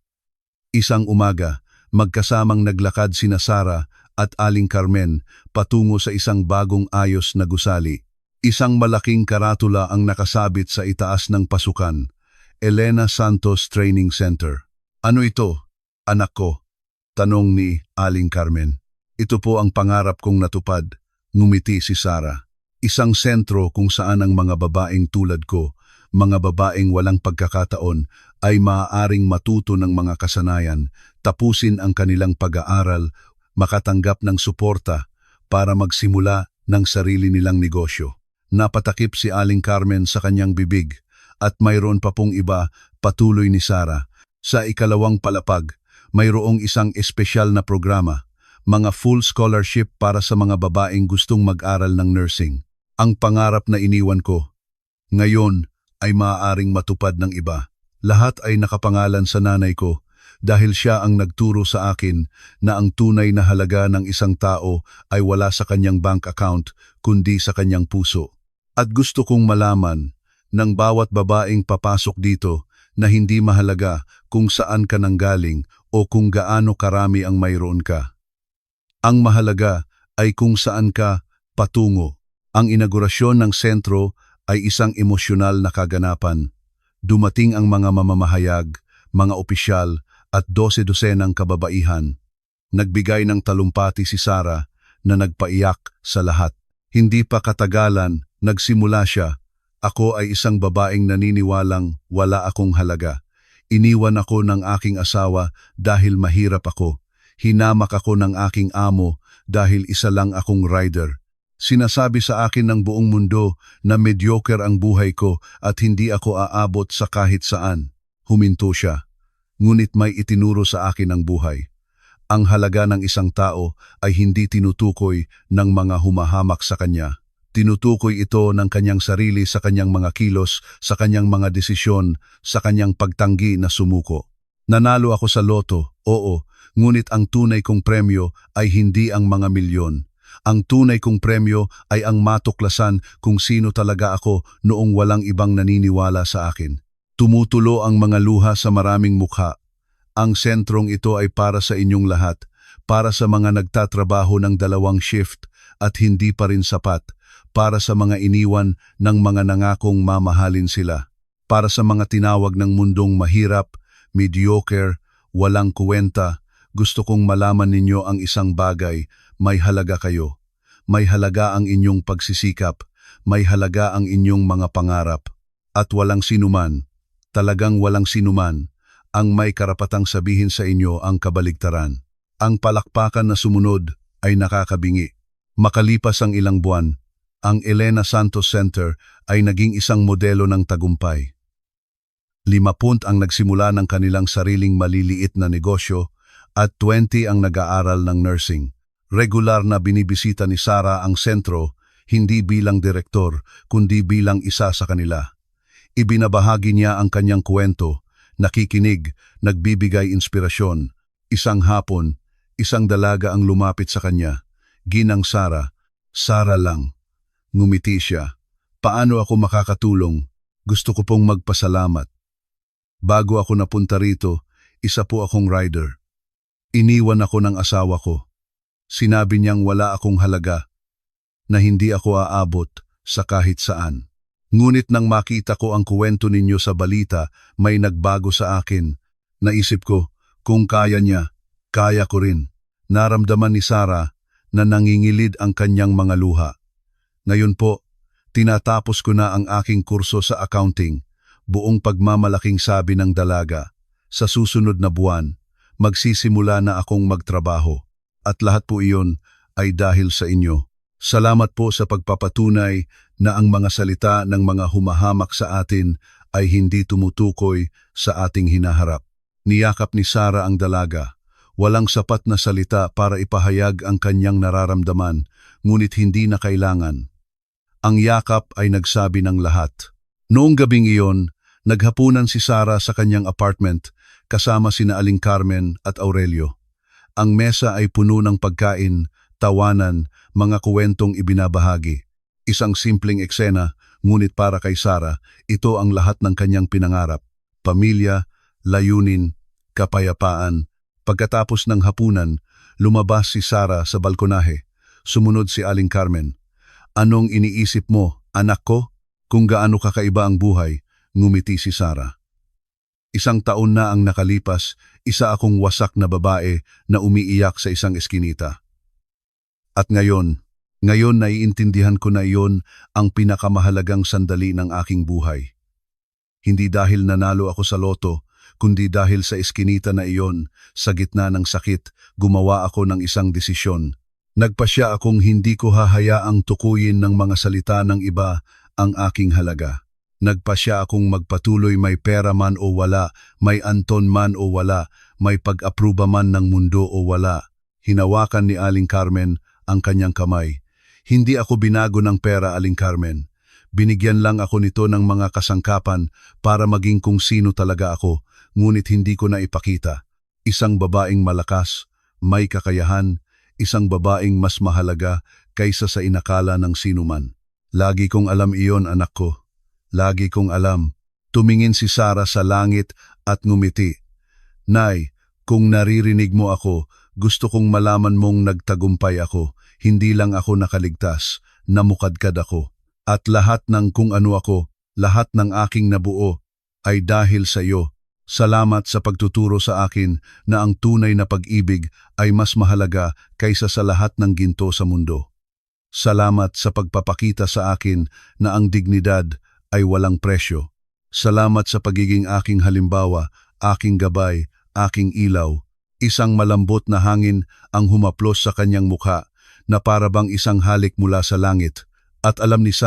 Isang umaga, magkasamang naglakad sina Sara at Aling Carmen patungo sa isang bagong ayos na gusali. Isang malaking karatula ang nakasabit sa itaas ng pasukan. Elena Santos Training Center. Ano ito, anak ko? Tanong ni Aling Carmen. Ito po ang pangarap kong natupad. Ngumiti si Sara. Isang sentro kung saan ang mga babaeng tulad ko, mga babaeng walang pagkakataon, ay maaaring matuto ng mga kasanayan, tapusin ang kanilang pag-aaral, makatanggap ng suporta para magsimula ng sarili nilang negosyo. Napatakip si Aling Carmen sa kanyang bibig, at mayroon pa pong iba, patuloy ni Sara. Sa ikalawang palapag, mayroong isang espesyal na programa, mga full scholarship para sa mga babaeng gustong mag-aral ng nursing. Ang pangarap na iniwan ko, ngayon ay maaaring matupad ng iba. Lahat ay nakapangalan sa nanay ko dahil siya ang nagturo sa akin na ang tunay na halaga ng isang tao ay wala sa kanyang bank account kundi sa kanyang puso. At gusto kong malaman ng bawat babaeng papasok dito na hindi mahalaga kung saan ka nanggaling o kung gaano karami ang mayroon ka. Ang mahalaga ay kung saan ka patungo. Ang inaugurasyon ng sentro ay isang emosyonal na kaganapan. Dumating ang mga mamamahayag, mga opisyal at 12-dosenang kababaihan. Nagbigay ng talumpati si Sara na nagpaiyak sa lahat. Hindi pa katagalan, nagsimula siya. Ako ay isang babaeng naniniwalang wala akong halaga. Iniwan ako ng aking asawa dahil mahirap ako. Hinamak ako ng aking amo dahil isa lang akong rider. Sinasabi sa akin ng buong mundo na mediocre ang buhay ko at hindi ako aabot sa kahit saan. Huminto siya. Ngunit may itinuro sa akin ang buhay. Ang halaga ng isang tao ay hindi tinutukoy ng mga humahamak sa kanya. Tinutukoy ito ng kanyang sarili sa kanyang mga kilos, sa kanyang mga desisyon, sa kanyang pagtanggi na sumuko. Nanalo ako sa loto, oo, ngunit ang tunay kong premyo ay hindi ang mga milyon. Ang tunay kong premyo ay ang matuklasan kung sino talaga ako noong walang ibang naniniwala sa akin. Tumutulo ang mga luha sa maraming mukha. Ang sentrong ito ay para sa inyong lahat, para sa mga nagtatrabaho ng 2 shift at hindi pa rin sapat, para sa mga iniwan ng mga nangakong mamahalin sila, para sa mga tinawag ng mundong mahirap, mediocre, walang kuwenta. Gusto kong malaman ninyo ang isang bagay, may halaga kayo. May halaga ang inyong pagsisikap, may halaga ang inyong mga pangarap. At walang sinuman, talagang walang sinuman, ang may karapatang sabihin sa inyo ang kabaligtaran. Ang palakpakan na sumunod ay nakakabingi. Makalipas ang ilang buwan, ang Elena Santos Center ay naging isang modelo ng tagumpay. 50 ang nagsimula ng kanilang sariling maliliit na negosyo at 20 ang nag-aaral ng nursing. Regular na binibisita ni Sara ang sentro, hindi bilang direktor, kundi bilang isa sa kanila. Ibinabahagi niya ang kanyang kwento, nakikinig, nagbibigay inspirasyon. Isang hapon, isang dalaga ang lumapit sa kanya. Ginang Sara, Sara lang. Ngumiti siya. Paano ako makakatulong? Gusto ko pong magpasalamat. Bago ako napunta rito, isa po akong rider. Iniwan ako ng asawa ko. Sinabi niyang wala akong halaga. na hindi ako aabot sa kahit saan. Ngunit nang makita ko ang kwento ninyo sa balita, may nagbago sa akin. Naisip ko, kung kaya niya, kaya ko rin. Naramdaman ni Sarah na nangingilid ang kanyang mga luha. Ngayon po, tinatapos ko na ang aking kurso sa accounting, buong pagmamalaking sabi ng dalaga. Sa susunod na buwan, magsisimula na akong magtrabaho. At lahat po iyon ay dahil sa inyo. Salamat po sa pagpapatunay na ang mga salita ng mga humahamak sa atin ay hindi tumutukoy sa ating hinaharap. Niyakap ni Sarah ang dalaga. Walang sapat na salita para ipahayag ang kanyang nararamdaman, ngunit hindi na kailangan. Ang yakap ay nagsabi ng lahat. Noong gabing iyon, naghapunan si Sarah sa kanyang apartment kasama sina Aling Carmen at Aurelio. Ang mesa ay puno ng pagkain, tawanan, mga kuwentong ibinabahagi. Isang simpleng eksena, ngunit para kay Sarah, ito ang lahat ng kanyang pinangarap. Pamilya, layunin, kapayapaan. Pagkatapos ng hapunan, lumabas si Sarah sa balkonahe. Sumunod si Aling Carmen. Anong iniisip mo, anak ko? Kung gaano kakaiba ang buhay, ngumiti si Sarah. Isang taon na ang nakalipas, isa akong wasak na babae na umiiyak sa isang eskinita. At ngayon naiintindihan ko na iyon ang pinakamahalagang sandali ng aking buhay. Hindi dahil nanalo ako sa loto, kundi dahil sa eskinita na iyon, sa gitna ng sakit, gumawa ako ng isang desisyon. Nagpasya akong hindi ko hahayaang tukuyin ng mga salita ng iba ang aking halaga. Nagpasya akong magpatuloy may pera man o wala, may anton man o wala, may pag-apruba man ng mundo o wala. Hinawakan ni Aling Carmen ang kanyang kamay. Hindi ako binago ng pera, Aling Carmen. Binigyan lang ako nito ng mga kasangkapan para maging kung sino talaga ako, ngunit hindi ko na ipakita. Isang babaeng malakas, may kakayahan, isang babaeng mas mahalaga kaysa sa inakala ng sinuman. Lagi kong alam iyon, anak ko. Lagi kong alam. Tumingin si Sarah sa langit at ngumiti. Nay, kung naririnig mo ako, gusto kong malaman mong nagtagumpay ako. Hindi lang ako nakaligtas, namukadkad ako. At lahat ng kung ano ako, lahat ng aking nabuo, ay dahil sa iyo. Salamat sa pagtuturo sa akin na ang tunay na pag-ibig ay mas mahalaga kaysa sa lahat ng ginto sa mundo. Salamat sa pagpapakita sa akin na ang dignidad ay walang presyo. Salamat sa pagiging aking halimbawa, aking gabay, aking ilaw. Isang malambot na hangin ang humaplos sa kanyang mukha na para bang isang halik mula sa langit. At alam ni Sarah